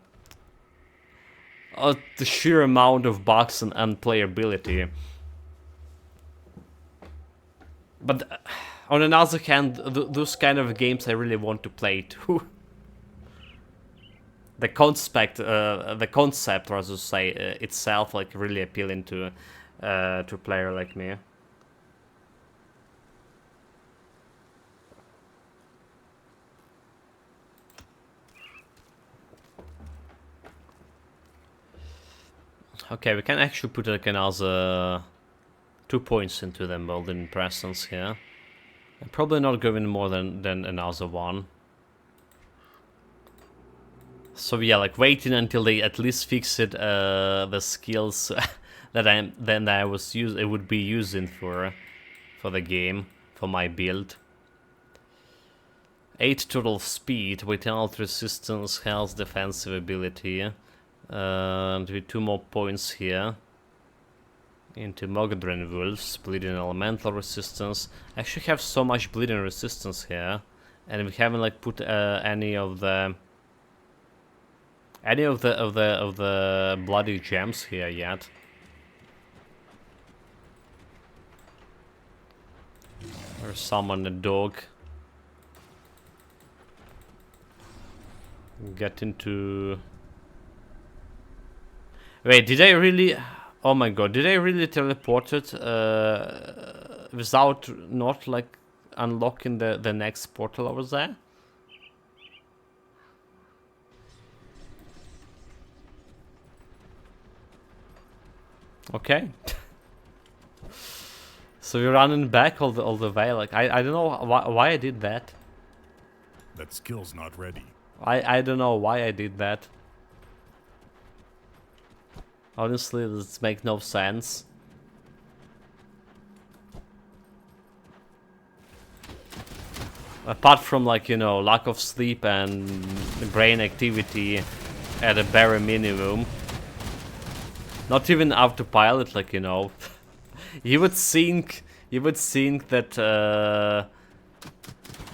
sheer amount of bugs and unplayability. But on another hand, those kind of games I really want to play too. The concept, or as you say, itself, like really appealing to a player like me. Okay, we can actually put like another 2 points into them Golden Presence here. I'm probably not going more than another one. So yeah, like waiting until they at least fix it, the skills that I would be using for the game, for my build. 8 total speed, without resistance, health, defensive ability. And with 2 more points here into Mogadren Wolves, bleeding elemental resistance. I actually have so much bleeding resistance here, and we haven't like put any of the bloody gems here yet. Or summon a dog. Get into. Wait, did I really? Oh my god, did I really teleport it without not like unlocking the next portal over there? Okay. So we're running back all the way. Like I don't know why I did that. That skill's not ready. I don't know why I did that. Honestly, this makes no sense. Apart from, like, you know, lack of sleep and brain activity at a bare minimum. Not even autopilot, like, you know. you would think that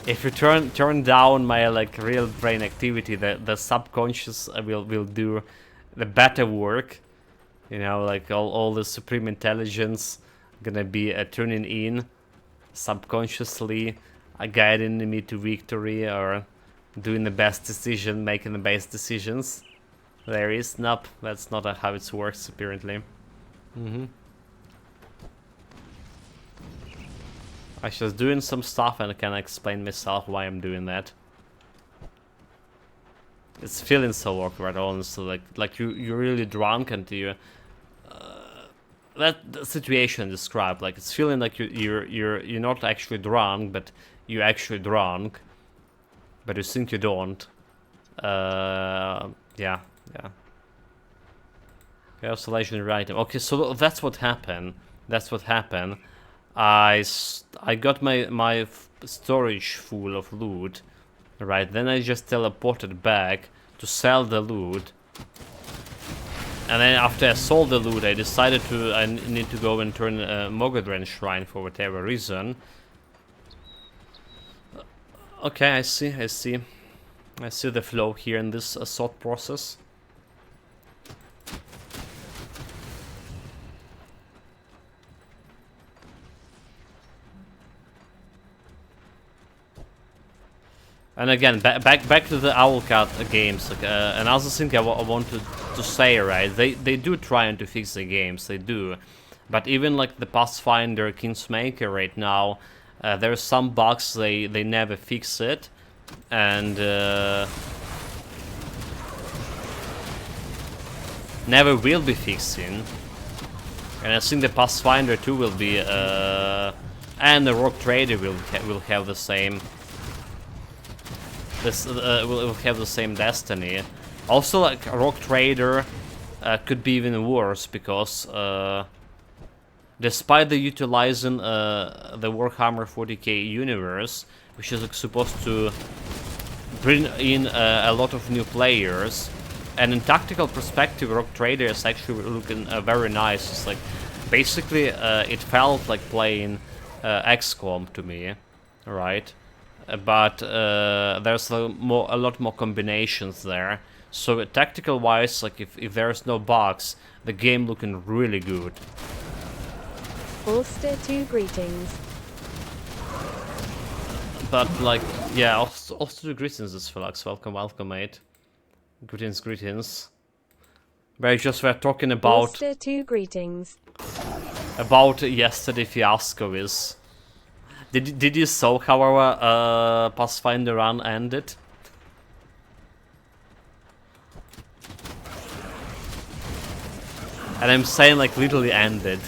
if you turn down my like real brain activity, the subconscious will do the better work. You know, like all the supreme intelligence gonna be turning in subconsciously, guiding me to victory or doing the best decision, making the best decisions. There is nope, that's not how it works apparently. I was just doing some stuff and I can explain myself why I'm doing that. It's feeling so awkward, honestly. Like you're really drunk and you that the situation described. Like it's feeling like you're not actually drunk, but you're actually drunk, but you think you don't. Yeah. Chaos legendary item. Okay, so that's what happened. I got my storage full of loot. Right, then I just teleported back to sell the loot. And then after I sold the loot, I decided I need to go and turn a Mogadren Shrine for whatever reason. Okay, I see the flow here in this thought process. And again, back to the Owlcat games. Like, another thing I wanted to say, right? They do try to fix the games, they do. But even like the Pathfinder Kingsmaker right now, there's some bugs they never fix it, and never will be fixing. And I think the Pathfinder 2 will be, and the Rogue Trader will have the same. This will have the same destiny. Also, like Rogue Trader could be even worse because despite the utilizing the Warhammer 40k universe, which is like, supposed to bring in a lot of new players, and in tactical perspective, Rogue Trader is actually looking very nice. It's like basically it felt like playing XCOM to me, right? But there's a lot more combinations there. So tactical wise, like if there's no bugs, the game looking really good. Ulster 2 greetings. But like, yeah, also greetings, this Felix. Welcome, mate. Greetings. We just were talking about Ulster 2 greetings. about yesterday fiasco is. Did you saw how our Pathfinder run ended? And I'm saying like literally ended.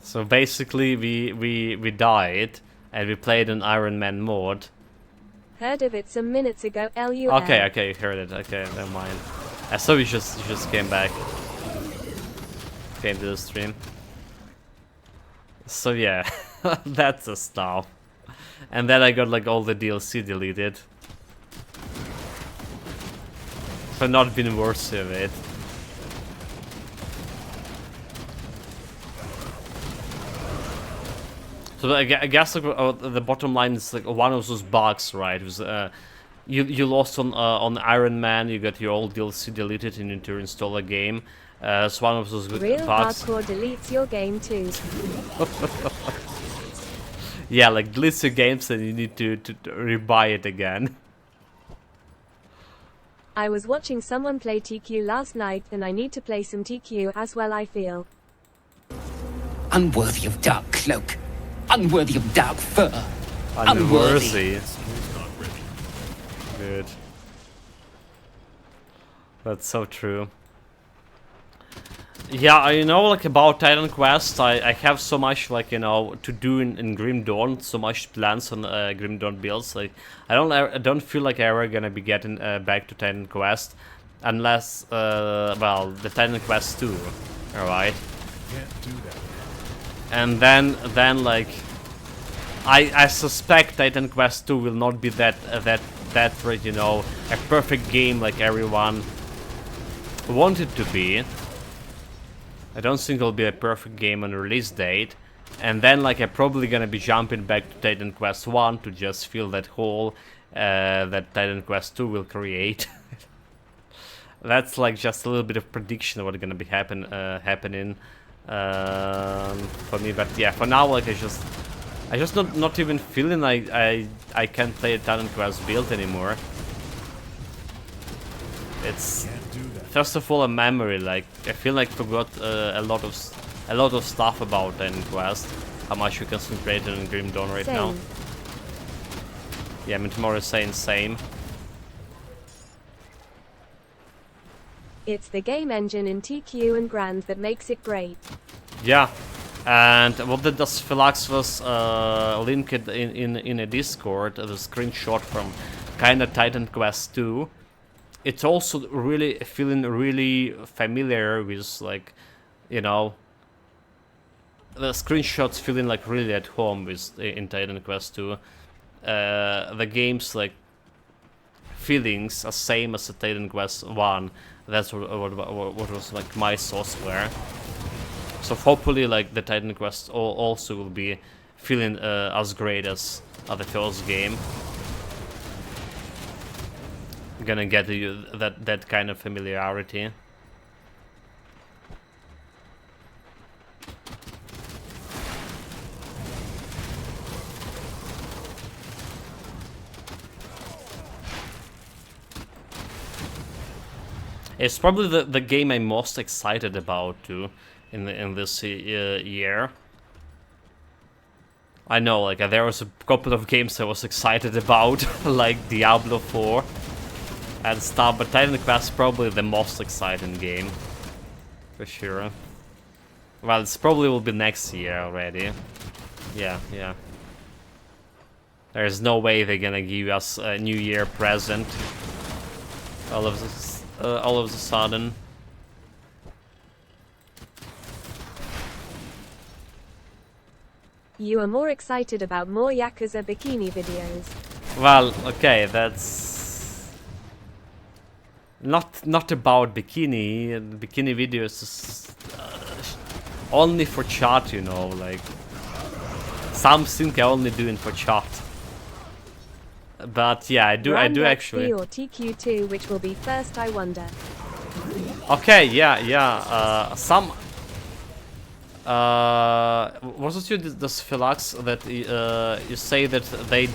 So basically we died and we played an Iron Man mode. Heard of it some minutes ago, LUL. Okay, you heard it. Okay, never mind. I saw you just came back. Came to the stream. So yeah, that's the stuff. And then I got like all the DLC deleted. For not being worthy of it. So I guess like, the bottom line is like one of those bugs, right? It was you lost on Iron Man, you got your old DLC deleted and you need to install a game. It's one of those Real bugs. hardcore deletes your game too. Yeah, like deletes your games and you need to rebuy it again. I was watching someone play TQ last night and I need to play some TQ as well, I feel. Unworthy of dark cloak. Unworthy of dark fur. Unworthy. Good. That's so true. Yeah, you know, like about Titan Quest, I have so much, like, you know, to do in Grim Dawn, so much plans on Grim Dawn builds. Like, I don't feel like I'm ever gonna be getting back to Titan Quest, unless, well, the Titan Quest 2, alright? Can't do that. And then like, I suspect Titan Quest 2 will not be that you know, a perfect game like everyone wanted to be. I don't think it'll be a perfect game on release date. And then like I'm probably gonna be jumping back to Titan Quest 1 to just fill that hole that Titan Quest 2 will create. That's like just a little bit of prediction of what's gonna be happening for me. But yeah, for now, like I just not even feeling I can't play a Titan Quest build anymore. It's first of all a memory. Like I feel like I forgot a lot of stuff about Titan Quest. How much we concentrate on Grim Dawn right now. Yeah, I mean tomorrow is saying same. It's the game engine in TQ and Grand that makes it great. Yeah, and what that does, Philax was linked in a Discord, the screenshot from kinda Titan Quest 2. It's also really feeling really familiar with, like, you know, the screenshots feeling like really at home with in Titan Quest 2. The game's like feelings are same as the Titan Quest 1. That's what was like my software. So hopefully, like the Titan Quest also will be feeling as great as the first game. Gonna get you that kind of familiarity. It's probably the game I'm most excited about too in this year. I know, like there was a couple of games I was excited about, like Diablo 4 and stuff, but Titan Quest probably the most exciting game, for sure. Well, it's probably will be next year already. Yeah. There's no way they're gonna give us a New Year present all of a sudden. You are more excited about more Yakuza bikini videos. Well, okay, that's not about bikini. Bikini videos is only for chat, you know, like something I only doing for chat. But yeah, I do actually. Or TQ2, which will be first, I wonder. Okay, yeah. Was it you, this Philax, that you say that they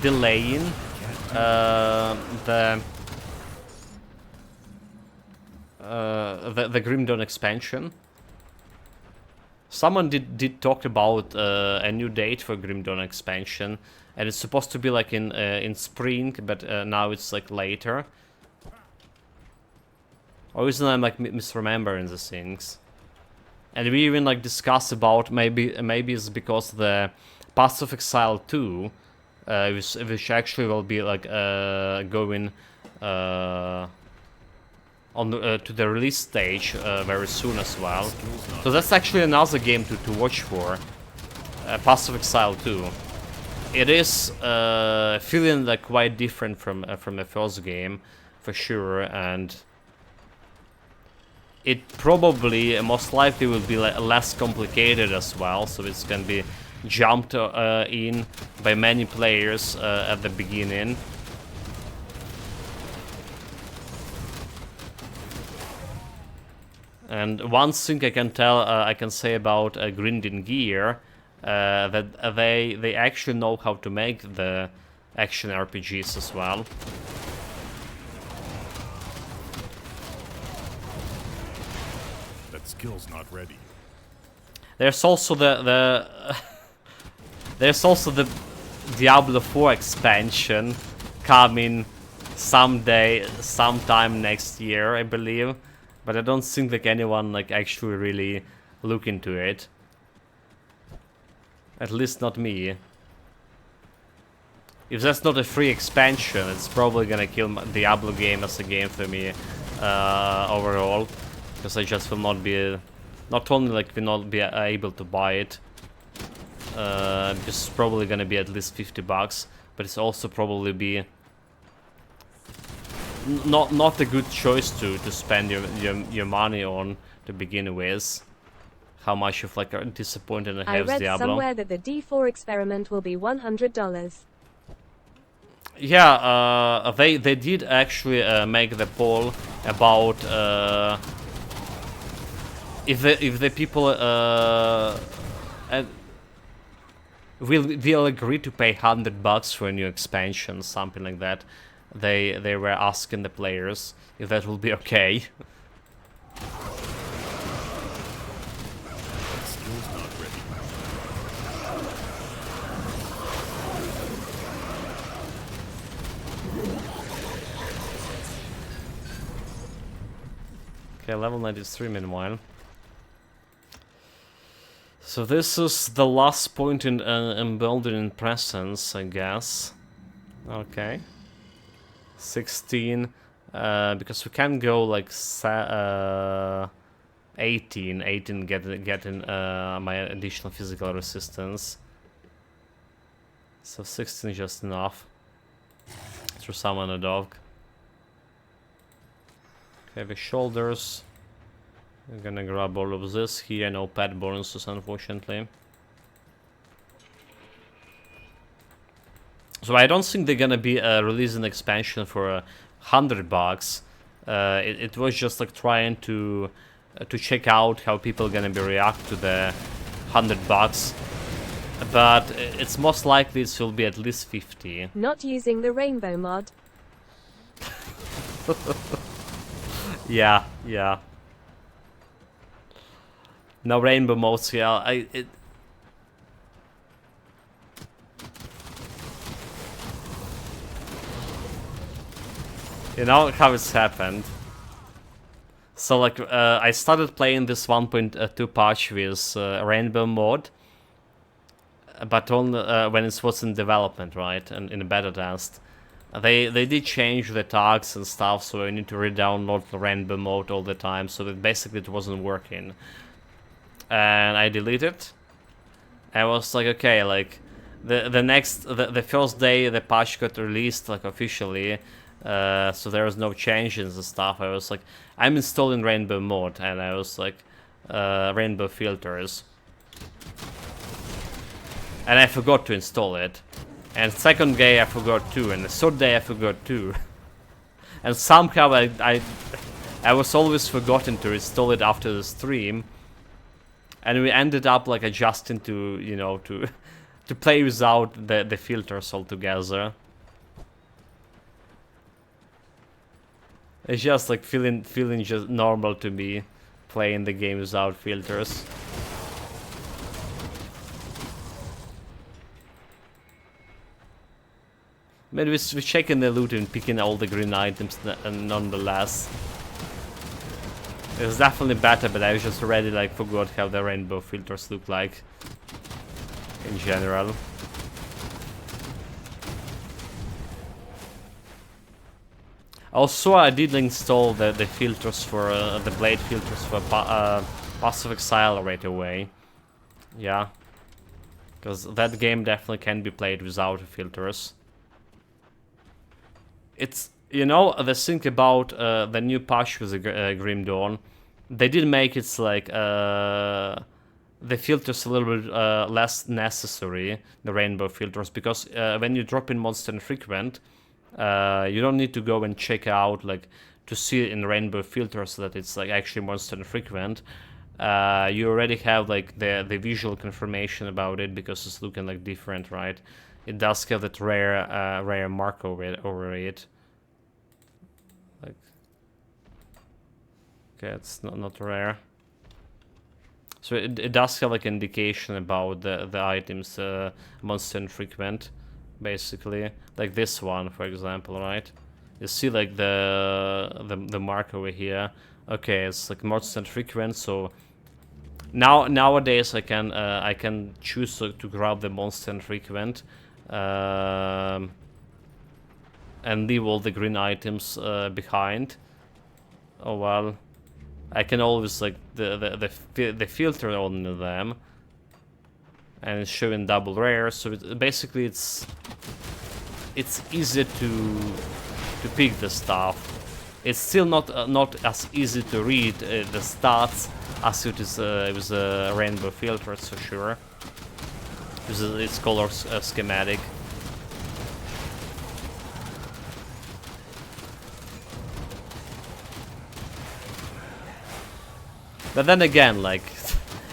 delaying the Grim Dawn expansion? Someone did talk about a new date for Grim Dawn expansion, and it's supposed to be like in spring, but now it's like later. Or isn't I like misremembering the things? And we even like discuss about maybe it's because the Path of Exile 2, which actually will be like going on to the release stage very soon as well. So that's actually another game to watch for. Path of Exile 2. It is feeling like quite different from the first game, for sure, and it probably, most likely, will be less complicated as well, so it's gonna be jumped in by many players at the beginning. And one thing I can say about Grinding Gear, that they actually know how to make the action RPGs as well. Skill's not ready. There's also there's also the Diablo 4 expansion coming sometime next year, I believe. But I don't think like anyone like actually really look into it. At least not me. If that's not a free expansion, it's probably gonna kill Diablo game as a game for me overall. Because I just will not be, not only like will not be able to buy it, it's probably gonna be at least $50, but it's also probably be not a good choice to spend your money on to begin with. How much of like disappointed I have Diablo. I read somewhere that the D4 experiment will be $100. Yeah, they did actually make the poll about. If the people will agree to pay $100 for a new expansion, something like that, they were asking the players if that will be okay. Okay, level 93 meanwhile. So this is the last point in building presence, I guess. Okay. 16, because we can go like 18 getting my additional physical resistance. So 16 is just enough to summon a dog. Okay, the shoulders. I'm gonna grab all of this here, no pet bonuses unfortunately. So I don't think they're gonna be releasing an expansion for $100. It was just like trying to check out how people are gonna be react to the $100. But it's most likely it will be at least 50. Not using the rainbow mod. Yeah, yeah. No rainbow modes, yeah. You know how it's happened. So like, I started playing this 1.2 patch with rainbow mode, but only when it was in development, right, and in a beta test. They did change the tags and stuff, so I need to re-download the rainbow mode all the time, so that basically it wasn't working. And I deleted it. I was like, okay, like the first day the patch got released like officially, so there was no changes and stuff. I was like, I'm installing rainbow mode, and I was like, rainbow filters, and I forgot to install it. And second day I forgot too, and the third day I forgot too. And somehow I was always forgotten to install it after the stream. And we ended up like adjusting to, you know, to play without the filters altogether. It's just like feeling just normal to me, playing the game without filters. Maybe we're checking the loot and picking all the green items nonetheless. It's definitely better, but I just already like forgot how the rainbow filters look like in general. Also, I did install the filters for the blade filters for Pass of Exile right away. Yeah, because that game definitely can be played without filters. It's, you know, the thing about the new patch with the Grim Dawn, they did make it like the filters a little bit less necessary, the rainbow filters, because when you drop in Monster Infrequent, you don't need to go and check out like to see in rainbow filters that it's like actually Monster Infrequent. You already have like the visual confirmation about it because it's looking like different, right? It does have that rare mark over it. Like, okay, it's not rare. So it does have like indication about the items Monster Infrequent, basically. Like this one, for example, right? You see like the mark over here. Okay, it's like Monster Infrequent, so nowadays I can choose to grab the Monster Infrequent. And leave all the green items behind. Oh well, I can always like the filter on them, and it's showing double rare. So basically it's easy to pick the stuff. It's still not as easy to read the stats as it is with a rainbow filter, for sure. It's color schematic. But then again, like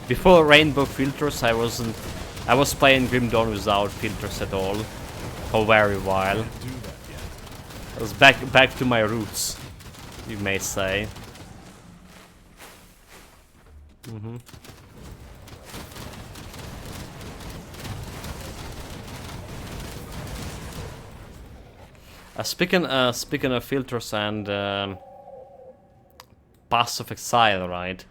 before rainbow filters, I was playing Grim Dawn without filters at all for a very while. I was back to my roots, you may say. Speaking of filters and Pass of Exile, right?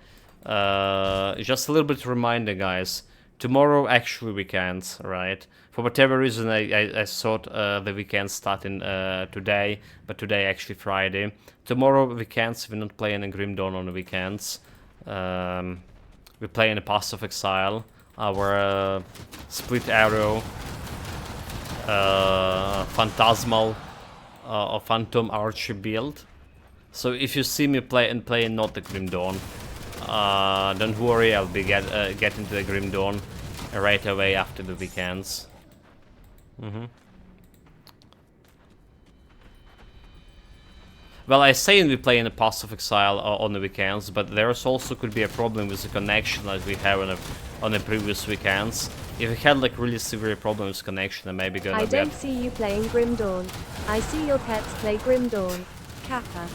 Just a little bit reminder, guys. Tomorrow actually we can't, right? For whatever reason, I thought the weekend starting today, but today actually Friday. Tomorrow we can't, so we're not playing in Grim Dawn on the weekends. We're playing a Pass of Exile, our Split Arrow, Phantasmal, or Phantom Archer build. So if you see me playing not the Grim Dawn, don't worry, I'll be getting to the Grim Dawn right away after the weekends. Well, I say we play in a Pass of Exile on the weekends, but there's also could be a problem with the connection like we have on the previous weekends. If we had like really severe problems with connection, I may be gonna I don't see you playing Grim Dawn. I see your pets play Grim Dawn. Kappa.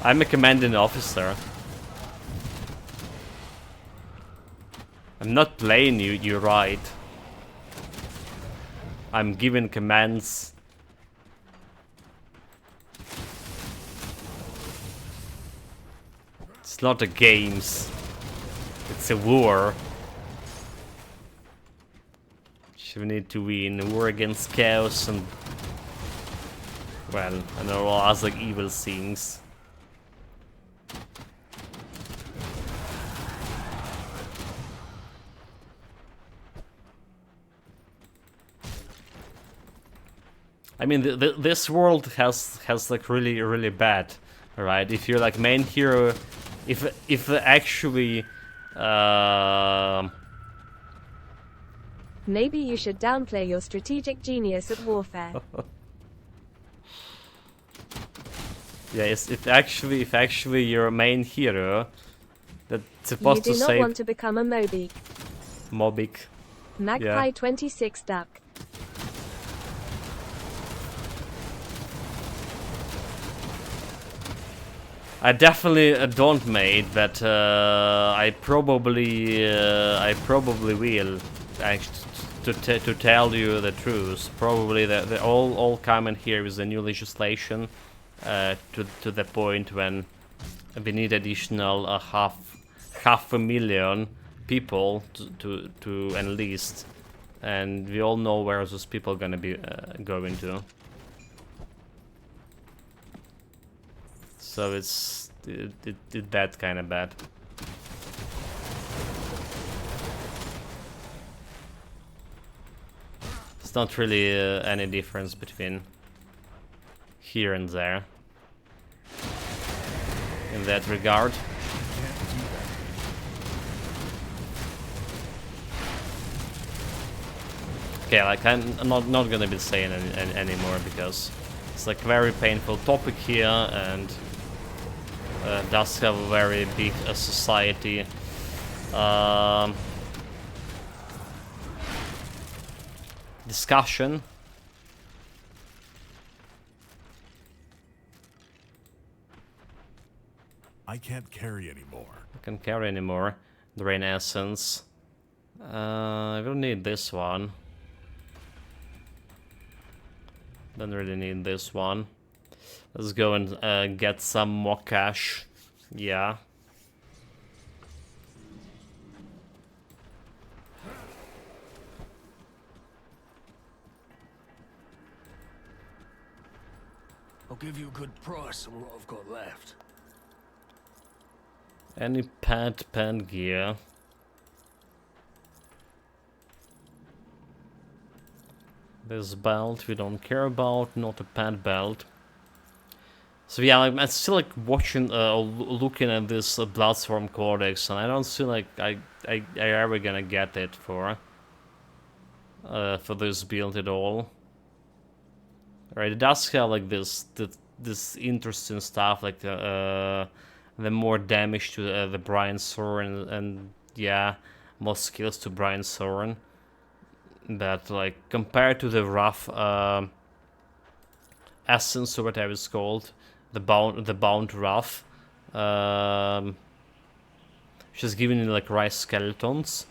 I'm a commanding officer. I'm not playing you, you're right. I'm giving commands. It's not a games. It's a war. Which we need to win. A war against chaos and... well, and all other evil things. I mean, this world has like really bad, right? If you're like main hero, if actually, Maybe you should downplay your strategic genius at warfare. yeah, if actually you're a main hero, that's supposed You to do not save want to become a Moby. Mobic. Magpie 26 Duck. I definitely don't, mate, but I probably will. To tell you the truth, probably the all coming here with the new legislation, to the point when we need additional half a million people to enlist, and we all know where those people gonna be going to. So it's that kind of bad. It's not really any difference between here and there in that regard. Okay, like I'm not gonna be saying anymore because it's like very painful topic here and does have a very big society. Discussion. I can't carry anymore. I can't carry anymore. Drain essence. I will need this one. Don't really need this one. Let's go and get some more cash. Yeah. I'll give you a good price on what I've got left. Any pen gear. This belt we don't care about, not a pad belt. So yeah, I'm still like watching, looking at this Bloodstorm Codex, and I don't feel like I ever gonna get it for this build at all. Right, it does have like this interesting stuff, like the more damage to the Brian Soren, and yeah, more skills to Brian Soren. But like compared to the rough essence or whatever it's called, the bound rough, just giving me like rice skeletons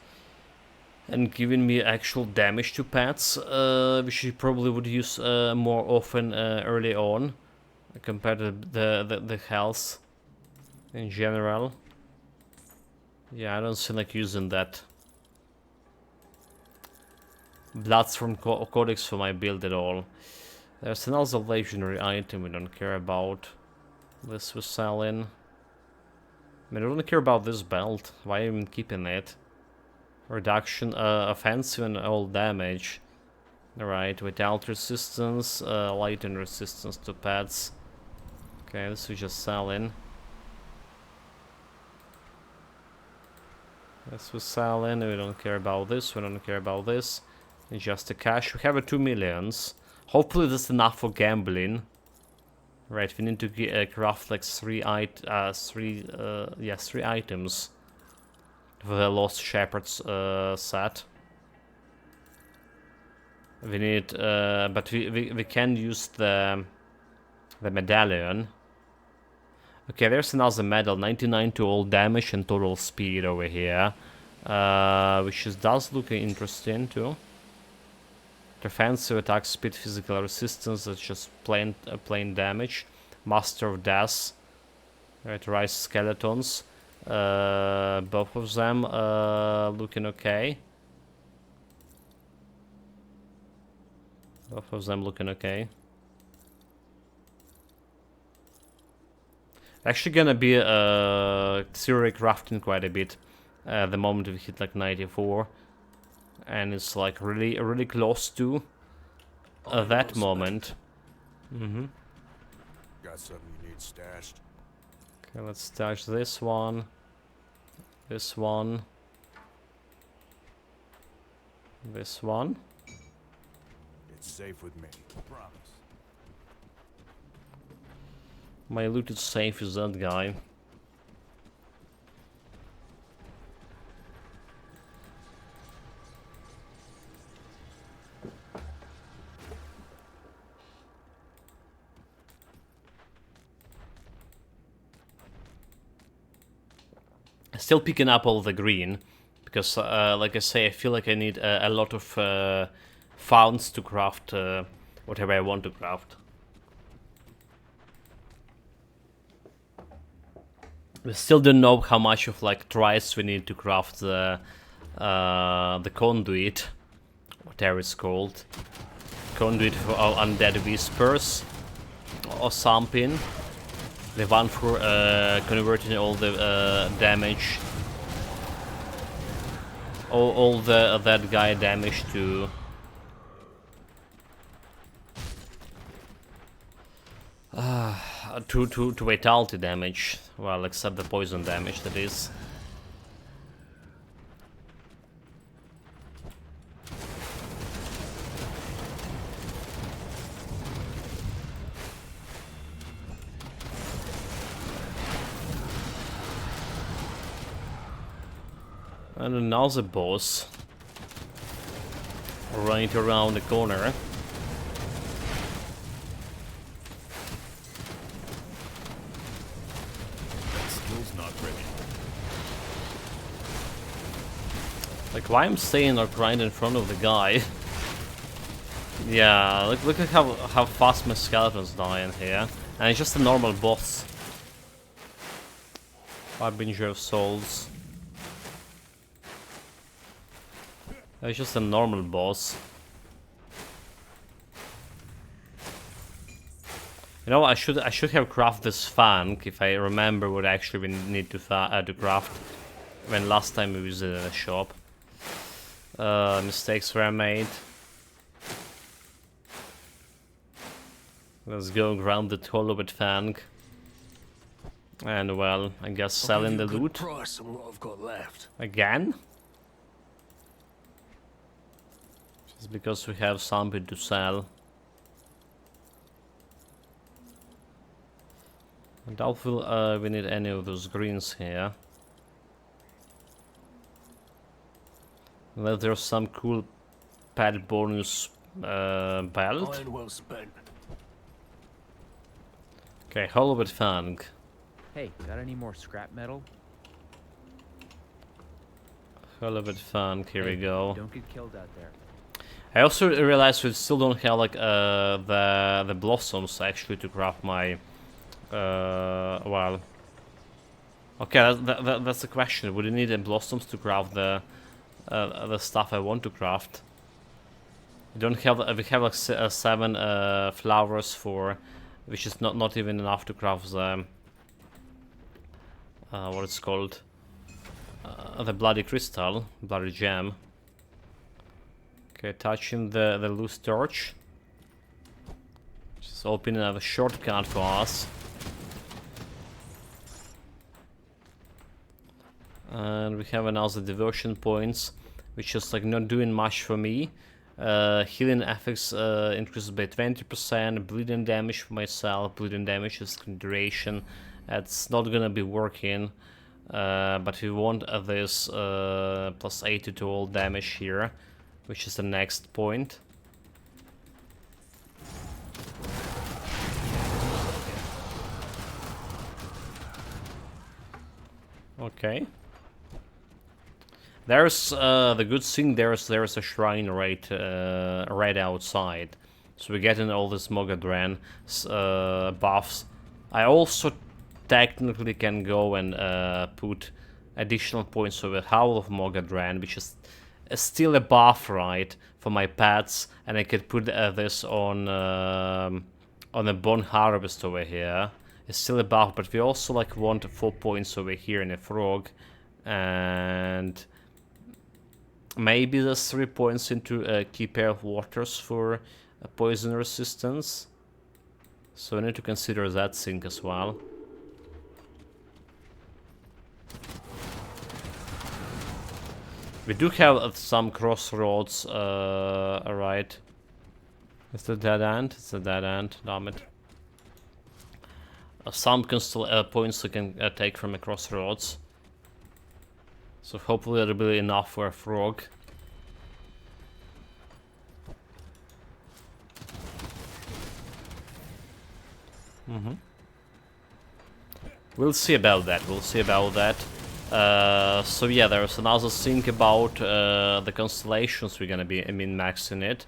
and giving me actual damage to pets, which you probably would use more often early on compared to the health in general. Yeah, I don't feel like using that Bloodstorm Codex for my build at all. There's another legendary item we don't care about. This was selling. I mean, I don't care about this belt. Why am I even keeping it? Reduction, offensive and all damage. Alright, without resistance, light and resistance to pets. Okay, this was just selling. This was selling, we don't care about this, we don't care about this. It's just the cash. We have 2 millions. Hopefully that's enough for gambling. Right, we need to craft like 3 items for the Lost Shepherd's set. We need, but we can use the medallion. Okay, there's another medal, 99 to all damage and total speed over here. Which does look interesting too. Defensive attack speed, physical resistance, that's just plain damage. Master of Death. Right, Rise Skeletons. Both of them looking okay. Both of them looking okay. Actually gonna be theory crafting quite a bit the moment we hit like 94. And it's like really close to that moment. Mm-hmm. Got something you need stashed? Okay, let's stash this one. This one. This one. It's safe with me. Promise. My loot is safe is that guy. Still picking up all the green, because like I say, I feel like I need a lot of founds to craft whatever I want to craft. We still don't know how much of like tries we need to craft the conduit, whatever it's called, conduit for our undead whispers or something. The one for converting all the damage, all the that guy damage to vitality damage. Well, except the poison damage, that is. And another boss right around the corner. That skill's not ready. Like, why I'm staying right in front of the guy? Yeah, look at how fast my skeletons die in here. And it's just a normal boss. Harbinger of Souls. It's just a normal boss. You know, I should have crafted this fan if I remember what actually we need to craft when last time we visited the shop. Mistakes were made. Let's go ground the Hollowed Fang. And well, I guess selling the loot. Price on what I've got left. Again? Just because we have something to sell. I doubt we need any of those greens here. Unless there's some cool pet bonus belt. Iron well spent. Okay, Hollowed Fang. Hey, got any more scrap metal? Hollowed Fang, here we go. Don't get killed out there. I also realized we still don't have like the blossoms actually to craft my well. Okay, that's the question. Would you need the blossoms to craft the stuff I want to craft? We don't have. We have like 7 flowers for, which is not even enough to craft the what it's called, the bloody crystal, bloody gem. Okay, touching the loose torch. Just opening a shortcut for us. And we have another devotion points, which is like not doing much for me. Healing effects increases by 20%, bleeding damage for myself, bleeding damage is duration. That's not gonna be working, but we want this plus 80 to all damage here, which is the next point. Okay. There's the good thing. There's a shrine right outside, so we're getting all this Mogadran buffs. I also technically can go and put additional points of the Howl of Mogadran, which is still a buff, right, for my pets, and I could put this on a Bone Harvest over here. It's still a buff, but we also like want 4 points over here in a frog, and maybe there's 3 points into Key Pair of Waters for poison resistance. So I need to consider that thing as well. We do have some crossroads, right. It's a dead end? It's a dead end, damn it. Some points we can take from a crossroads. So hopefully it'll be enough for a frog. We'll see about that, so yeah, there's another thing about the constellations we're gonna be min-maxing it.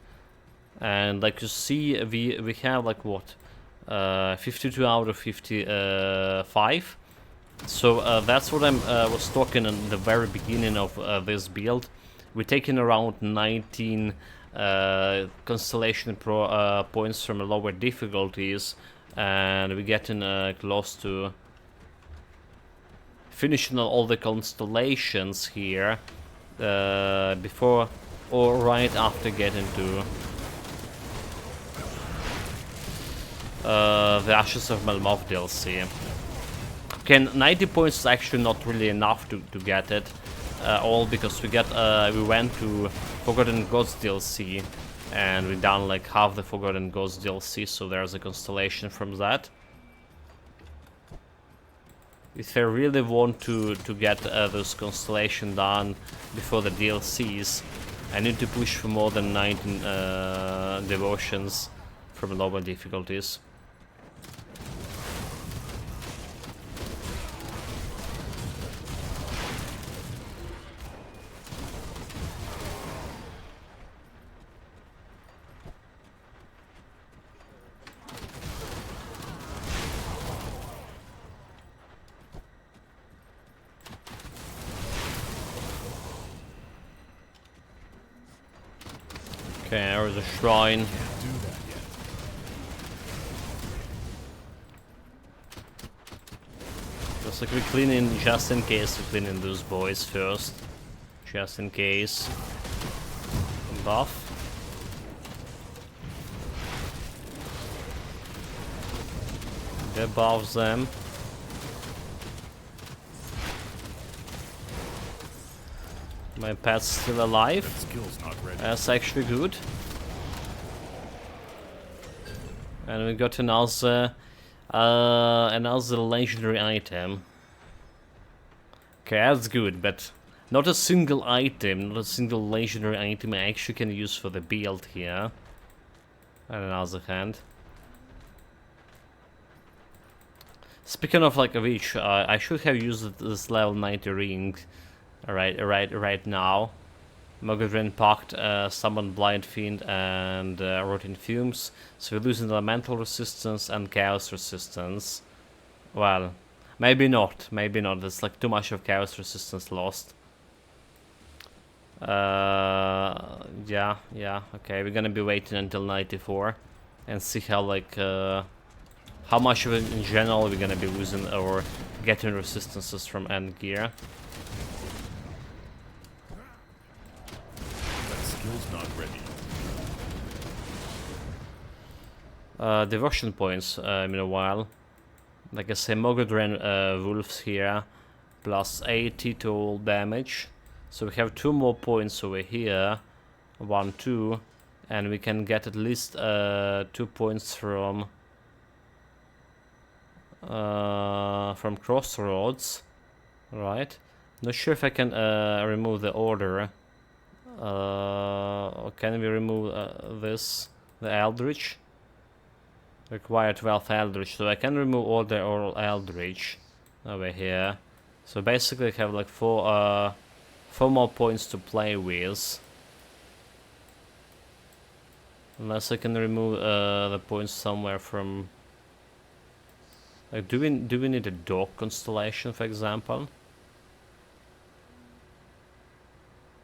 And like you see, we have like what? 52 out of 55. So that's what I was talking in the very beginning of this build. We're taking around 19 constellation points from lower difficulties, and we're getting close to finishing all the constellations here before or right after getting to the Ashes of Melmoth DLC. Okay, 90 points is actually not really enough to get it all, because we went to Forgotten Gods DLC and we done like half the Forgotten Gods DLC, so there's a constellation from that. If I really want to get this constellation done before the DLCs, I need to push for more than 19 devotions from lower difficulties. Okay, there's a shrine. Just like we clean in, just in case we clean in those boys first. Just in case. Buff. Debuffs them. My pet's still alive. That's actually good. And we got another legendary item. Okay, that's good, but not a single item, not a single legendary item I actually can use for the build here. On the other hand. Speaking of like which, I should have used this level 90 ring. Right now. Mogadran Pact, Summon Blind Fiend, and Rotten Fumes. So we're losing elemental resistance and chaos resistance. Well, maybe not. There's like too much of chaos resistance lost. Yeah. Okay, we're gonna be waiting until 94 and see how like how much of it in general we're gonna be losing or getting resistances from end gear. Not ready. Devotion points in a while. Like I say, Mogadran Wolves here, plus 80 to all damage. So we have 2 more points over here, 1, 2, and we can get at least 2 points from Crossroads, right? Not sure if I can remove the order. Can we remove the Eldritch? Require 12 Eldritch, so I can remove all the Eldritch over here. So basically I have like four more points to play with. Unless I can remove the points somewhere from... Like, do we need a dog constellation, for example?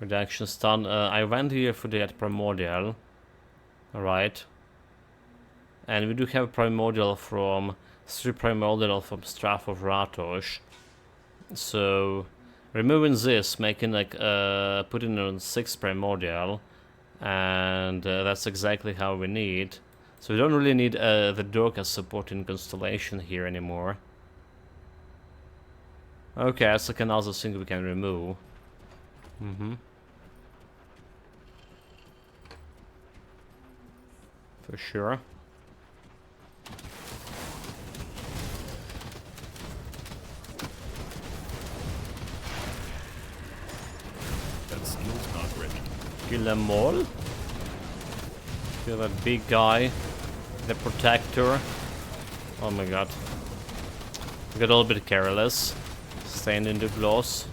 Reduction stun. I went here for that primordial. Alright. And we do have a primordial from... 3 primordial from Strath of Ratosh. So... Removing this, making like... putting on 6 primordial. And that's exactly how we need. So we don't really need the dog as supporting constellation here anymore. Okay, that's like another thing we can remove. For sure. That skill's not ready. Kill them all. Kill that big guy. The protector. Oh my god. Got a little bit careless. Staying in the gloss.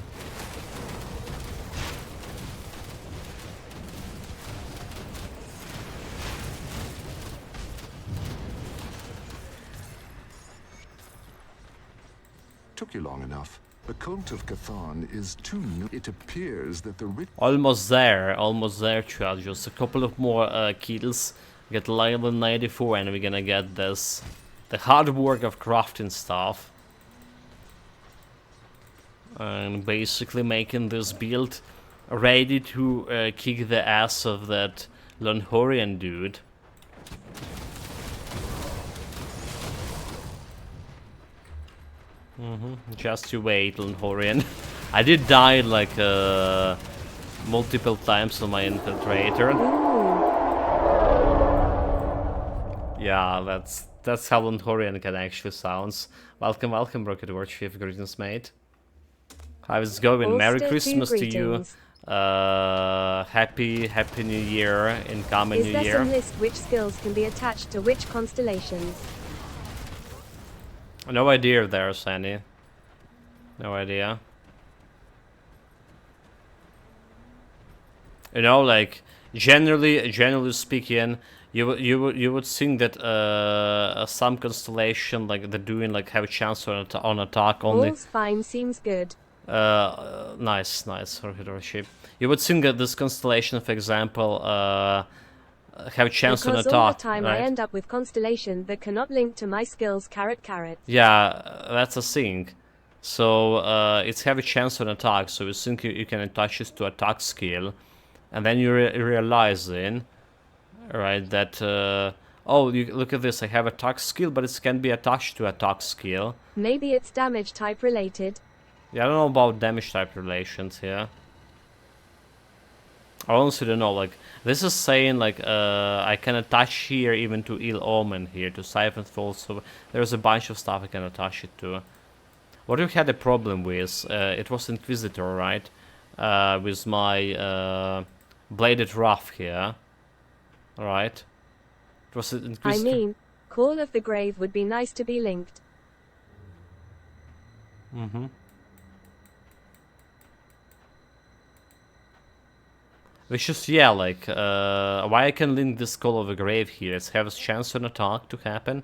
Took you long enough. The Cult of Cathan is too new. It appears that the Almost there, Chad. Just a couple of more kills. Get level 94 and we're gonna get this. The hard work of crafting stuff. And basically making this build ready to kick the ass of that Lonhorian dude. Just you wait, Lonhorian. I did die like multiple times on my infiltrator. Yeah, that's how Lonhorian can actually sounds. Welcome, Rocket Watch Chief. Greetings, mate. How's it going? Merry Christmas to you. Happy New Year, incoming New Year. Is there some list which skills can be attached to which constellations? No idea there, Sandy. No idea. You know, like generally speaking, you would think that some constellation like they're doing like have a chance on attack only. All's fine seems good. Nice for heroship. You would think that this constellation, for example, have a chance on attack. Because all the time right? I end up with constellation that cannot link to my skills. Carrot. Yeah, that's a thing. So it's have a chance on attack. So you think you can attach this to attack skill, and then you realize then, right, that oh, you look at this. I have attack skill, but it can be attached to attack skill. Maybe it's damage type related. Yeah, I don't know about damage type relations here. I honestly don't know, like, this is saying, like, I can attach here even to Ill Omen here, to Siphon Fall, so there's a bunch of stuff I can attach it to. What we had a problem with, it was Inquisitor, right? With my Bladed Rough here. Alright. It was Inquisitor. I mean, Call of the Grave would be nice to be linked. Which is, yeah, like, why I can link this Call of the Grave here, it has a chance on attack to happen.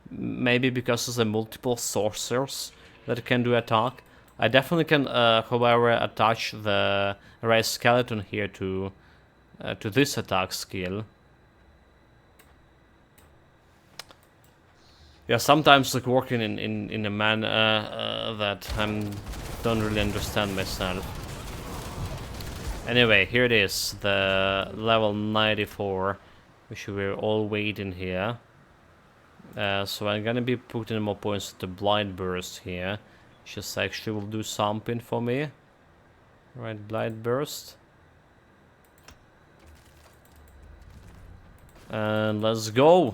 Maybe because there's a multiple sorcerers that can do attack. I definitely can, however, attach the Rise Skeleton here to this attack skill. Yeah, sometimes like working in a manner that I don't really understand myself. Anyway, here it is, the level 94, which we're all waiting here. So I'm gonna be putting more points to Blind Burst here. Just actually will do something for me. Right, Blind Burst. And let's go,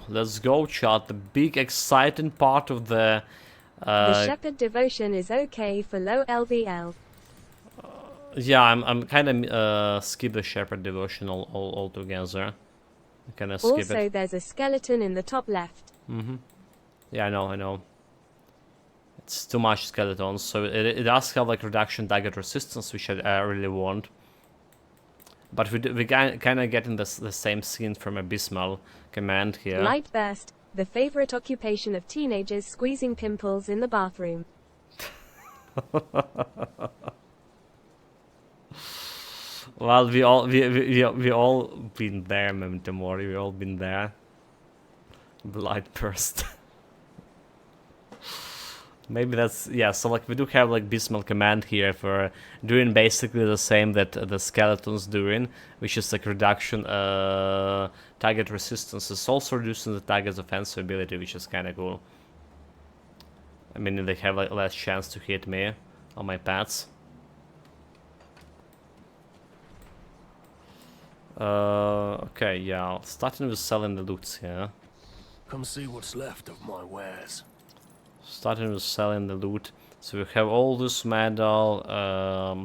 chat. The big exciting part of the Shepherd Devotion is okay for low LVL. Yeah, I'm kind of skip the Shepherd Devotion altogether. I kind of skip it. Also, there's a skeleton in the top left. Yeah, I know. It's too much skeletons, so it does have like reduction target resistance, which I really want. But we kind of getting the same scene from Abysmal Command here. Light burst, the favorite occupation of teenagers squeezing pimples in the bathroom. Well, we all been there, Memento Mori. We all been there. Light burst. Maybe that's, yeah, so like we do have like Abysmal Command here for doing basically the same that the skeletons doing, which is like reduction target resistance. It's also reducing the target's offensive ability, which is kind of cool. I mean, they have like less chance to hit me on my pads. Okay, yeah, starting with selling the loot here. Come see what's left of my wares. Starting with selling the loot. So we have all this metal,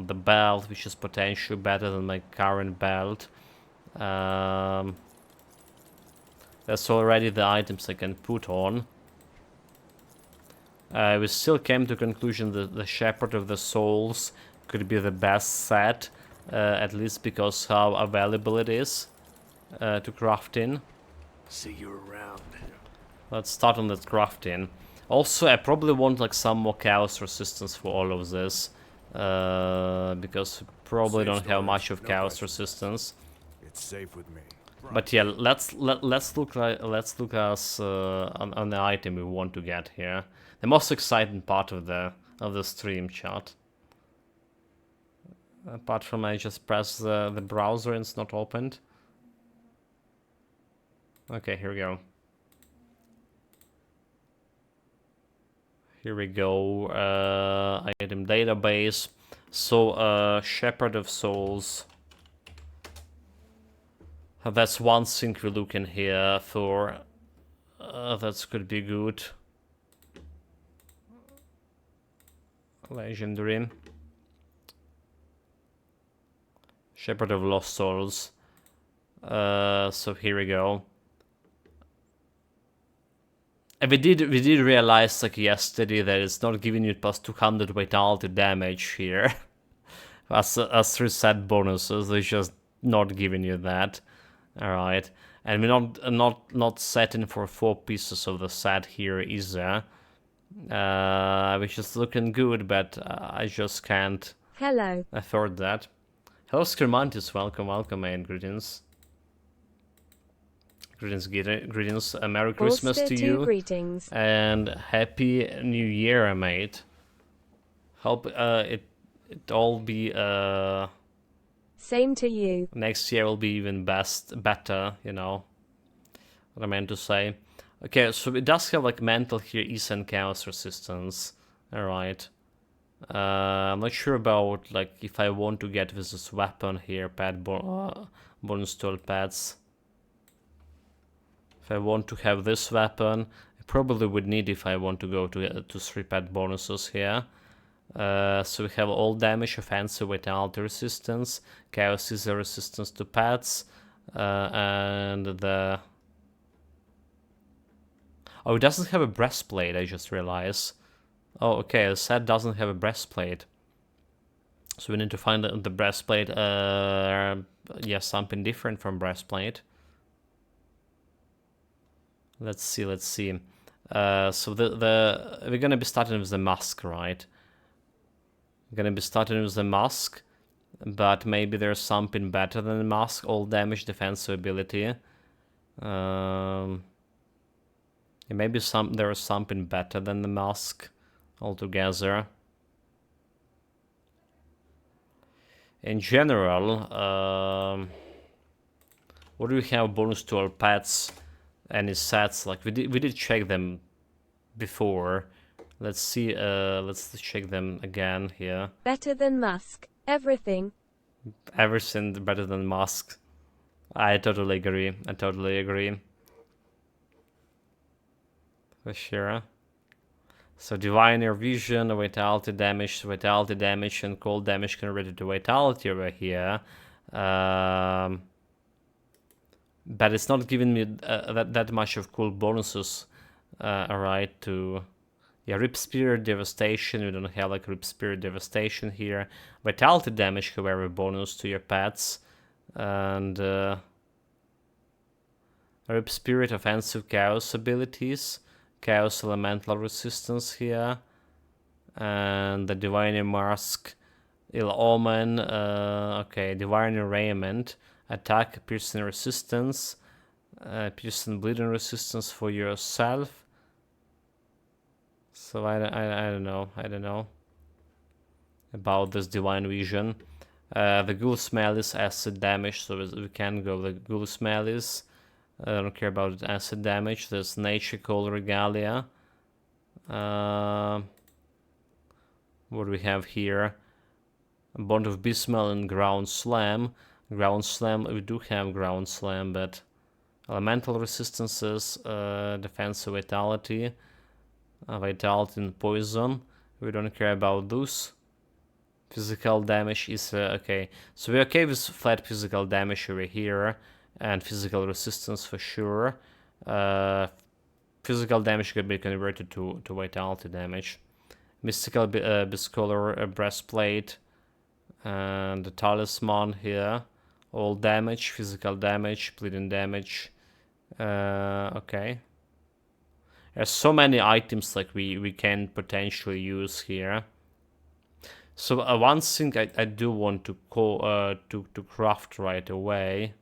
the belt, which is potentially better than my current belt. That's already the items I can put on. We still came to conclusion that the Shepherd of the Souls could be the best set, at least because how available it is to craft in. See you around. Let's start on that crafting. Also, I probably want like some more chaos resistance for all of this, because we probably don't have much of chaos resistance. It's safe with me. But yeah, let's look us on the item we want to get here. The most exciting part of the stream, chat. Apart from I just press the browser and it's not opened. Okay, here we go. Here we go, item database. So, Shepherd of Souls. That's one thing we're looking here for. That could be good. Legendary. Shepherd of Lost Souls. So here we go. And we did realize like yesterday that it's not giving you plus 200 vitality damage here. as 3 set bonuses, it's just not giving you that. Alright. And we're not setting for 4 pieces of the set here either. Which is looking good, but I just can't afford that. Hello Scremantis, welcome and greetings. Greetings, Merry Christmas to you. Greetings. And Happy New Year, mate. Hope it all be Same to you. next year will be even better, you know what I meant to say. Okay, so it does have like mental here, ease and chaos resistance. Alright. I'm not sure about like if I want to get this weapon here, bonus to all pets. If I want to have this weapon, I probably would need if I want to go to 3 pet bonuses here. So we have all damage, offensive, vitality resistance, chaos is a resistance to pets, and the... Oh, it doesn't have a breastplate, I just realized. Oh, okay, the set doesn't have a breastplate. So we need to find the breastplate, yeah, something different from breastplate. Let's see. So we're gonna be starting with the mask, right? We're gonna be starting with the mask, but maybe there's something better than the mask. All damage, defensive ability. Yeah, maybe there is something better than the mask altogether. In general, what do we have bonus to our pets? Any sets? Like we did check them before. Let's see. Let's check them again here. Better than Musk. Everything. Everything better than Musk. I totally agree. For sure. So divine air vision, vitality damage, and cold damage converted to vitality over here. But it's not giving me that much of cool bonuses, alright, to Yeah, Rip Spirit Devastation, we don't have like Rip Spirit Devastation here. Vitality damage, however, bonus to your pets. And Rip Spirit offensive chaos abilities. Chaos elemental resistance here. And the Divine Mask, Ill Omen, okay, Divine Raiment, attack, piercing resistance, piercing bleeding resistance for yourself. So I don't know about this Divine Vision. The Ghoul Smell is acid damage, so we can go the Ghoul Smell is. I don't care about acid damage. There's Nature Call Regalia. What do we have here? Bond of Bismel and Ground Slam. Ground Slam, we do have Ground Slam, but elemental resistances, defensive vitality, vitality and poison. We don't care about those. Physical damage is okay. So we're okay with flat physical damage over here, and physical resistance for sure. Physical damage could be converted to vitality damage. Mystical Biscolor Breastplate. And the Talisman here. All damage, physical damage, bleeding damage. Okay. There's so many items like we can potentially use here. So one thing I do want to to craft right away.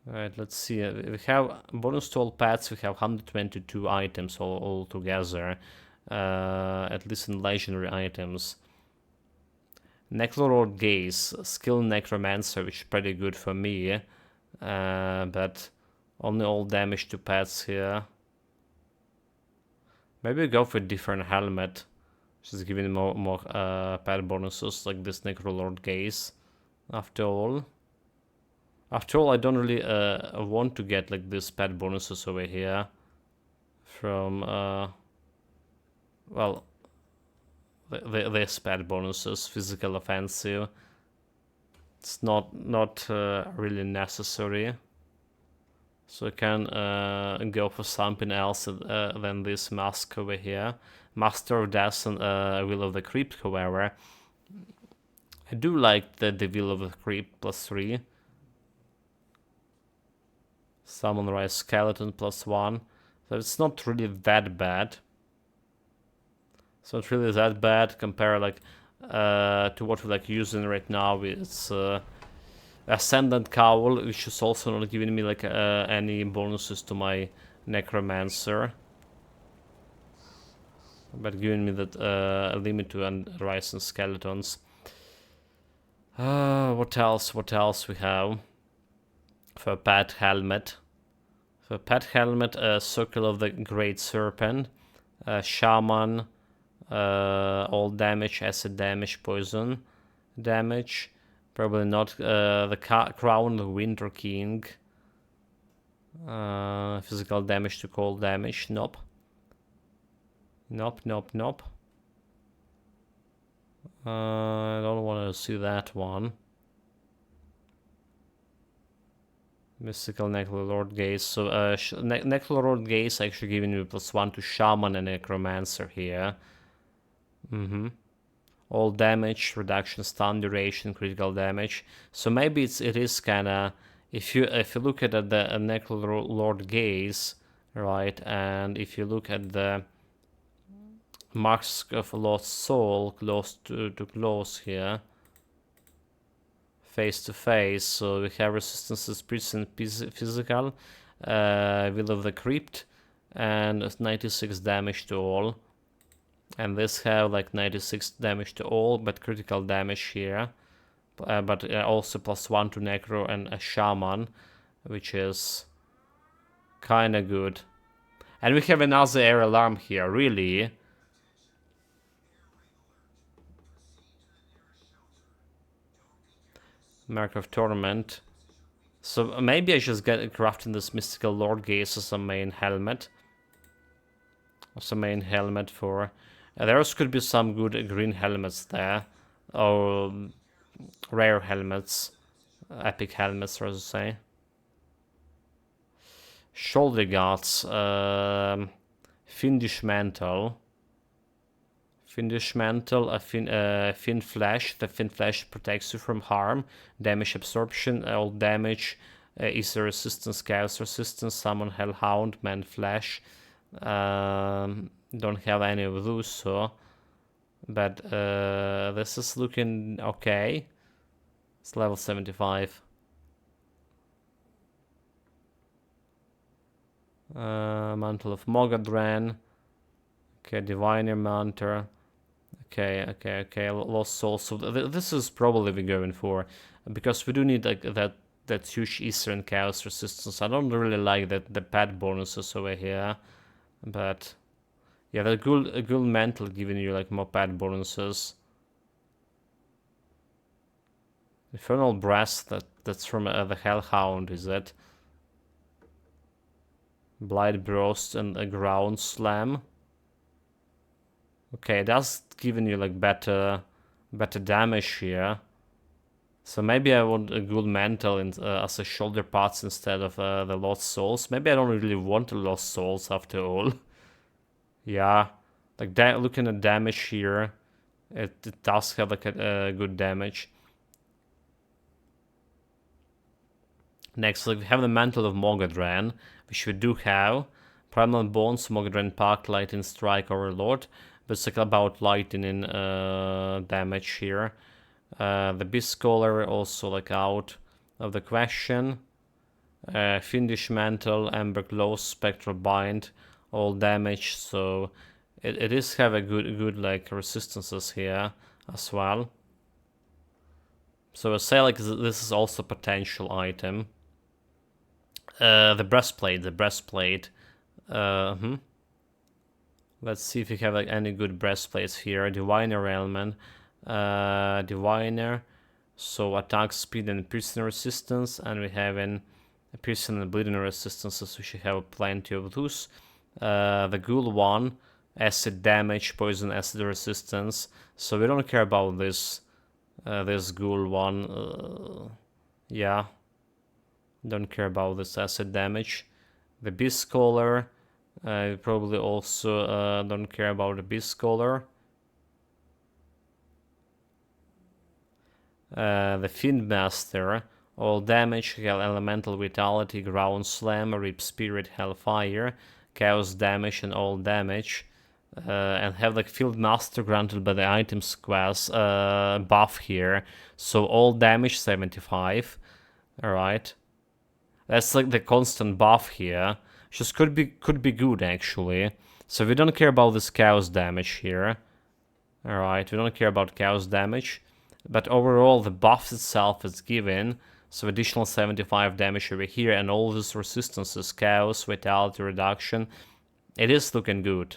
Alright, let's see. We have bonus to all pets. We have 122 items all together. At least in legendary items. Necrolord Gaze, skill Necromancer, which is pretty good for me, but only all damage to pets here. Maybe go for a different helmet, which is giving more pet bonuses, like this Necrolord Gaze. After all, I don't really want to get like this pet bonuses over here from well. This pet bonuses, physical offensive. It's not really necessary. So I can go for something else than this mask over here. Master of Death and Will of the Crypt, however. I do like the Will of the Crypt +3. Summon Rise Skeleton +1. So it's not really that bad. So it's really that bad compared like to what we're like using right now. It's Ascendant Cowl, which is also not giving me like any bonuses to my Necromancer, but giving me that limit to Rising Skeletons. What else we have? For Pet Helmet. For Pet Helmet, Circle of the Great Serpent, Shaman, all damage, acid damage, poison damage. Probably not the Crown of Winter King. Physical damage to cold damage. Nope. Nope. I don't want to see that one. Mystical Necrolord Gaze. So Necrolord Gaze actually giving me +1 to Shaman and Necromancer here. All damage, reduction, stun duration, critical damage. So maybe it is kind of, if you look at the Necrolord Gaze, right, and if you look at the Mask of Lost Soul, close to close here, face to face. So we have resistance to spirits and physical, Will of the Crypt, and 96 damage to all. And this have like 96 damage to all, but critical damage here. But also +1 to Necro and a Shaman, which is kinda good. And we have another air alarm here, really. Mark of Torment. So maybe I just get crafting this Mystical Lord Gaze as a main helmet. As a main helmet for... there could be some good green helmets there. Or rare helmets. Epic helmets, so to say. Shoulder guards. Fiendish Mantle. Fiendish Mantle, Fiend Flesh. The Fiend Flesh protects you from harm, damage absorption, all damage, Ether resistance, chaos resistance, summon Hellhound, Man Flesh. Don't have any of those, so. But this is looking okay. It's level 75. Mantle of Mogadran. Okay, Diviner Manter. Okay. Lost Souls. So this is probably we're going for, because we do need like that huge Ether and Chaos resistance. I don't really like the pet bonuses over here, but yeah, the Ghoul Mantle giving you like more pet bonuses. Infernal Brass, that's from the Hellhound, is it? Blight Burst and a Ground Slam. Okay, that's giving you like better damage here. So maybe I want a Ghoul Mantle as a shoulder parts instead of the Lost Souls. Maybe I don't really want the Lost Souls after all. Yeah, like looking at damage here, it does have like a good damage. Next, like, we have the Mantle of Mogadran, which we do have. Primal Bones, Mogadran Pact, Lightning Strike, Overlord. But it's like about lightning damage here. The Beast Scholar also like out of the question. Fiendish Mantle, Amber Glow, Spectral Bind, all damage. So it is have a good like resistances here as well. So I say like this is also a potential item. The breastplate. Let's see if we have like any good breastplates here. Diviner Element, Diviner. So attack speed and piercing resistance, and we have a piercing and bleeding resistances. We should have plenty of those. The Ghoul one, acid damage, poison, acid resistance. So we don't care about this. This Ghoul one. Yeah. Don't care about this acid damage. The Beast Scholar. Probably also don't care about the Beast Scholar. The Fiend Master. All damage, Hell Elemental Vitality, Ground Slam, Rip Spirit, Hellfire, Chaos damage and all damage. And have like Field Master granted by the items class buff here. So all damage 75. Alright. That's like the constant buff here. Just could be good actually. So we don't care about this chaos damage here. Alright, we don't care about chaos damage. But overall the buff itself is given. So additional 75 damage over here and all these resistances, chaos, vitality reduction. It is looking good.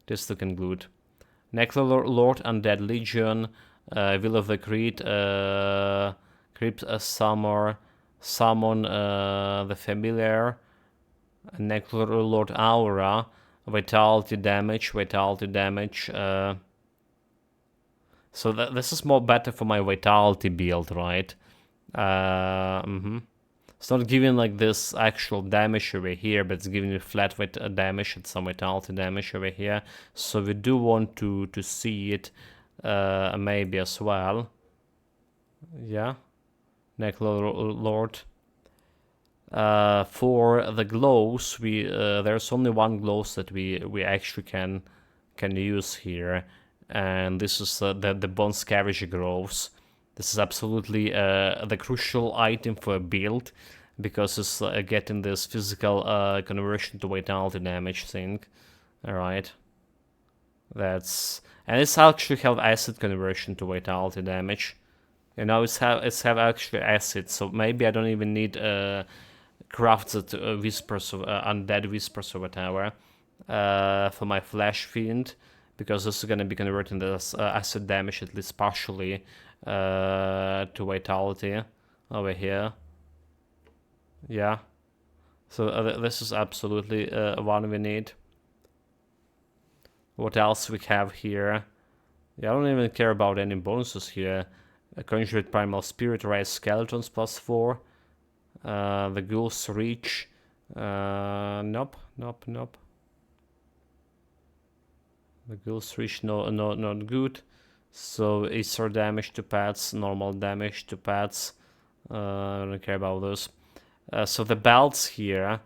It is looking good. Necrolord, Undead Legion, Will of the Creed, Crypt Summer, Summon the Familiar, Necrolord Aura, Vitality damage. So this is more better for my Vitality build, right? It's not giving like this actual damage over here, but it's giving you flat damage and some Vitality damage over here. So we do want to see it maybe as well. Yeah. Necrolord. For the glows, there's only one glows that we actually can use here, and this is the Bone Scavenger Groves. This is absolutely the crucial item for a build, because it's getting this physical conversion to vitality damage thing. Alright. And it's actually have acid conversion to vitality damage. You know, it's have actually acid, so maybe I don't even need crafted whispers of undead whispers or whatever for my flesh fiend, because this is gonna be converting this acid damage at least partially to vitality over here. Yeah. So this is absolutely one we need. What else we have here? Yeah, I don't even care about any bonuses here. Conjured Primal Spirit, Rise Skeletons +4. The Ghoul's Reach. Nope. The Ghouls Reach, not good. So Aether damage to pets, normal damage to pets. I don't care about those. So the belts here,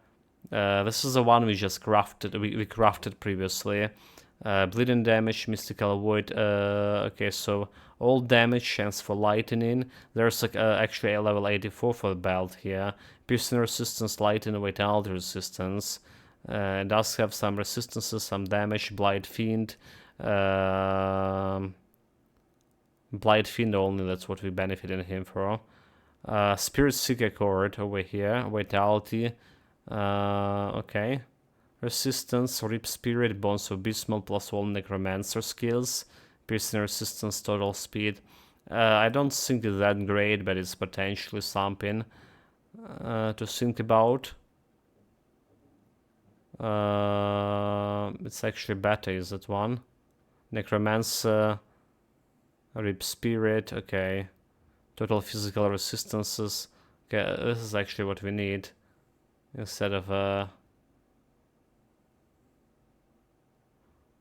this is the one we just crafted. We crafted previously. Bleeding damage, mystical void. Okay, so all damage, chance for lightning. There's like actually a level 84 for the belt here. Piercing resistance, lightning, vitality resistance. It does have some resistances, some damage. Blight fiend. Blight fiend only. That's what we benefited him for. Spirit Seeker Cord over here. Vitality. Okay. Resistance, Rip Spirit, Bones of Bismal plus all Necromancer skills. Piercing resistance, total speed. I don't think it's that great, but it's potentially something to think about. It's actually better, is that one? Necromancer, Rip Spirit, okay. Total physical resistances. Okay, this is actually what we need. Instead of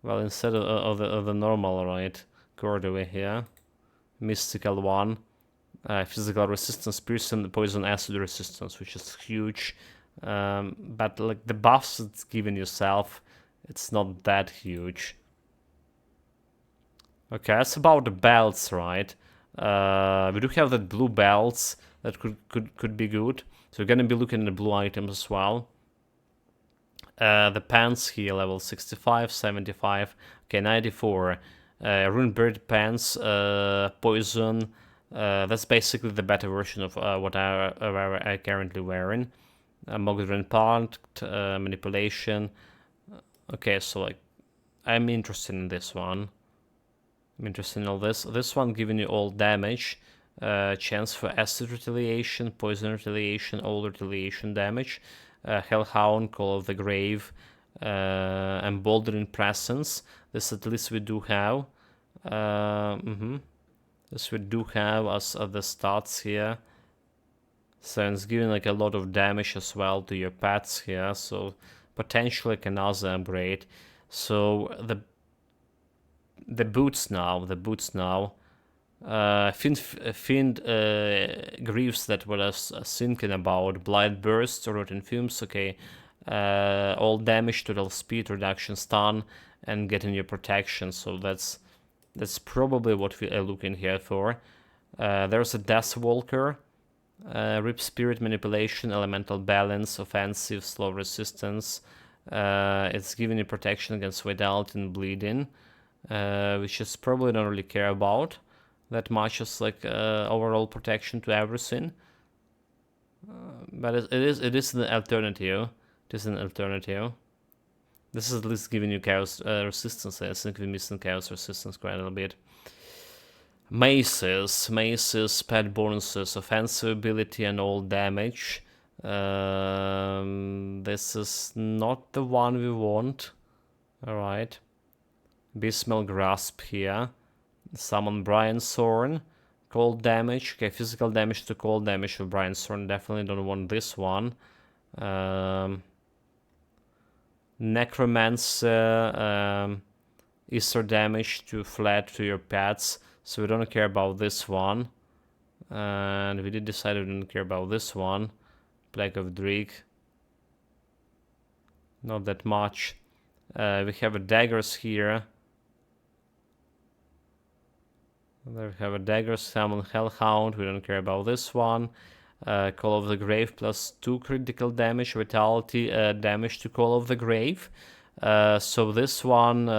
well, instead of the normal, right, cord over here, mystical one, physical resistance, piercing, poison, acid resistance, which is huge. But like the buffs it's given yourself, it's not that huge. Okay, that's about the belts, right? We do have the blue belts that could be good. So we're gonna be looking at the blue items as well. The pants here, level 65, 75, okay, 94. Runebird pants, poison. That's basically the better version of what I currently wearing. Mogdren part, manipulation. Okay, so like, I'm interested in this one. I'm interested in all this. This one giving you all damage. Chance for acid retaliation, poison retaliation, all retaliation damage. Hellhound, Call of the Grave, Emboldening Presence. This at least we do have. This we do have as the stats here. So it's giving like a lot of damage as well to your pets here. So potentially like another upgrade. So the boots now. Fiend Griefs that what I was thinking about. Blight Burst, Rotten Fumes, okay. All damage, total speed, reduction, stun, and getting your protection. So that's probably what we are looking here for. There's a Death Walker. Rip Spirit, Manipulation, Elemental Balance, Offensive, Slow Resistance. It's giving you protection against Vitality and Bleeding, which is probably don't really care about that much as like overall protection to everything. But it is an alternative. It is an alternative. This is at least giving you chaos resistance. I think we're missing chaos resistance quite a little bit. Maces, pet bonuses, offensive ability and all damage. This is not the one we want. Alright. Bismal Grasp here. Summon Brian's Thorn. Cold damage. Okay, physical damage to cold damage with Brian's Thorn. Definitely don't want this one. Necromancer. Ether damage to flat to your pets. So we don't care about this one. And we did decide we didn't care about this one. Plague of Dreek. Not that much. We have a daggers here. There we have a dagger, summon Hellhound. We don't care about this one. Call of the Grave plus 2 critical damage, vitality damage to Call of the Grave. So this one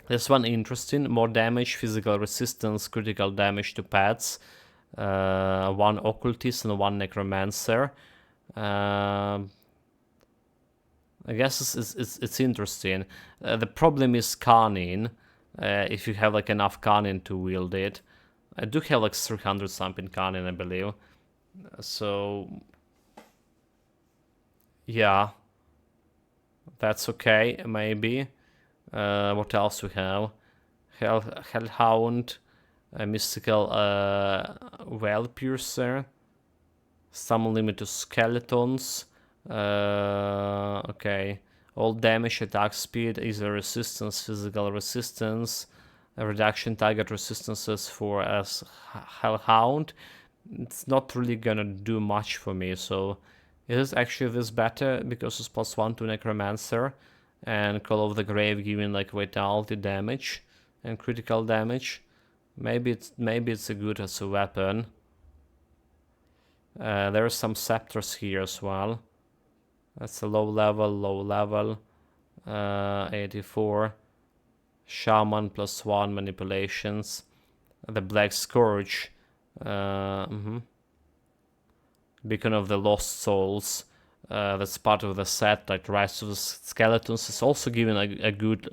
interesting. More damage, physical resistance, critical damage to pets. One occultist and one necromancer. I guess it's interesting. The problem is Kanin. If you have like enough Kanin to wield it. I do have like 300 something Kanin, I believe. So yeah, that's okay, maybe. What else we have? Hellhound, mystical Well Piercer, summon limit to skeletons. Okay, All damage, attack speed, easy resistance, physical resistance, a reduction target resistances for as Hellhound. It's not really gonna do much for me, so is actually this better because it's +1 to Necromancer and Call of the Grave giving like vitality damage and critical damage. Maybe it's a good as a weapon. There are some scepters here as well. That's a low level. 84. Shaman +1 manipulations. The Black Scourge. Beacon of the Lost Souls. That's part of the set, like Rise of the Skeletons. It's also giving a good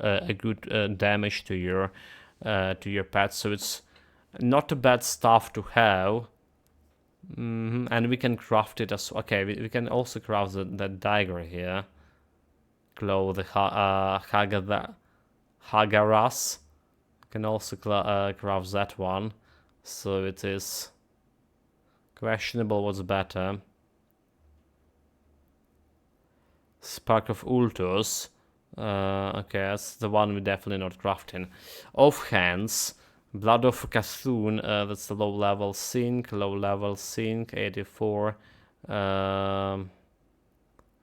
damage to your pet, so it's not a bad stuff to have. And we can craft it as okay. We can also craft that dagger here. Glow the Hagaras. Can also craft that one. So it is questionable what's better. Spark of Ultus. Okay, that's the one we're definitely not crafting. Offhands. Blood of Cthulhu, that's the low level sync, 84.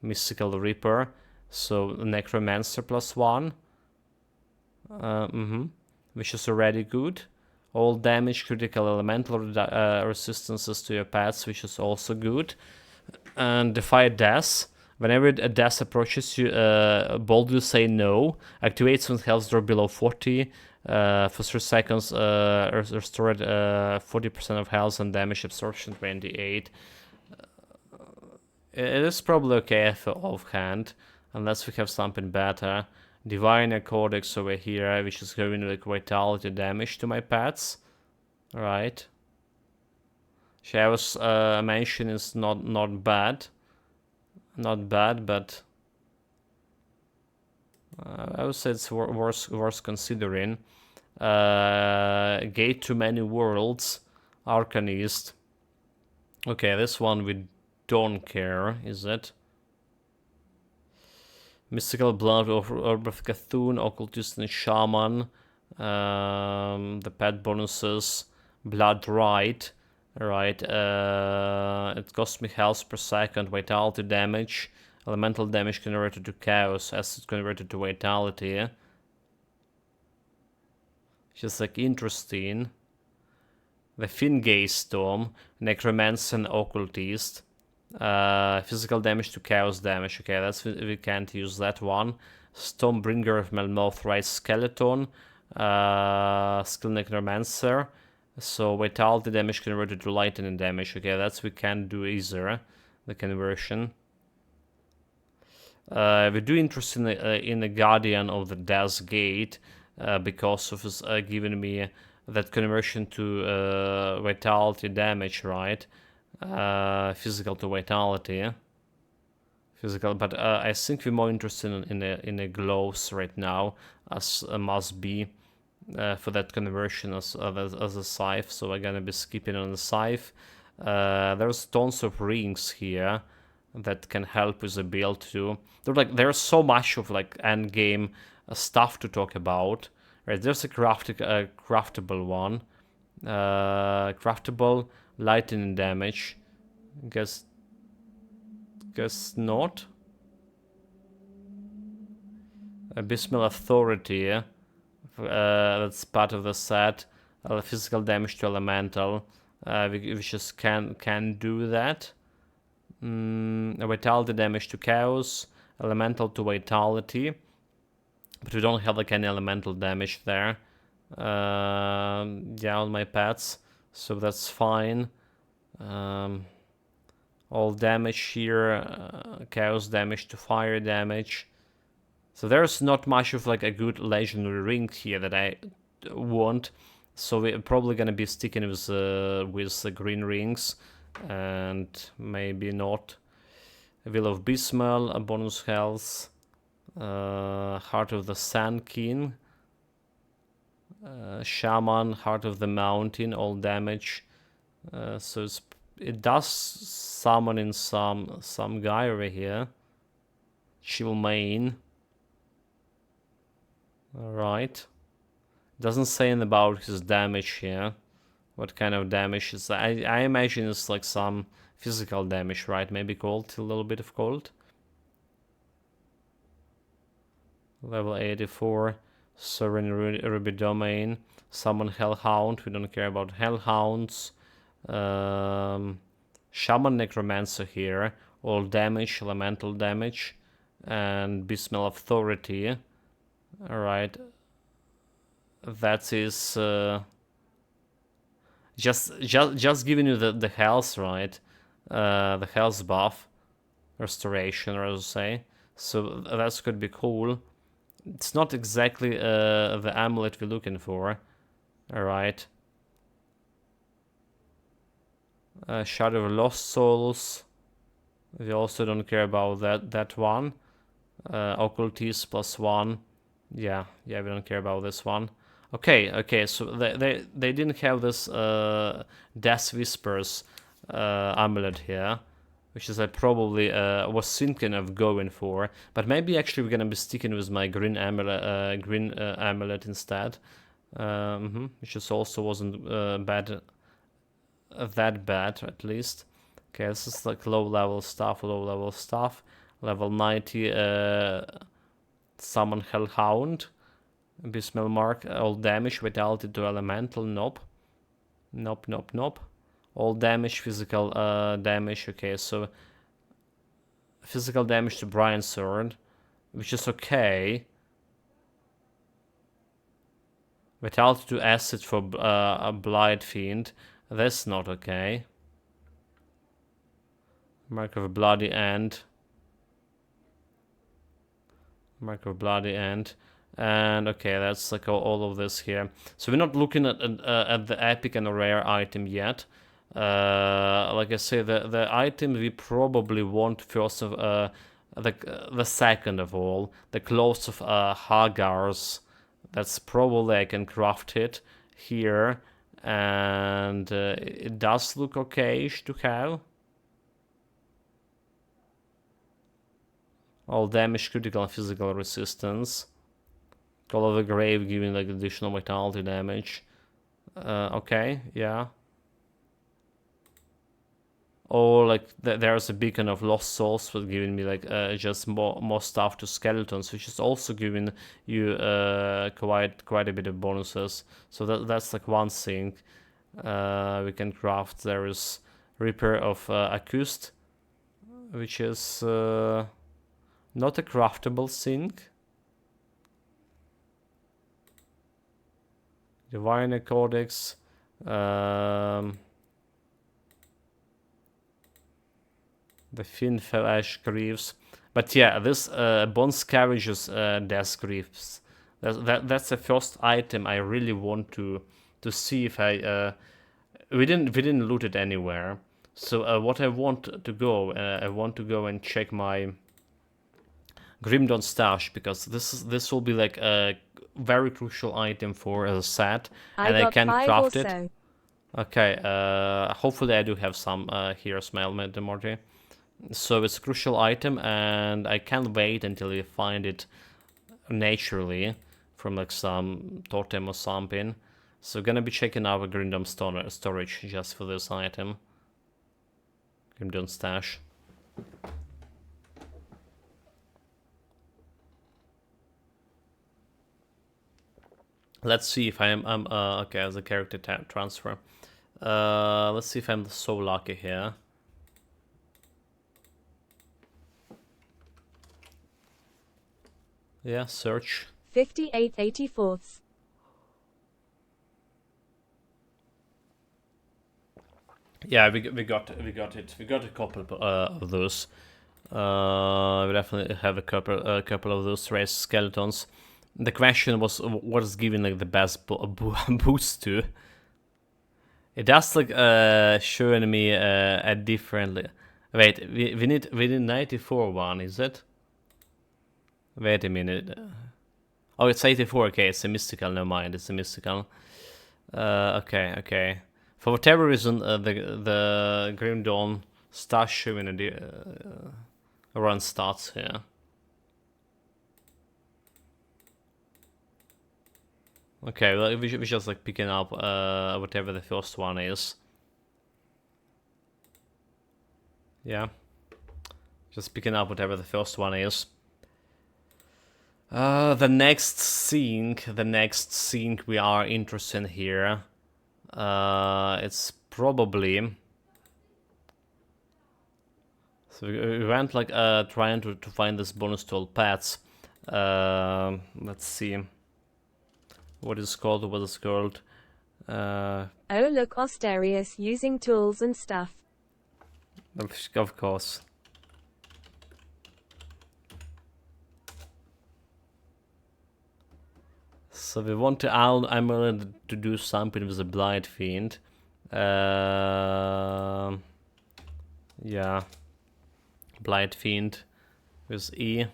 Mystical Reaper, so Necromancer +1. Which is already good. All damage, critical elemental resistances to your pets, which is also good. And Defy Death. Whenever a death approaches you, boldly say no. Activates when health drop below 40. For 3 seconds, restored 40% of health and damage absorption 28. It is probably okay for offhand, unless we have something better. Divine Codex over here, which is giving like vitality damage to my pets. Right. I was mentioning is not bad. Not bad, but I would say it's worth considering. Gate to Many Worlds, Arcanist. Okay, this one we don't care, is it? Mystical Blood of Orb of Cthulhu, Occultist and Shaman. The pet bonuses, Blood Right. Right, it costs me health per second, vitality damage, elemental damage converted to chaos, acid converted to vitality. Just like interesting. The Fingaze Storm, Necromancer and Occultist. Physical damage to chaos damage. Okay, we can't use that one. Stormbringer of Melmoth Rise Skeleton. Skill Necromancer. So vitality damage converted to lightning damage. Okay, that's we can't do either. The conversion. We do interest in the Guardian of the Death Gate because of his giving me that conversion to vitality damage, right? Physical to vitality. Physical, but I think we're more interested in the gloves right now, as must be. For that conversion as a scythe, so we're gonna be skipping on the scythe. There's tons of rings here that can help with the build too. There's so much of like end game stuff to talk about. Right, there's a craftable one. Craftable lightning damage. Guess not. Abysmal Authority. That's part of the set. Physical damage to elemental. We just can do that. Vitality damage to chaos. Elemental to vitality. But we don't have like any elemental damage there. Yeah, on my pets. So that's fine. All damage here. Chaos damage to fire damage. So there's not much of like a good legendary ring here that I want. So we're probably gonna be sticking with the green rings, and maybe not. Will of Bismal, a bonus health. Heart of the Sand King. Shaman, Heart of the Mountain, all damage. So it does summon in some guy over here. Chill Main. Alright. Doesn't say anything about his damage here. What kind of damage is that? I imagine it's like some physical damage, right? Maybe cold, a little bit of cold. Level 84. Sovereign Ruby Domain. Summon Hellhound. We don't care about Hellhounds. Shaman Necromancer here. All damage, elemental damage. And Beastmail Authority. Alright. That is just giving you the health, right? The health buff, restoration, or as I say. So that could be cool. It's not exactly the amulet we're looking for. All right. Shadow of Lost Souls. We also don't care about that one. Occultist +1. Yeah, we don't care about this one. Okay, so they didn't have this Death Whispers amulet here, which is I probably was thinking of going for, but maybe actually we're gonna be sticking with my green amulet instead, which just also wasn't bad, that bad at least. Okay, this is like low level stuff. Level 90 Summon Hellhound. Beastmail Mark, all damage, vitality to elemental, nope. All damage, physical damage, okay, so physical damage to Brian Sword, which is okay. Vitality to acid for a Blight Fiend, that's not okay. Mark of a Bloody End. And okay, that's like all of this here. So we're not looking at the epic and rare item yet. Like I say, the item we probably want first of the second of all, the Clothes of Hagar's. That's probably I can craft it here, and it does look okayish to have. All damage, critical and physical resistance. Call of the Grave giving like additional vitality damage. Okay, yeah. Or like there's a beacon of lost souls for giving me like just more stuff to skeletons, which is also giving you quite a bit of bonuses. So that's like one thing we can craft. There is Reaper of Accused, which is not a craftable thing. Divine Codex. The Finfelash Greaves. But yeah, this Bone Scavenger's Death Greaves. That's the first item I really want to see if I... we didn't loot it anywhere. So what I want to go and check my Grimdawn stash, because this will be like a very crucial item for as a set, and I can craft it. So. Okay, hopefully I do have some here, Smile Metamorty. So it's a crucial item, and I can't wait until you find it naturally from like some totem or something. So gonna be checking our Grimdawn storage just for this item. Grimdawn stash. Let's see if I'm okay as a character transfer. Let's see if I'm so lucky here. Yeah, search. 5884th. Yeah, we got it. We got a couple of those. We definitely have a couple of those raised skeletons. The question was, what is giving like the best boost to? It does like showing me a different. Wait, we need 94 one, is it? Wait a minute. Oh, it's 84. Okay, it's a mystical. Never mind, it's a mystical. Okay. For whatever reason, the Grim Dawn starts showing a run starts here. Okay, well, we just like picking up whatever the first one is. Yeah. Just picking up whatever the first one is. The next scene we are interested in here. It's probably. So we went like trying to find this bonus to all pets. Let's see. What is called? What is called? Oh look, Osterius using tools and stuff. Of course. So we want to I'm willing to do something with the Blight Fiend. Yeah. Blight Fiend with E.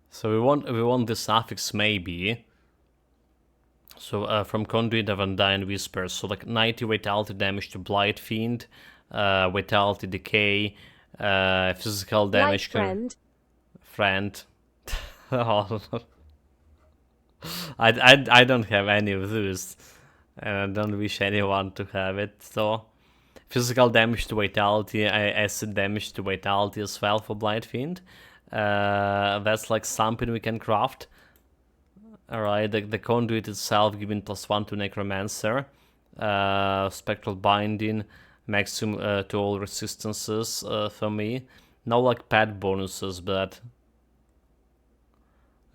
So we want this suffix maybe. So from Conduit of Undying Whispers. So like 90 vitality damage to Blight Fiend, vitality decay, physical damage. Friend. Friend. I don't have any of those, and I don't wish anyone to have it. So physical damage to vitality, acid damage to vitality as well for Blight Fiend. That's like something we can craft. Alright, the conduit itself giving +1 to Necromancer. Spectral Binding, maximum to all resistances for me. No like pet bonuses, but...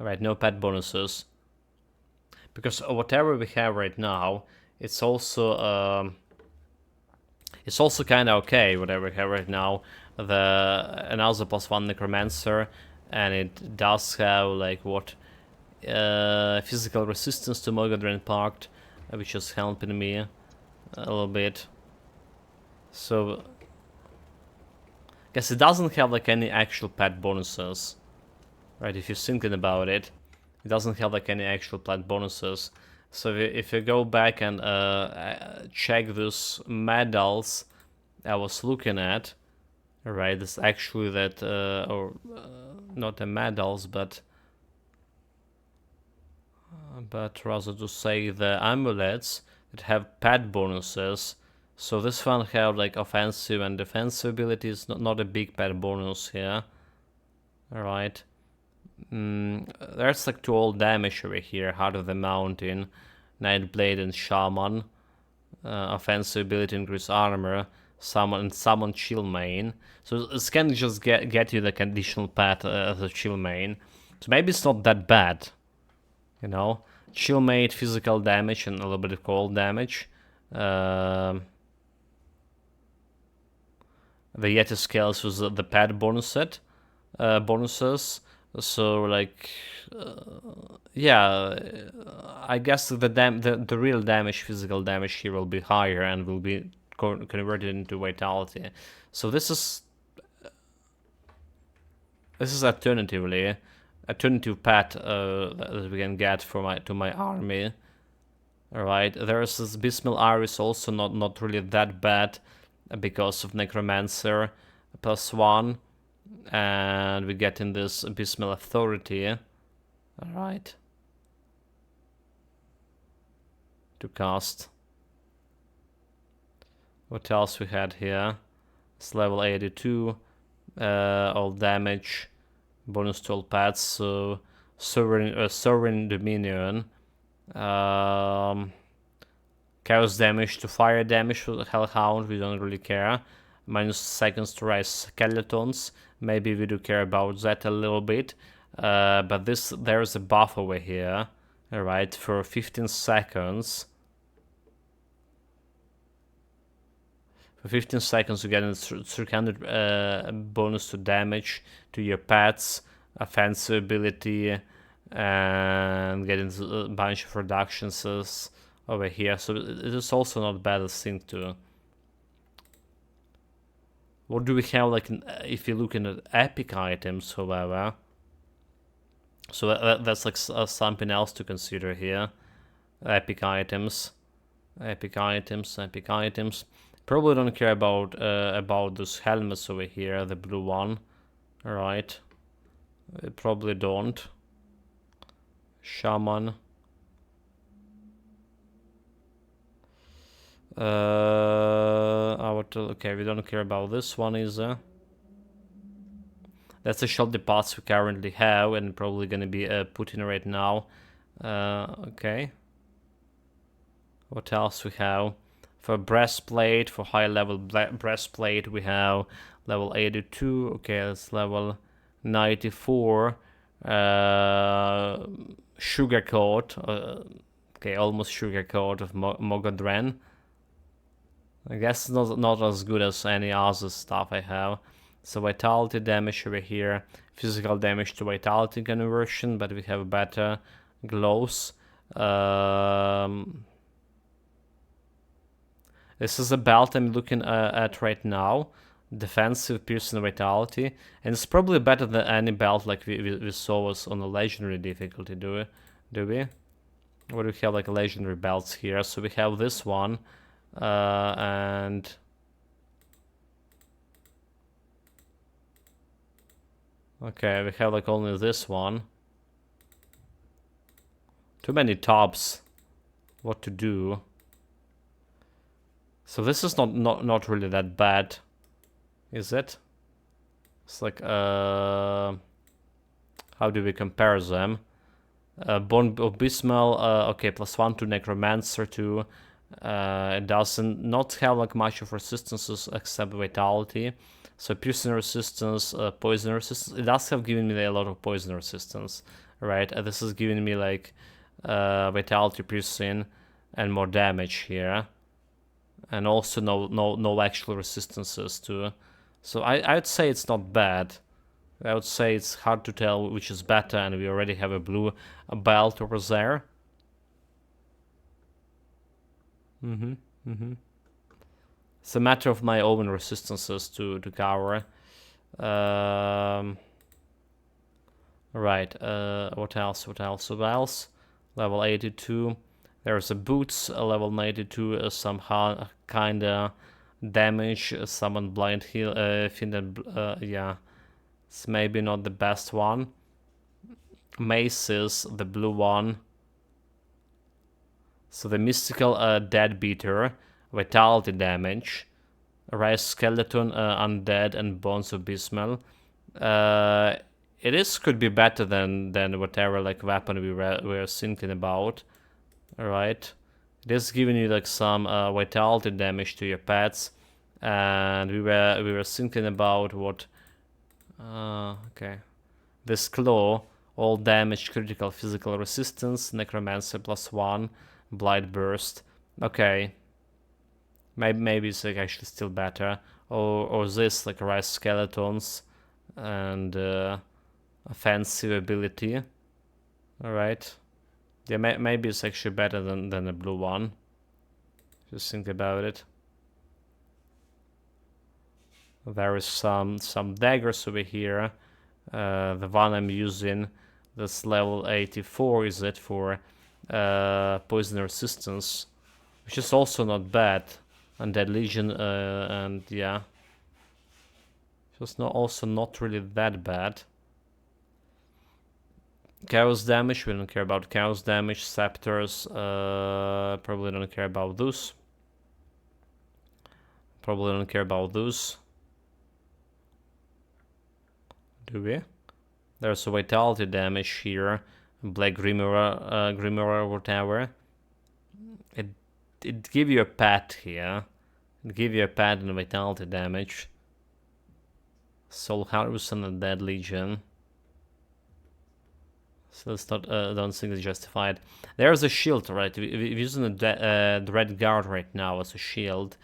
Alright, no pet bonuses. Because whatever we have right now, it's also kind of okay, whatever we have right now. Another +1 Necromancer, and it does have like what... physical resistance to Mogadren Pact, which is helping me a little bit. So, guess it doesn't have like any actual pet bonuses, right? If you're thinking about it, it doesn't have like any actual pet bonuses. So if you go back and check those medals I was looking at, right? It's actually that, not the medals, but rather to say the amulets that have pet bonuses. So this one have like offensive and defensive abilities, not a big pet bonus here. Alright. There's like 2 all damage over here, Heart of the Mountain, Nightblade and Shaman. Offensive ability increase armor, summon chill main. So this can just get you like additional pet as a chill main. So maybe it's not that bad. You know, chill mate, physical damage, and a little bit of cold damage. The Yeti scales was the pet bonuses. So like, yeah, I guess the real damage, physical damage here will be higher and will be converted into vitality. So this is alternative pet that we can get to my army. Alright, there's this Bismil Iris also not really that bad because of Necromancer +1, and we get in this Bismil Authority. Alright, to cast. What else we had here? It's level 82, all damage. Bonus to all pets, so Sovereign Dominion. Chaos damage to fire damage for the Hellhound, we don't really care. -seconds to rise skeletons, maybe we do care about that a little bit. But there's a buff over here, alright, for 15 seconds. For 15 seconds you get a 300 bonus to damage to your pets, offensive ability, and getting a bunch of reductions over here. So it is also not bad a thing to. What do we have like if you're looking at epic items, however? So that's like something else to consider here. Epic items. Probably don't care about those helmets over here, the blue one. Alright. Probably don't. Shaman. Okay, we don't care about this one either. That's the shot the parts we currently have and probably gonna be put in right now. Okay. What else we have? For breastplate, for high level breastplate, we have level 82. Okay, that's level 94. Sugar coat. Okay, almost sugar coat of Mogodren. I guess not as good as any other stuff I have. So vitality damage over here, physical damage to vitality conversion, but we have better gloves. This is a belt I'm looking at right now. Defensive, piercing, vitality, and it's probably better than any belt like we saw us on the legendary difficulty. Do we? What do we have like legendary belts here? So we have this one, and okay, we have like only this one. Too many tabs. What to do? So this is not really that bad, is it? It's like how do we compare them? Bone Abysmal, okay, +1 to Necromancer 2. It doesn't not have like much of resistances except vitality. So piercing resistance, poison resistance. It does have given me a lot of poison resistance, right? This is giving me like vitality, piercing, and more damage here, and also no actual resistances to. So I'd say it's not bad. I would say it's hard to tell which is better, and we already have a blue belt over there. It's a matter of my own resistances to cover. Right. What else? Level 82. There's a boots. Level 92. Somehow kinda damage. Summon blind heal. Yeah. It's maybe not the best one. Maces, the blue one. So the mystical dead beater, vitality damage, rise skeleton, undead, and bones abysmal. Could be better than whatever like weapon we were thinking about. Alright. It is giving you like some vitality damage to your pets, and we were thinking about what. Okay. This claw, all damage, critical, physical resistance, necromancer +1, blight burst. Okay. Maybe it's like actually still better. Or this like rise skeletons and offensive ability. Alright. Yeah, maybe it's actually better than the blue one. Just think about it. There is some daggers over here. The one I'm using, this level 84, is it for poison resistance, which is also not bad. Undead Legion, and yeah, just also not really that bad. Chaos damage, we don't care about chaos damage. Scepters, probably don't care about those. Probably don't care about those. Do we? There's a vitality damage here. Black Grimoire, whatever. It give you a pet here. It give you a pet and vitality damage. Soul Harvest and a Dead Legion. So it's not. Don't think it's justified. There's a shield, right? We're using the Dread Guard right now as a shield,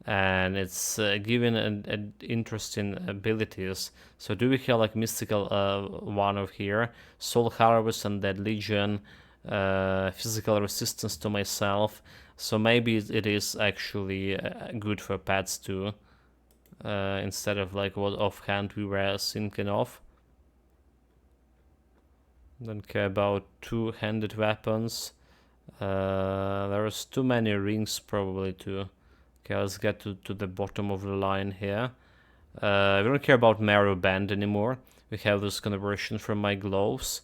and it's given an interesting abilities. So do we have like mystical one over here? Soul Harvest and Dead Legion, physical resistance to myself. So maybe it is actually good for pets too, instead of like what offhand we were thinking of. Don't care about two-handed weapons. There's too many rings probably to. Okay, let's get to the bottom of the line here. We don't care about Marrow Band anymore. We have this conversion from my gloves.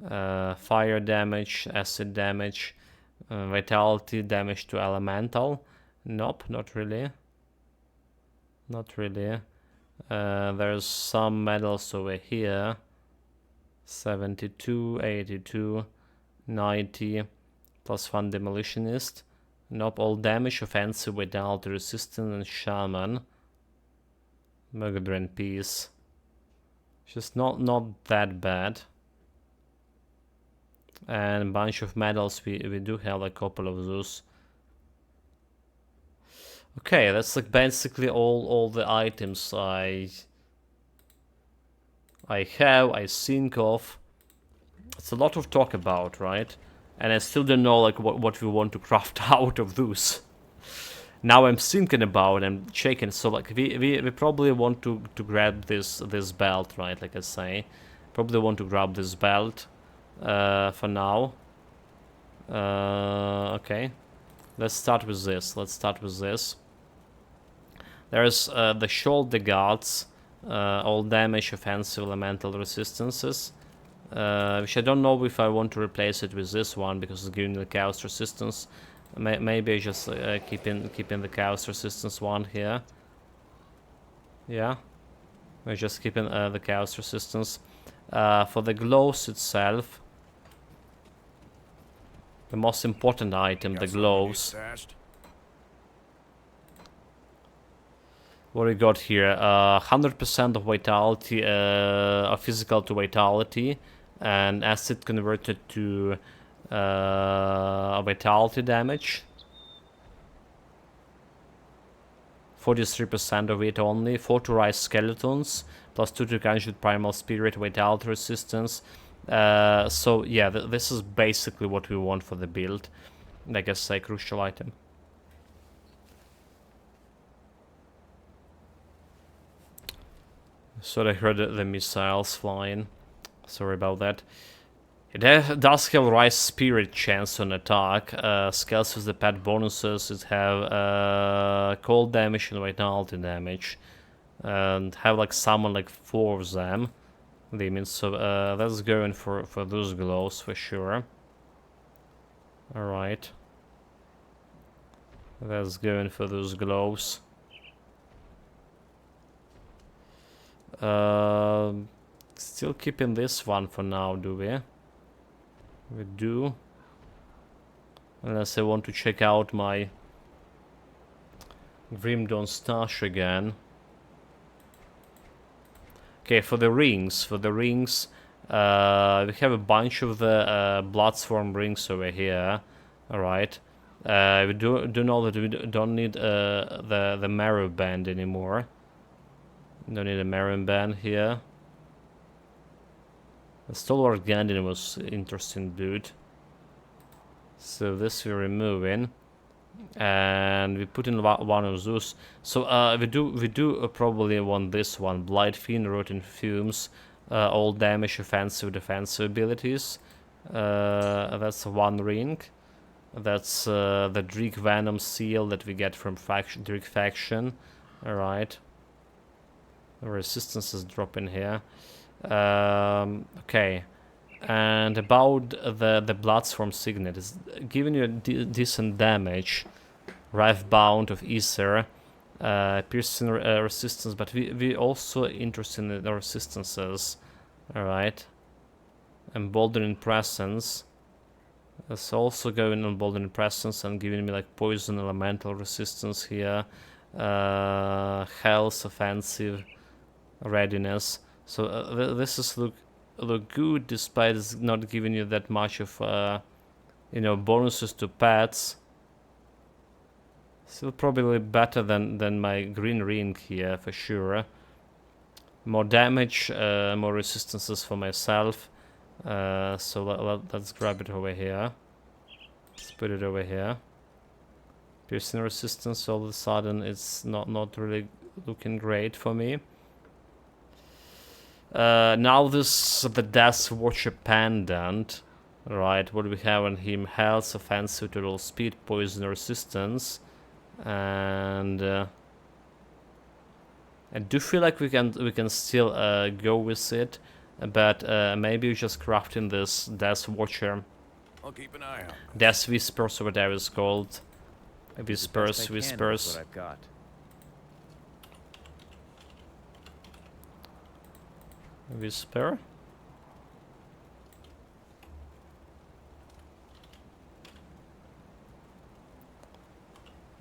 Fire damage, acid damage, vitality damage to elemental. Nope, not really. Not really. There's some medals over here. 72, 82, 90, plus 1 demolitionist. Nope, all damage, offensive, vitality, resistant, and shaman. Mega Drain piece. Just not that bad. And a bunch of medals, we do have a couple of those. Okay, that's like basically all the items I have, I think of. It's a lot of talk about, right? And I still don't know like what we want to craft out of those. Now I'm thinking about and checking. So like we probably want to grab this belt, right? Like I say, probably want to grab this belt for now. Okay, let's start with this. There's the shoulder guards, all damage, offensive, elemental resistances. Which I don't know if I want to replace it with this one because it's giving the chaos resistance. Maybe I just keeping the chaos resistance one here. Yeah, we're just keeping the chaos resistance. For the gloves itself, the most important item, the gloves. What we got here? 100% of vitality, physical to vitality, and acid converted to vitality damage. 43% of it only. 4 to rise skeletons, plus 2 to conjure primal spirit, vitality resistance. So yeah, this is basically what we want for the build. Like I say, crucial item. So I heard the missiles flying. Sorry about that. It does have rise spirit chance on attack. Scales with the pet bonuses. It have cold damage and vitality damage. And have like summon like 4 of them. Demons. So that's going for those glows for sure. Alright. That's going for those glows. Still keeping this one for now, do we? We do. Unless I want to check out my Grim Dawn stash again. Okay, for the rings, we have a bunch of the Bloodsworn rings over here. Alright. We do know that we don't need the Marrow Band anymore. Don't need a Marrow Band here. The Stalwart Gandin was interesting, dude. So this we're removing, and we put in one of those. So we do probably want this one: Blight Fiend, Rotten Fumes, all damage, offensive, defensive abilities. That's one ring. That's the Dreek Venom seal that we get from Dreek faction. All right. The resistance is dropping here. Okay, and about the Bloodsworn Signet, is giving you decent damage. Rife Bound of Ether, piercing resistance, but we also interested in the resistances. All right, Emboldening Presence. That's also going on Emboldening Presence and giving me like poison elemental resistance here. Health, offensive, readiness. So this is look good, despite it's not giving you that much of bonuses to pets. Still probably better than my green ring here for sure. More damage, more resistances for myself. So let's grab it over here. Let's put it over here. Piercing resistance. All of a sudden, it's not really looking great for me. Now the Death Watcher Pendant, right? What do we have on him? Health, offensive, total speed, poison resistance, and I do feel like we can still go with it. but maybe we're just crafting this Death Watcher. I'll keep an eye out. Death Whispers, or whatever it's called. The best Whispers, I can with Whispers. what I've got. Whisper.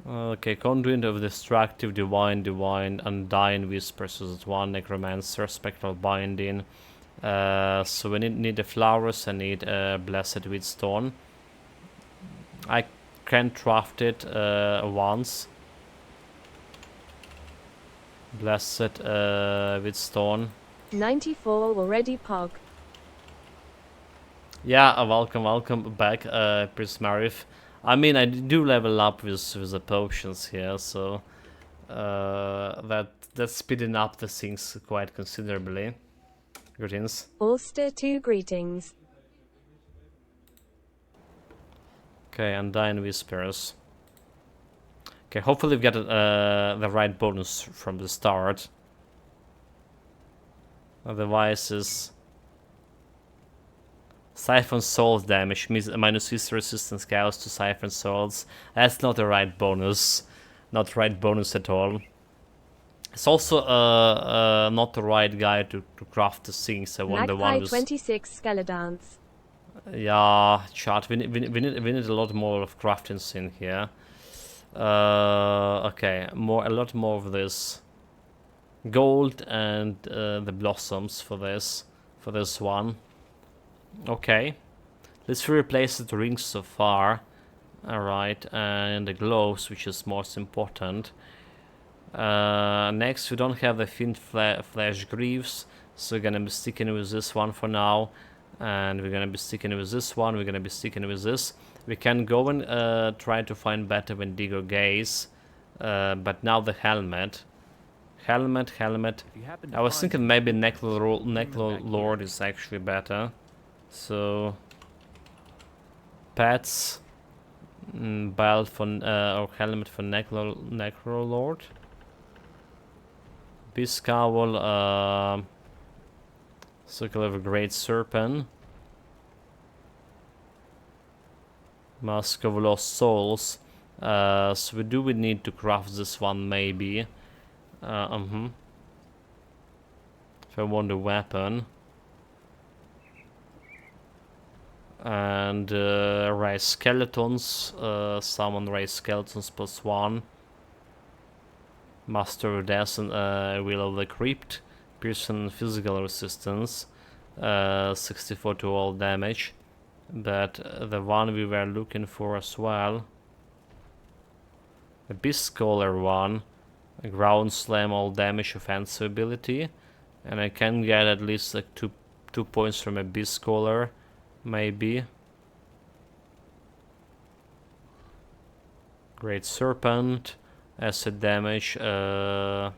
Okay, Conduit of Destructive, Divine, Undying Whispers is one. Necromancer, Spectral Binding. So we need the flowers. I need Blessed Wheatstone. I can craft it once. Blessed Wheatstone. 94 already, Pog. Yeah, welcome back, Prismarif. I mean, I do level up with the potions here, so that's speeding up the things quite considerably. Greetings. Ulster 2 greetings. Okay, Undying Whispers. Okay, hopefully we get the right bonus from the start. Otherwise, is Siphon Souls damage, minus his resistance chaos to Siphon Souls. That's not the right bonus. Not right bonus at all. It's also not the right guy to craft the things. I want the one with 26 Skeledance. Yeah, chat. We need a lot more of craftings in here. Okay, a lot more of this. Gold and the blossoms for this one. Okay, let's replace the rings so far. Alright, and the gloves, which is most important. Next, we don't have the Fiend Flesh Greaves, so we're gonna be sticking with this one for now. And we're gonna be sticking with this one, we're gonna be sticking with this. We can go and try to find better Wendigo Gaze. But now the helmet. Helmet. I was thinking maybe Necrolord is actually better. So pets, belt for or helmet for Necrolord. Biscowl, Circle of a Great Serpent. Mask of Lost Souls. So we need to craft this one maybe. If I want a weapon. And raise skeletons. Summon raise skeletons +1. Master of Death and Will of the Crypt. Piercing physical resistance. 64 to all damage. But the one we were looking for as well. The Beast Scholar one. Ground Slam all damage offensive ability. And I can get at least like two points from a Beast Scholar. Maybe. Great Serpent. Acid damage. Skill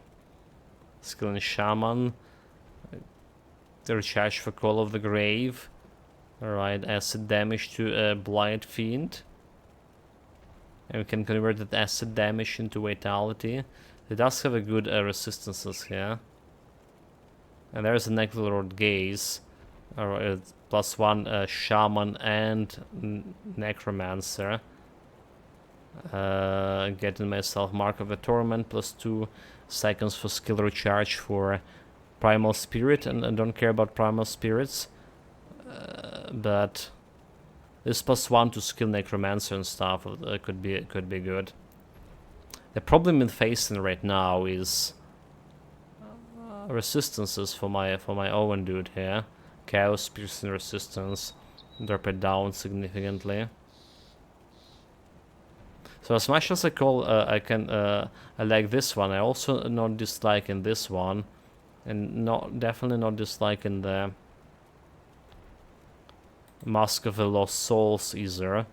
in Shaman. The recharge for Call of the Grave. Alright, acid damage to Blind Fiend. And we can convert that acid damage into Vitality. It does have a good resistances here. And there's a Necrolord Gaze. Alright, +1 Shaman and Necromancer. Getting myself Mark of the Torment, +2 seconds for skill recharge for Primal Spirit, and I don't care about Primal Spirits. But this +1 to skill Necromancer and stuff could be good. The problem in facing right now is resistances for my Owen dude here. Chaos piercing resistance, drop it down significantly. So as much as I like this one, I also not disliking this one, and definitely not disliking the Mask of the Lost Souls either.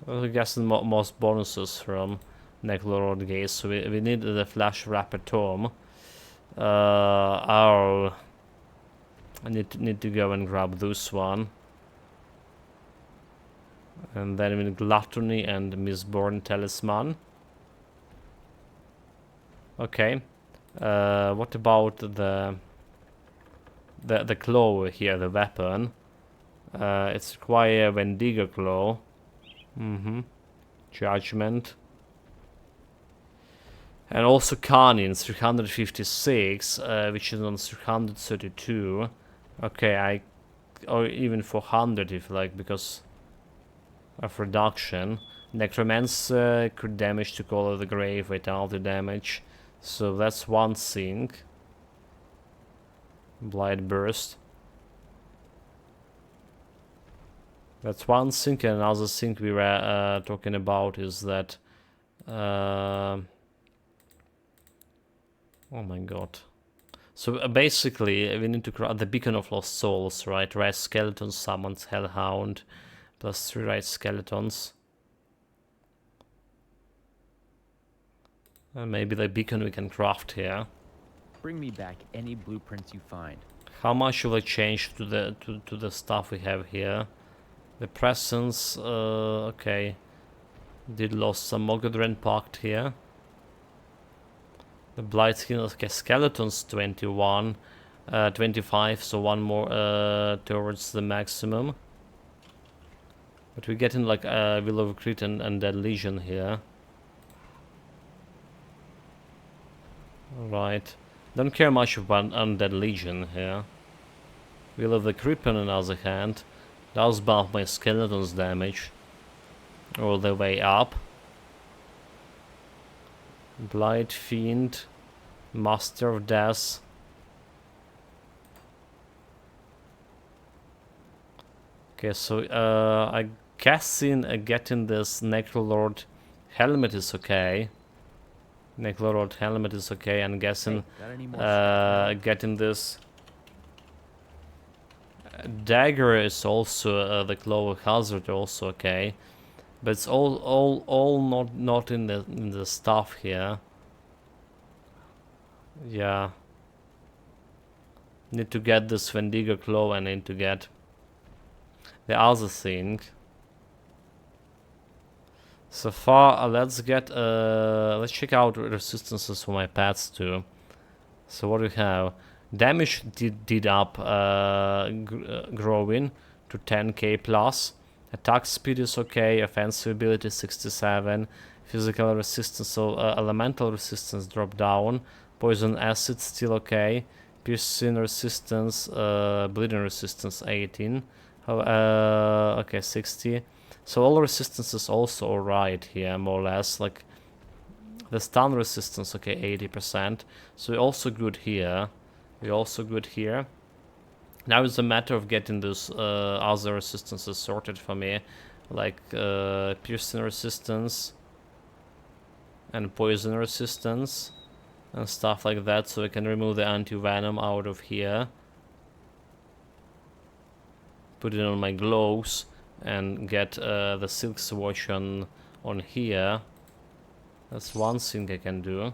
I'm guessing most bonuses from Necrolord Gaze, so we need the Flash Rapid Tome. I need to go and grab this one. And then with Gluttony and Mistborn Talisman. Okay. What about the claw here, the weapon? It's require Wendigo claw. Judgment. And also Carnines 356, which is on 332. Okay, or even 400 if you like, because of reduction. Necromancer could damage to Call of the Grave without the damage. So that's one thing. Blight Burst. That's one thing, and another thing we were talking about is that... oh my god. So basically, we need to craft the Beacon of Lost Souls, right? Red Skeletons, summons Hellhound, plus 3 red skeletons. And maybe the beacon we can craft here. Bring me back any blueprints you find. How much should I change to the stuff we have here? The presence, okay. Did lost some Mogadren Pact here. The Blight Skin, okay, Skeletons 21, 25, so one more towards the maximum. But we're getting like Will of Crit and Dead Legion here. Right. Don't care much about Undead Legion here. Will of the Crypt on the other hand does buff my skeletons damage all the way up. Blight Fiend, Master of Death. Okay, so I guessing getting this Necrolord helmet is okay. Necrolord helmet is okay, and guessing getting this dagger is also the Claw of Hazard also okay, but it's all not in the stuff here. Yeah, need to get this Wendigo Claw and need to get the other thing. So far, let's check out resistances for my pets too. So what do we have? Damage did up, growing to 10k plus. Attack speed is okay. Offensive ability 67. Physical resistance, so elemental resistance dropped down. Poison acid still okay. Piercing resistance, bleeding resistance 18. Okay, 60. So all resistance is also alright here, more or less. Like the stun resistance, okay, 80%. So we're also good here. We're also good here. Now it's a matter of getting those other resistances sorted for me, like piercing resistance and poison resistance and stuff like that, so I can remove the anti-venom out of here, put it on my gloves, and get the silk swatch on here. That's one thing I can do.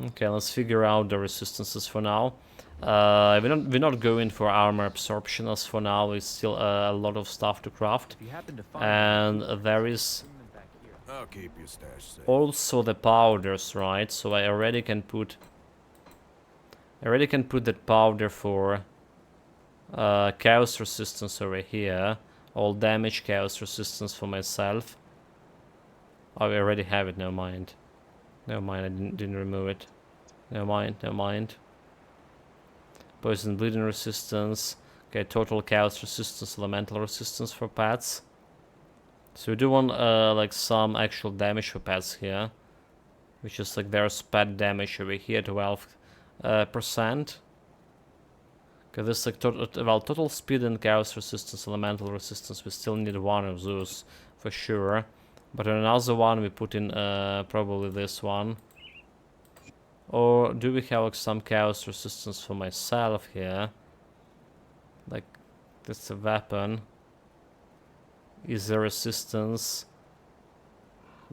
Okay, let's figure out the resistances for now. We're not going for armor absorption as for now. It's still a lot of stuff to craft, and there is I'll keep your stash safe. also the powders, right? So I already can put that powder for chaos resistance over here. All damage chaos resistance for myself. Oh, we already have it. Never mind. Never mind. I didn't remove it. Never mind. Never mind. Poison bleeding resistance. Okay, total chaos resistance, elemental resistance for pets. So we do want like some actual damage for pets here, which is like there's pet damage over here, 12%. Okay, this is like total speed and chaos resistance, elemental resistance. We still need one of those for sure. But on another one we put in probably this one. Or do we have like some chaos resistance for myself here? Like this is a weapon. Is there resistance?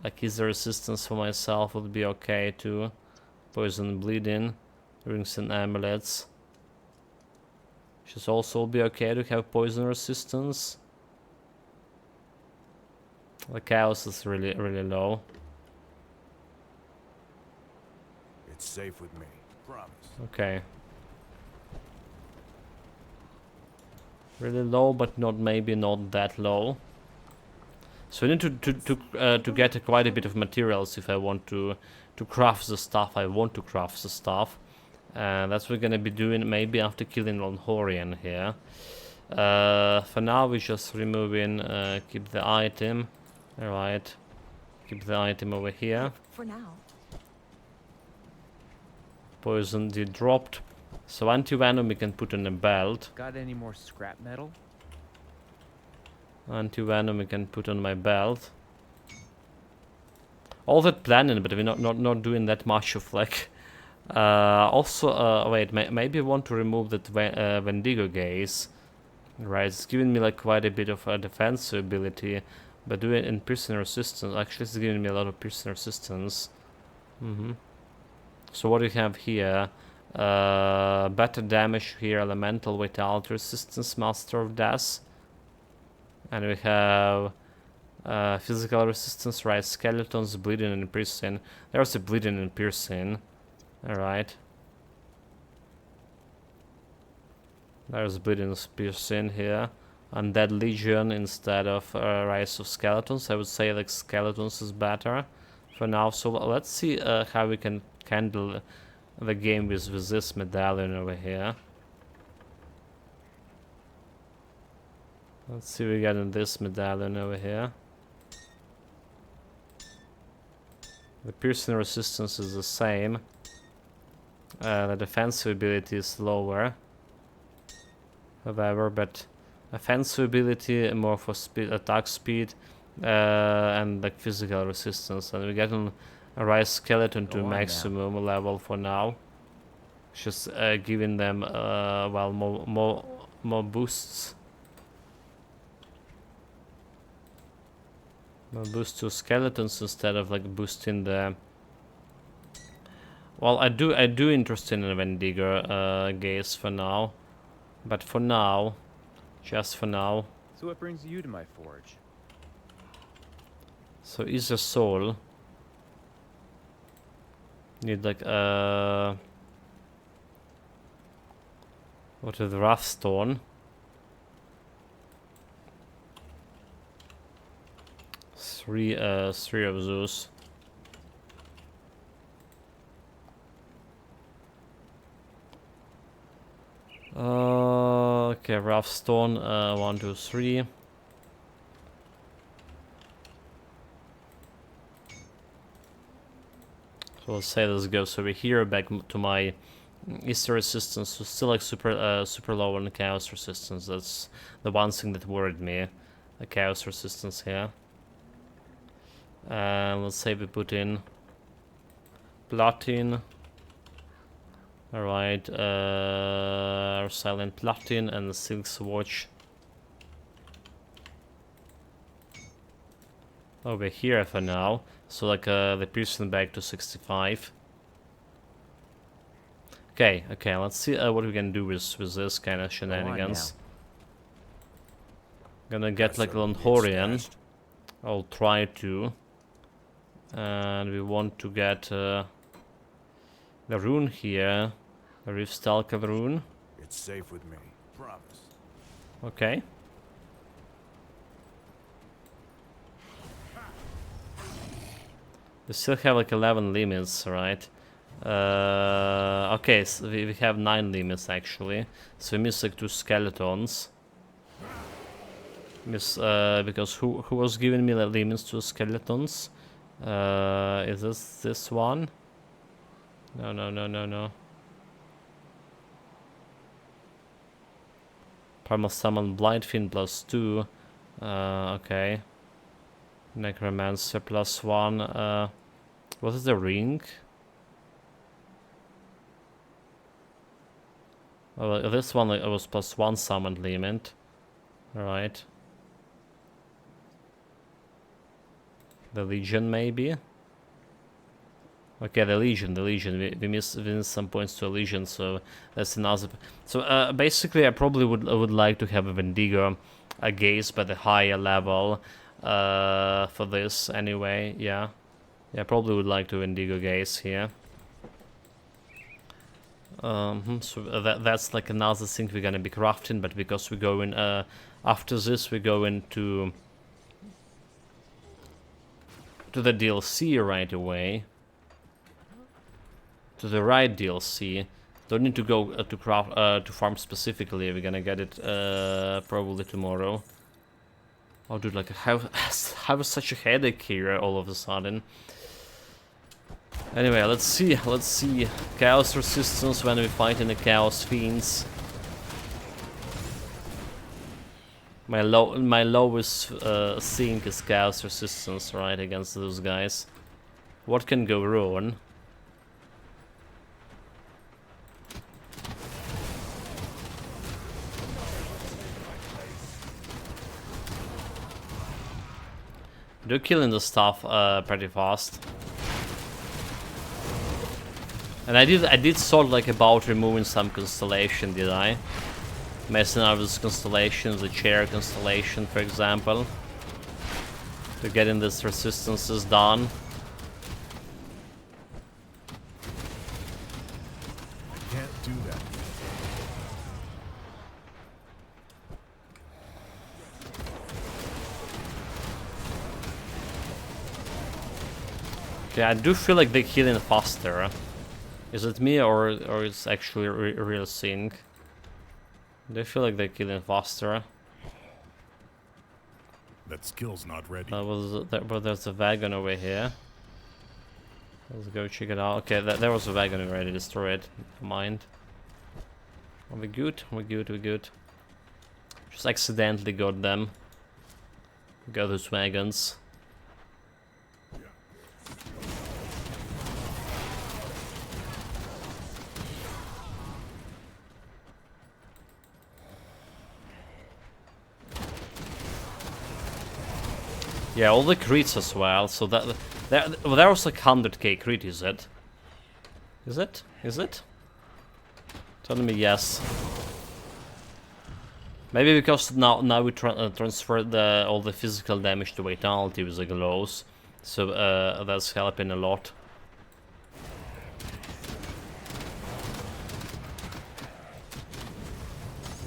Like is there resistance for myself would be okay too. Poison bleeding, rings and amulets. Should also be okay to have poison resistance. The chaos is really low. safe with me. Promise. Okay. Really low, but not maybe not that low. So I need to get quite a bit of materials if I want to craft the stuff I want to craft the stuff. And that's what we're gonna be doing maybe after killing Longhorian here. For now we're just removing, keep the item. Alright. Keep the item over here. For now. Poison did dropped. So anti-venom we can put on a belt. Got any more scrap metal? Anti-venom we can put on my belt. All that planning, but we're not doing that much of like. Also, wait, maybe I want to remove that Wendigo gaze. Right, it's giving me like quite a bit of defensive ability, but doing it in piercing resistance. Actually, it's giving me a lot of piercing resistance. So what do we have here? Better damage here, elemental vitality resistance, master of death. And we have physical resistance, right? Skeletons, bleeding and piercing. There's a bleeding and piercing. Alright. There's bleeding and piercing here. Undead Legion instead of Rise of Skeletons. I would say like Skeletons is better for now. So let's see how we can handle the game with this medallion over here. Let's see what we got in this medallion over here. The piercing resistance is the same. The defensive ability is lower. However, but offensive ability more for speed, attack speed, and like physical resistance. And we get a Rise Skeleton to maximum level for now. Just giving them well more boosts. Boost to skeletons instead of like boosting the. Well, I do interested in Wendigo gaze for now, but for now, just for now. So what brings you to my forge? So is a soul. Need like what is the rough stone? Three of those. Okay, rough stone. 1, 2, 3. So let's say this goes over here, back to my Easter resistance. So still like super low on the chaos resistance. That's the one thing that worried me. The chaos resistance here. Let's say we put in platin. Alright, our silent platin and the silk swatch over here for now. So like the piercing back to 65. Okay, let's see what we can do with this kind of shenanigans. Gonna get like Longhorian. I'll try to. And we want to get the rune here. The Riftstalker rune. It's safe with me. Promise. Okay. We still have like 11 limits, right? Okay, so we have 9 limits actually. So we miss like 2 skeletons. Miss because who was giving me the limits to skeletons? Is this one? No. Primal Summon Blindfiend +2. Okay. Necromancer +1. What is the ring? Well, this one was +1 summon limit. Alright. The Legion maybe? Okay, the Legion. We miss some points to a Legion, so that's another. So basically, I probably would like to have a Wendigo gaze by the higher level for this anyway. Yeah, probably would like to Wendigo gaze here. So that's like another thing we're gonna be crafting, but because we go in after this, we go into the DLC right away. To the right DLC. Don't need to go to craft to farm specifically. We're gonna get it probably tomorrow. Oh, dude, like I have such a headache here all of a sudden. Anyway, let's see. Chaos resistance when we fight in the Chaos Fiends. My lowest thing is Chaos resistance, right, against those guys. What can go wrong? They're killing the stuff pretty fast. And I did thought like about removing some constellation, did I? Messing out with constellations, the chair constellation, for example. To getting this resistances done. Can't do that. Okay, I do feel like they're healing faster. Is it me or it's actually a real thing? They feel like they're killing faster. That skill's not ready. But there's a wagon over here. Let's go check it out. Okay, there was a wagon already destroyed. Never mind. Are we good? We're good. Just accidentally got them. Got those wagons. Yeah, all the crits as well, so that there was like 100k crit, is it? Is it? Tell me yes. Maybe because now we transfer all the physical damage to vitality with the glows, so that's helping a lot.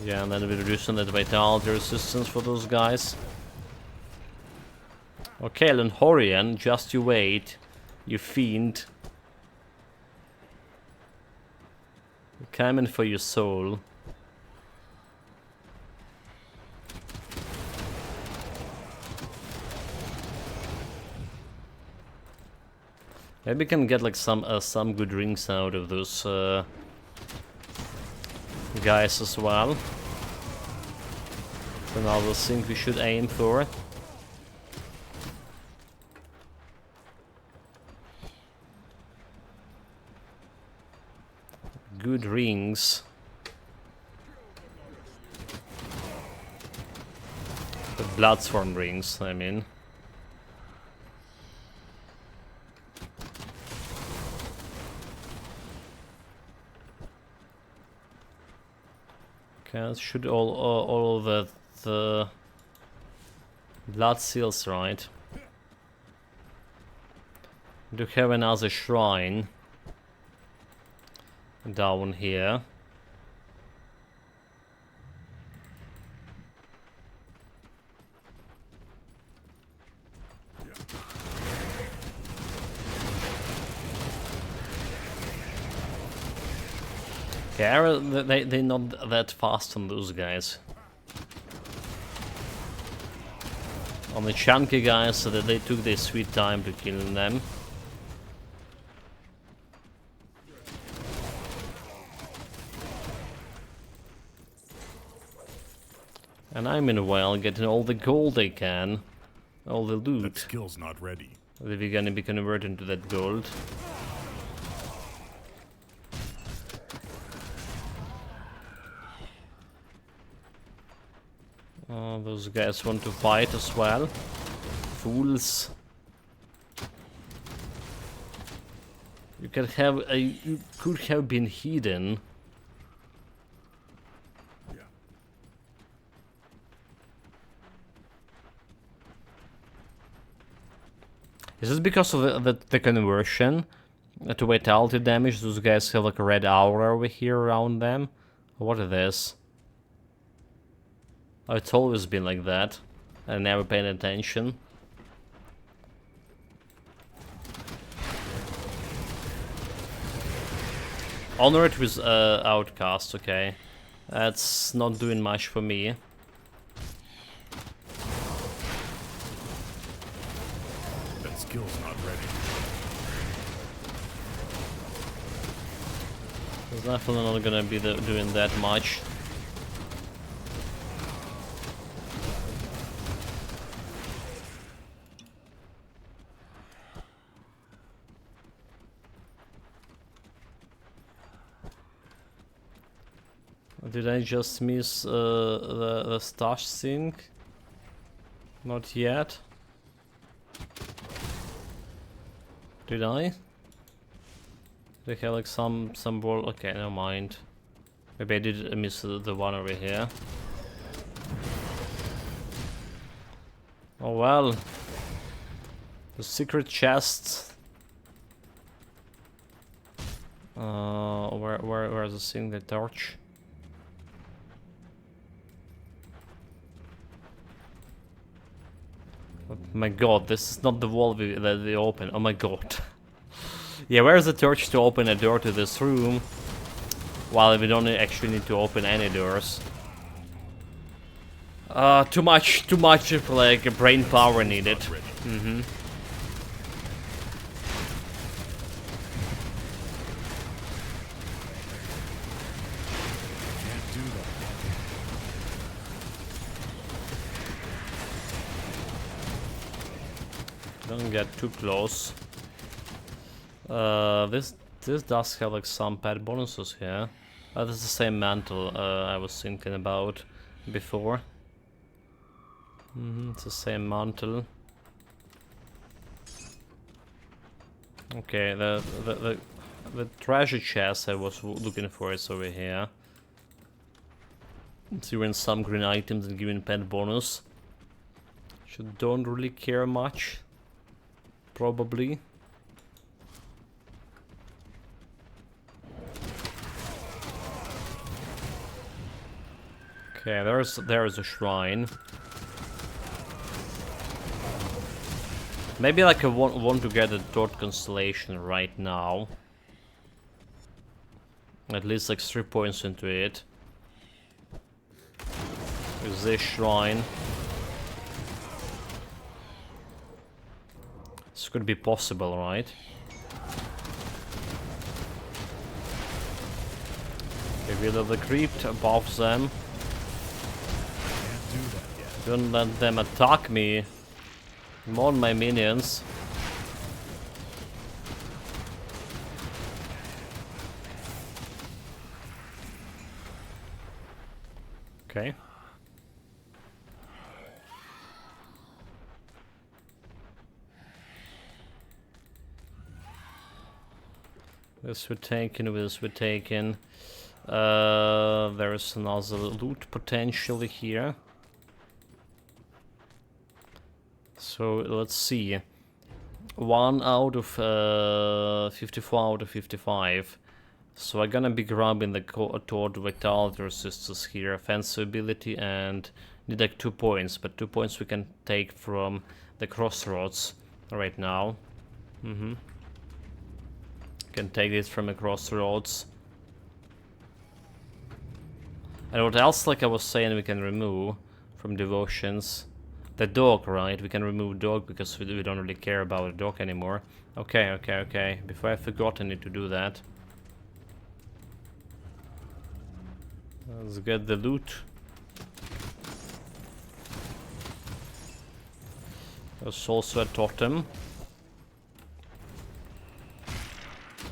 Yeah, and then we're reducing the vitality resistance for those guys. Okay, Lenhorian, just you wait, you fiend. We're coming for your soul. Maybe we can get like some good rings out of those guys as well. Another thing we should aim for. Good rings. The Bloodsworn rings, I mean. Okay, that should all of the blood seals, right? Do have another shrine down here. Okay, they're not that fast on those guys. On the chunky guys, so that they took their sweet time to kill them. And I'm in a while getting all the gold I can. All the loot. That skill's not ready. That we're gonna be converted into that gold. Those guys want to fight as well. Fools. You could have been hidden. Is this because of the conversion? To vitality damage, those guys have like a red aura over here around them. What is this? Oh, it's always been like that. I never paid attention. Honor it with Outcast, okay. That's not doing much for me. That skill's not ready. It's definitely not gonna be doing that much. Did I just miss the stash sink? Not yet. Did I? They have like some ball. Okay, never mind. Maybe I did miss the one over here. Oh well. The secret chest. Where's the thing? The torch. Oh my god, this is not the wall that we open. Oh my god. Yeah, where's the torch to open a door to this room? While we don't actually need to open any doors. Too much of like brain power needed. Mm-hmm. Can't do that. Don't get too close. This does have like some pet bonuses here. This is the same mantle I was thinking about before. It's the same mantle. Okay, the treasure chest I was looking for is over here. It's even some green items and giving pet bonus. Which I don't really care much. Probably. Okay, there's a shrine. Maybe like I want to get a Third Constellation right now. At least like 3 points into it. With this shrine. This could be possible, right? Maybe the creep above them. Can't do that yet. Don't let them attack me. More on my minions. Okay. This we're taking, this we're taking. There is another loot potentially here. So let's see. 1 out of 54 out of 55. So I'm gonna be grabbing the Toward Vitality Resistance here, offensive ability, and need like 2 points, but 2 points we can take from the Crossroads right now. Can take this from the Crossroads. And what else, like I was saying, we can remove from Devotions? The dog, right? We can remove dog because we don't really care about the dog anymore. Okay. Before I forgot, I need to do that. Let's get the loot. There's also a totem.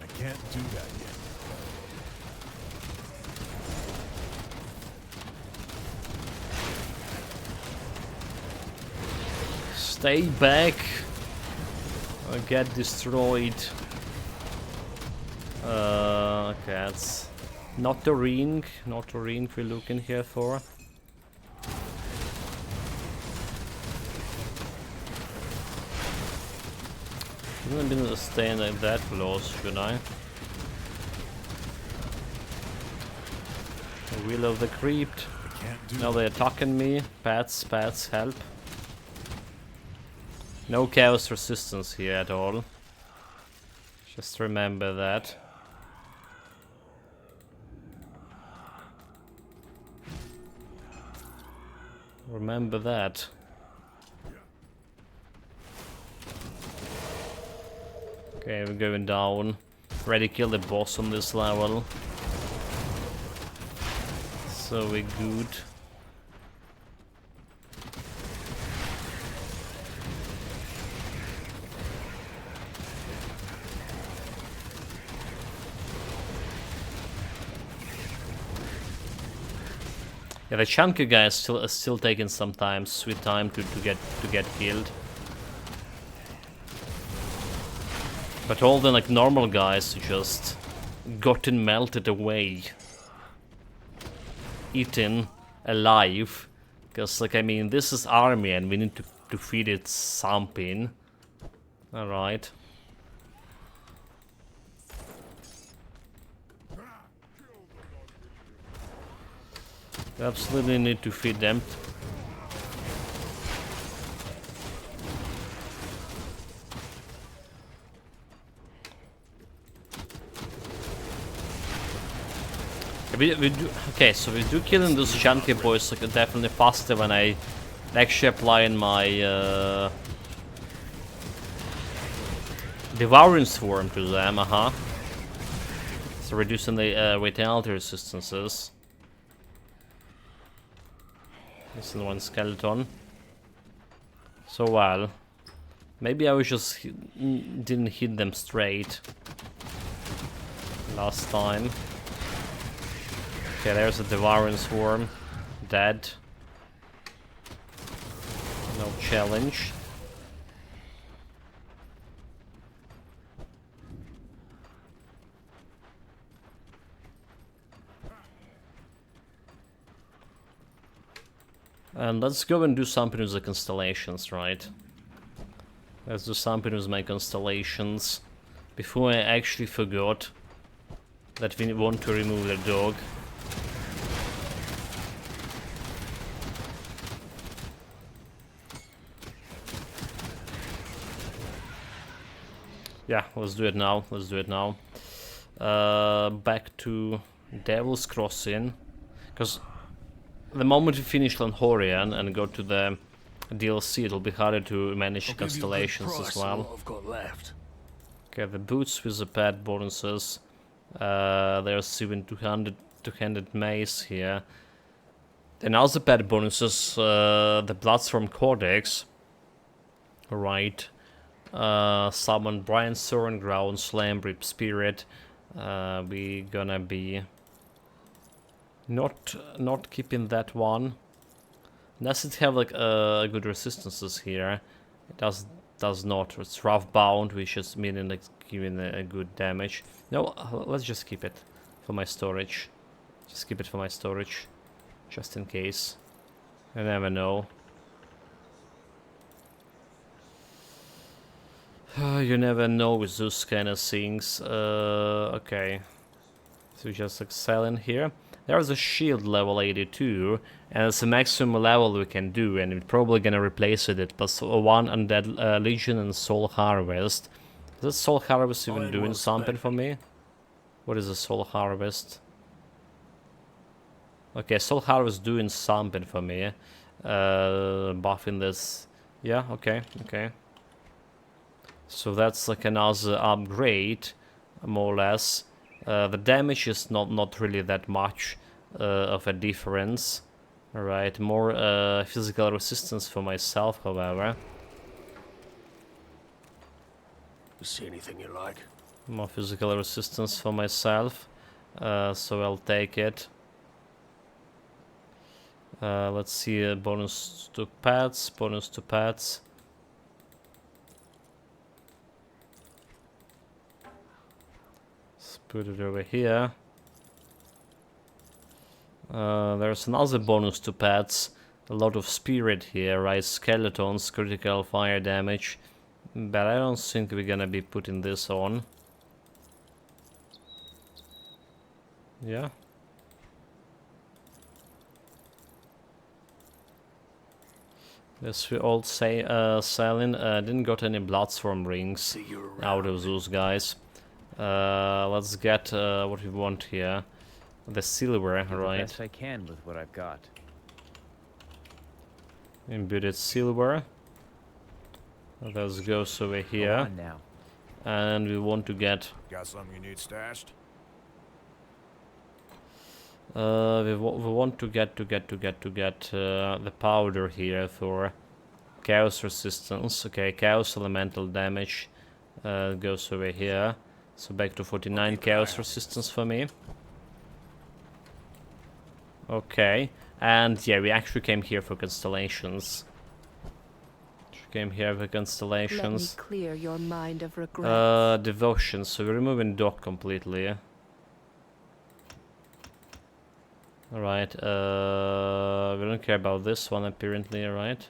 I can't do that yet. Stay back. Or get destroyed. Okay, that's not the ring. Not the ring we're looking here for. Shouldn't have been staying like that close, should I? The Wheel of the Creeped. Now they're attacking me. Pets, help. No chaos resistance here at all. Just remember that. Remember that. Okay, we're going down. Ready to kill the boss on this level. So we're good. Yeah, the chunky guy is still taking some time, sweet time to get killed. But all the like normal guys just gotten melted away, eaten alive. Because like I mean, this is army and we need to feed it something. All right. We absolutely need to feed them. We do, okay, so we do killing those chunky boys like definitely faster when I actually applying my devouring swarm to them, So reducing the vitality resistances. Missing one skeleton. So well, maybe I was just didn't hit them straight last time. Okay, there's a devouring swarm, dead. No challenge. And let's go and do something with the constellations, right? Let's do something with my constellations. Before I actually forgot that we want to remove the dog. Yeah, let's do it now. Let's do it now. Back to Devil's Crossing. Because the moment we finish Lanhorian and go to the DLC, it'll be harder to manage constellations as well. I've got left. Okay, the boots with the pet bonuses. There's even 200 mace here. And also pet bonuses, the Bloodstorm Codex. Right. Summon Brian Soren, Ground Slam, Rip Spirit. We gonna be not keeping that one. Does it have like good resistances here? It does not. It's rough bound, which is meaning like giving a good damage. No, let's just keep it for my storage. Just keep it for my storage, just in case. I never know. You never know with those kind of things. Okay. So just like selling here. There's a shield level 82, and it's the maximum level we can do, and we're probably gonna replace it with plus 1 Undead Legion and Soul Harvest. Is that Soul Harvest even doing something for me? What is a Soul Harvest? Okay, Soul Harvest doing something for me. Buffing this. Yeah, okay, okay. So that's like another upgrade, more or less. The damage is not really that much of a difference. Alright, more physical resistance for myself, however. You see anything you like? More physical resistance for myself, so I'll take it. Let's see, a bonus to pets, bonus to pets. Let's put it over here. There's another bonus to pets. A lot of spirit here, right? Skeletons, critical fire damage. But I don't think we're gonna be putting this on. Yeah. Yes, we all say selling. Didn't got any Bloodstorm rings See you out around. of those guys. Let's get what we want here. The silver, Do the right? best I can with what I've got. Imbued silver. That goes over Go here. on now. And we want to get Got something you need stashed? we want to get the powder here for chaos resistance. Okay, chaos elemental damage goes over here. So back to 49 chaos resistance for me. Okay, and yeah, we actually came here for constellations. Came here for Let me constellations. clear your mind of regret. Devotion. So we're removing dock completely. Alright, we don't care about this one apparently, right?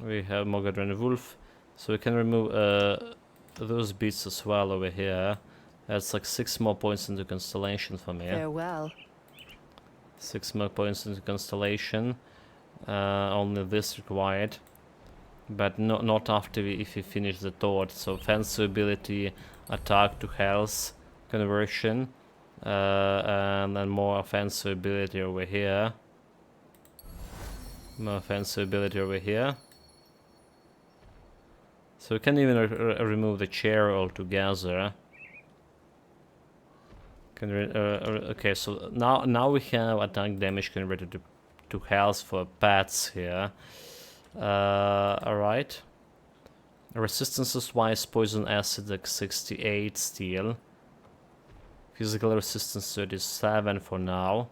We have Mogadren Wolf, so we can remove those beats as well over here. That's like 6 more points into Constellation for me. Farewell. 6 more points into Constellation. Only this required. But not after if we finish the thought. So offensive ability, attack to health, conversion. And then more offensive ability over here. More offensive ability over here. So we can even remove the chair altogether. Can okay, so now we have attack damage converted to health for pets here. Alright. Resistances wise, poison acid like 68 still. Physical resistance 37 for now.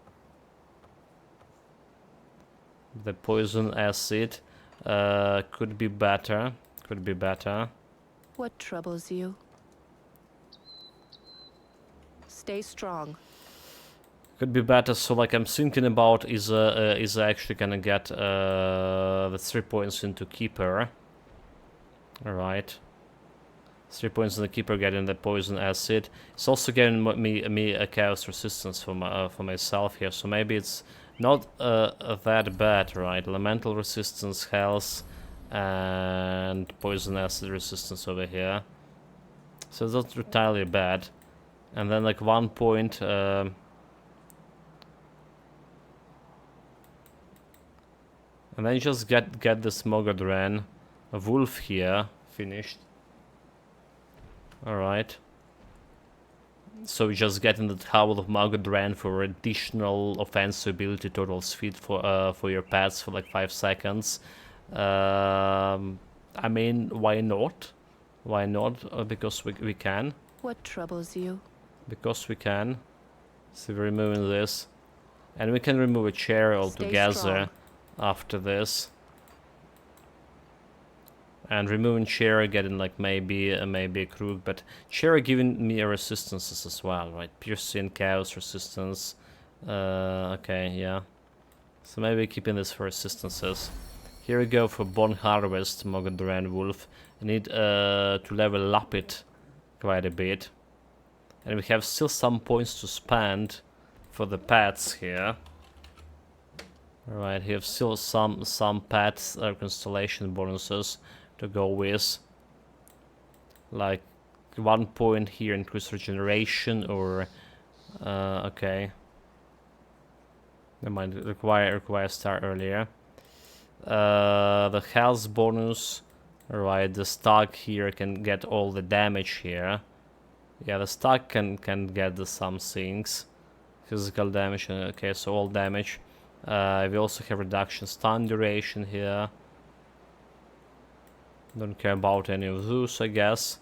The poison acid could be better. Could be better. What troubles you? Stay strong. Could be better. So like I'm thinking about is actually gonna get the 3 points into keeper. All right. 3 points in the keeper, getting the poison acid. It's also getting me a chaos resistance for myself here. So maybe it's not that bad, right? Elemental resistance, health, and poison acid resistance over here. So it's not entirely bad. And then like 1 point. And then just get this Mogadren, a wolf here finished. Alright. So we just getting the Howl of Mogadren for additional offensive ability, total speed for your pets for like 5 seconds. I mean, why not? Why not? Because we can. What troubles you? Because we can. So we're removing this. And we can remove a chair altogether after this. And removing chair, getting like maybe a crook, but chair giving me a resistances as well, right? Piercing, chaos resistance. Okay, yeah. So maybe keeping this for resistances. Here we go for Bone Harvest, Mogadren Wolf. I need to level up it quite a bit. And we have still some points to spend for the pets here. Alright, we have still some pets constellation bonuses to go with. Like 1 point here, increase regeneration, or okay. Never mind, require star earlier. The health bonus. Alright, the stock here can get all the damage here. Yeah, the stock can get some things. Physical damage, okay, so all damage. We also have reduction stun duration here. Don't care about any of those, I guess.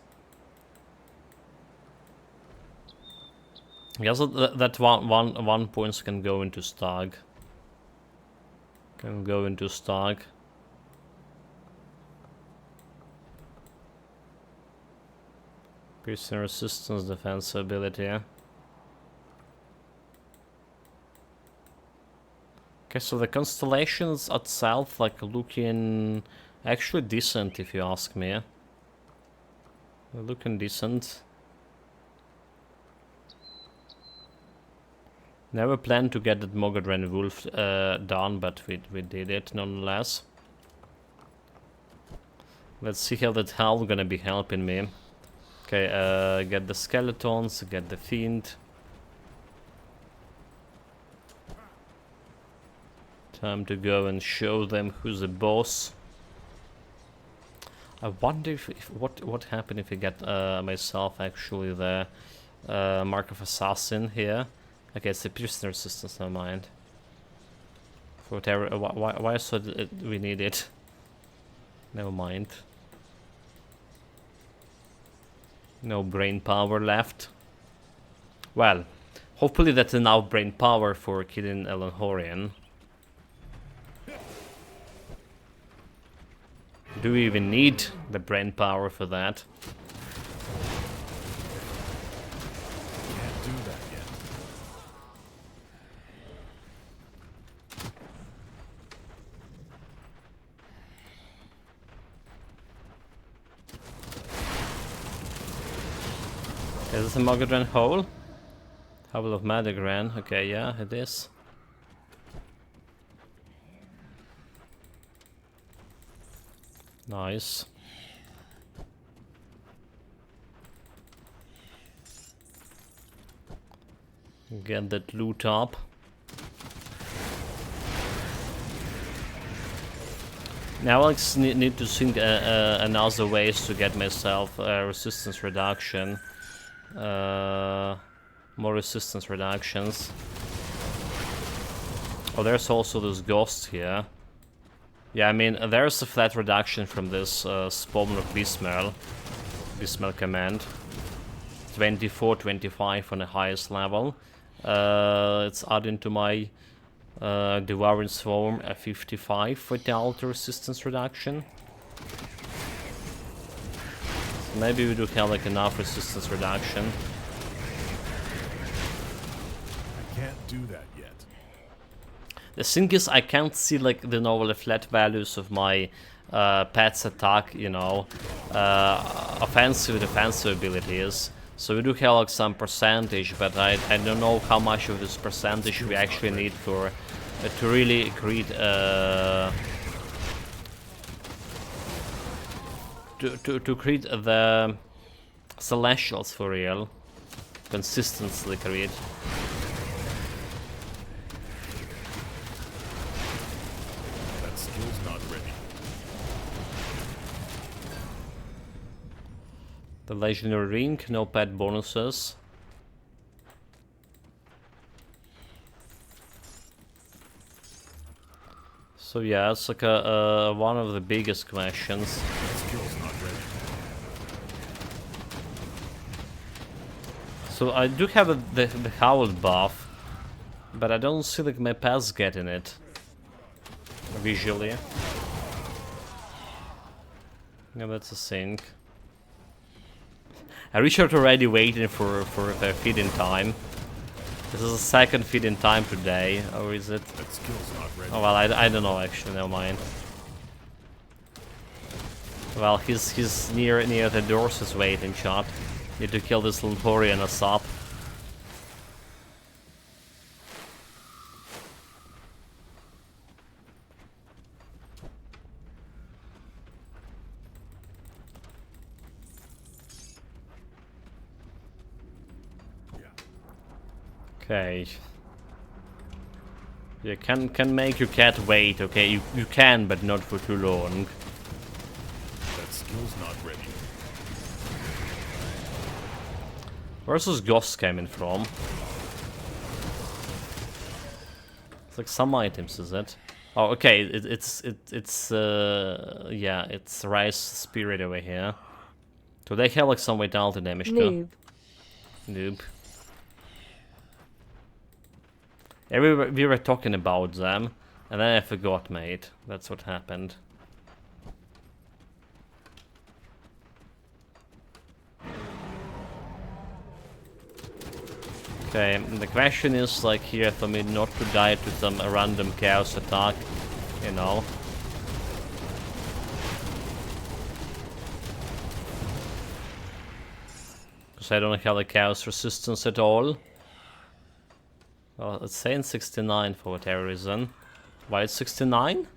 I guess that one points can go into stag. Can go into stag. Piercing resistance, defense ability. Okay, so the constellations itself, like looking Actually decent, if you ask me. They're looking decent. Never planned to get that Mogadren Wolf done, but we did it nonetheless. Let's see how that Howl gonna be helping me. Okay, get the skeletons, get the Fiend. Time to go and show them who's the boss. I wonder if what happened if I get myself actually the Mark of Assassin here. Okay, it's the piercing resistance, never mind. For whatever, why so we need it? Never mind. No brain power left. Well, hopefully that's enough brain power for killing Ellen Horian. Do we even need the brain power for that? Can't do that yet. Is this a Mogadren hole? Howl of Madagran. Okay, yeah, it is. Nice. Get that loot up. Now I need to think another ways to get myself resistance reduction. More resistance reductions. Oh, there's also this ghost here. Yeah, I mean, there's a flat reduction from this spawn of Bismel command. 24, 25 on the highest level. It's adding to my Devouring Swarm a 55 for the alter resistance reduction. So maybe we do have like enough resistance reduction. I can't do that yet. The thing is, I can't see like the normal flat values of my pet's attack, you know, offensive and defensive abilities. So we do have like some percentage, but I don't know how much of this percentage we actually need for to really create to create the Celestials for real, consistently create. That skill's not ready. The Legendary Ring, no pet bonuses. So yeah, it's like a one of the biggest questions. That skill's not ready. So I do have the Howl buff, but I don't see like my pets getting it visually. Yeah, that's a thing. Richard already waiting for their feeding time. This is the second feeding time today, or is it? That skill's not ready. Oh well, I don't know actually. Never mind. Well, he's near the doors. He's waiting. Shot. Need to kill this little Horian ASAP. Okay. You can make your cat wait, okay? You can, but not for too long. That skill's not ready. Where's this ghost coming from? It's like some items, is it? Oh, okay. It's yeah, it's Rice Spirit over here. So they have like some vitality damage too. Noob. Yeah, we were talking about them, and then I forgot, mate. That's what happened. Okay, and the question is, like, here for me not to die to some random chaos attack, you know. Because I don't have the chaos resistance at all. Well, it's saying 69 for whatever reason. Why it's 69?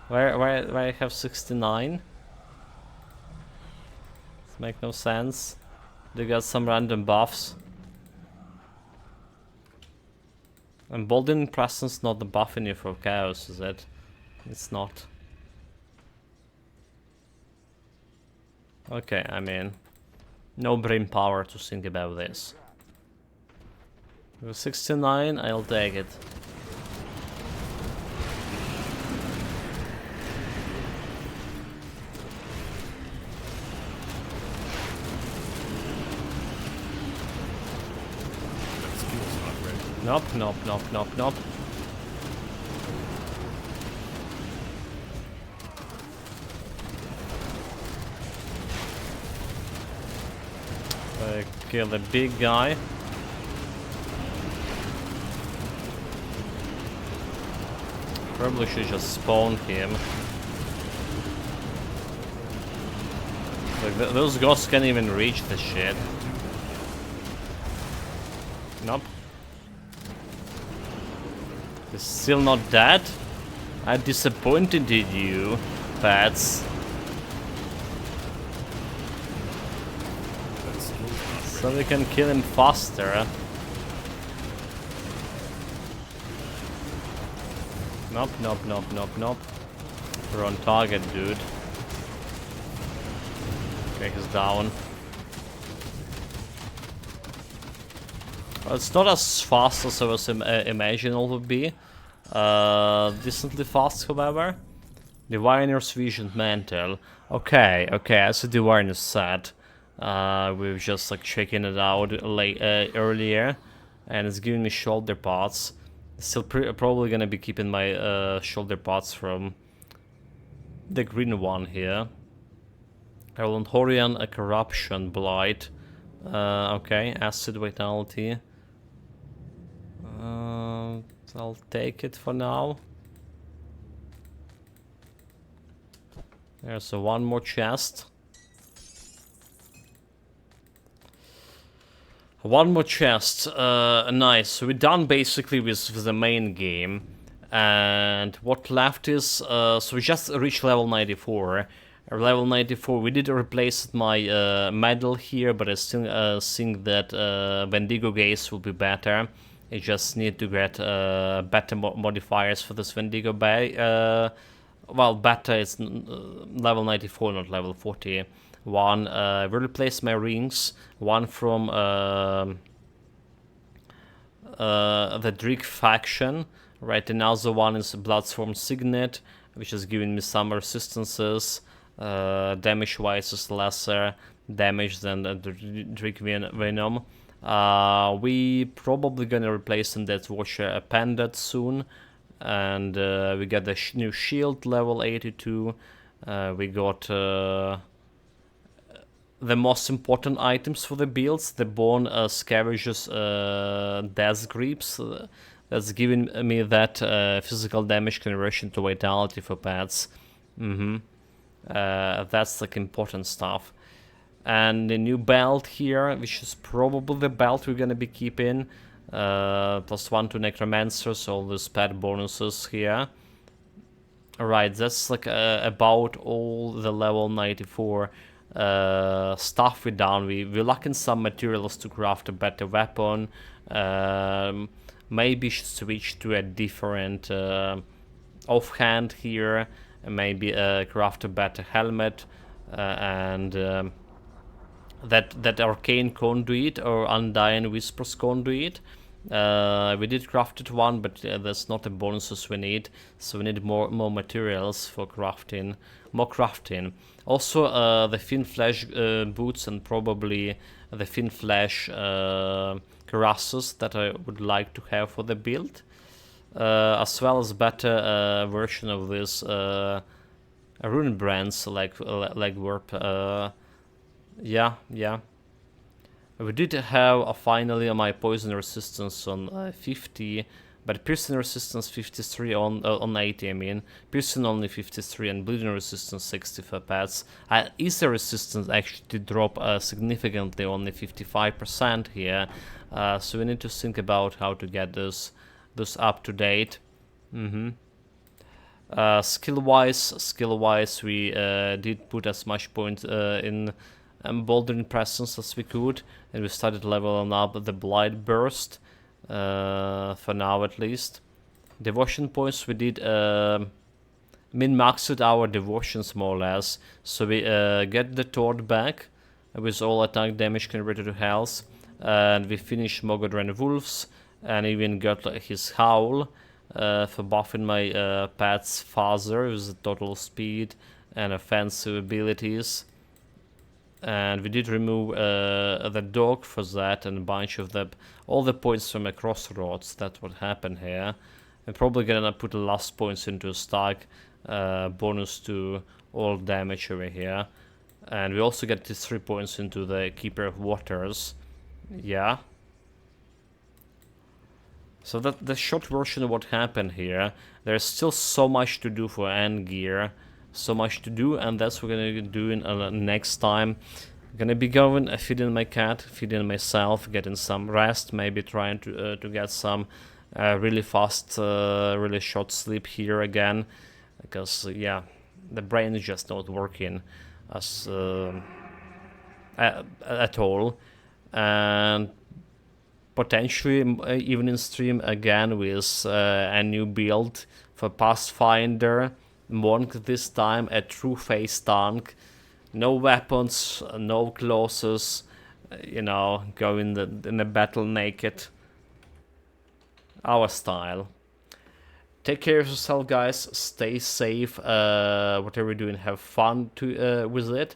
Why I have 69? This makes no sense. They got some random buffs. Emboldening presence not the buff in you for chaos, is it? It's not. Okay, I mean, no brain power to think about this. With 69, I'll take it. Nope, nope, nope, nope, nope. Kill the big guy. Probably should just spawn him. Like those ghosts can't even reach the shit. Nope. He's still not dead? I'm disappointed in you, bats. So we can kill him faster. Nope, nope, nope, nope, nope. We're on target, dude. Okay, he's down. Well, it's not as fast as I was imagining it would be. Decently fast, however. Diviner's Vision Mantle. Okay, okay, as the Diviner said, we were just like checking it out earlier, and it's giving me shoulder parts. Still probably gonna be keeping my shoulder parts from the green one here. Elonthorian, a Corruption, Blight. Okay, Acid Vitality. I'll take it for now. There's one more chest. One more chest. Nice. So we're done basically with the main game. And what left is... so we just reached level 94. Level 94, we did replace my medal here, but I still think that Wendigo Gaze will be better. I just need to get better modifiers for this Wendigo Bay. Well, better is level 94, not level 41. We replaced my rings. One from the Drick faction. Right, another one is Bloodsworn Signet, which is giving me some resistances. Damage-wise is lesser damage than the Drick Venom. We probably gonna replace the Death Watcher Appended soon. And we got the new shield level 82. We got the most important items for the builds. The Bone Scavenger's Death Grips. That's giving me that physical damage conversion to vitality for pets. That's like important stuff. And the new belt here, which is probably the belt we're gonna be keeping. +1 to Necromancers, all these pet bonuses here. Alright, that's like about all the level 94 stuff we done. We're lacking some materials to craft a better weapon. Maybe switch to a different offhand here. Maybe craft a better helmet. And that Arcane Conduit or Undying Whispers Conduit. We did crafted one, but that's not the bonuses we need, so we need more materials for crafting, more crafting. Also the Fin Flesh boots and probably the Fin Flesh cuirasses that I would like to have for the build, as well as better version of this rune brands like Warp. Yeah. We did have finally my poison resistance on 50, But piercing resistance 53 on 80, I mean. Piercing only 53 and bleeding resistance 60 for pets. Easy resistance actually did drop significantly, only 55% here. So we need to think about how to get this up to date. Skill-wise, we did put as much point in Emboldened Presence as we could, and we started leveling up the Blight Burst, for now at least. Devotion points, we did min-maxed our devotions more or less, so we get the Tord back, with all attack damage converted to health, and we finished Mogodren Wolves, and even got his Howl, for buffing my pet's father with total speed and offensive abilities. And we did remove the dog for that and a bunch of all the points from a crossroads. That's what happened here. I'm probably gonna put the last points into a stack, bonus to all damage over here. And we also get these 3 points into the Keeper of Waters. Yeah. So that the short version of what happened here. There's still so much to do for end gear, so much to do, and that's what we're gonna do in next time. I'm gonna be going feeding my cat, feeding myself, getting some rest, maybe trying to get some really fast, really short sleep here again, because yeah, the brain is just not working as at all, and potentially even in stream again with a new build for Pathfinder Monk, this time a true face tank, no weapons, no clauses, you know, go in the battle naked, our style. Take care of yourself, guys, stay safe, whatever you're doing, have fun with it.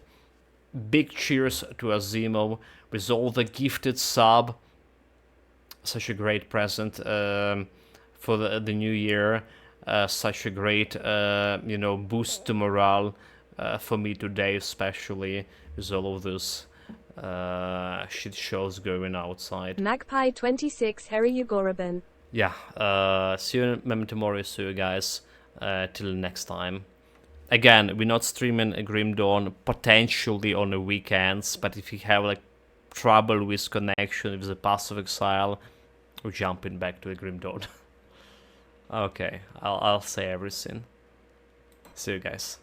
Big cheers to Azimo with all the gifted sub. Such a great present for the new year. Such a great, you know, boost to morale for me today, especially with all of this shit shows going outside. Magpie 26 Harry Ugoraban. Yeah, see you in Memento Mori, see you guys till next time. Again, we're not streaming a Grim Dawn potentially on the weekends, but if you have like trouble with connection with the Pass of Exile, we're jumping back to the Grim Dawn. Okay, I'll say everything. See you guys.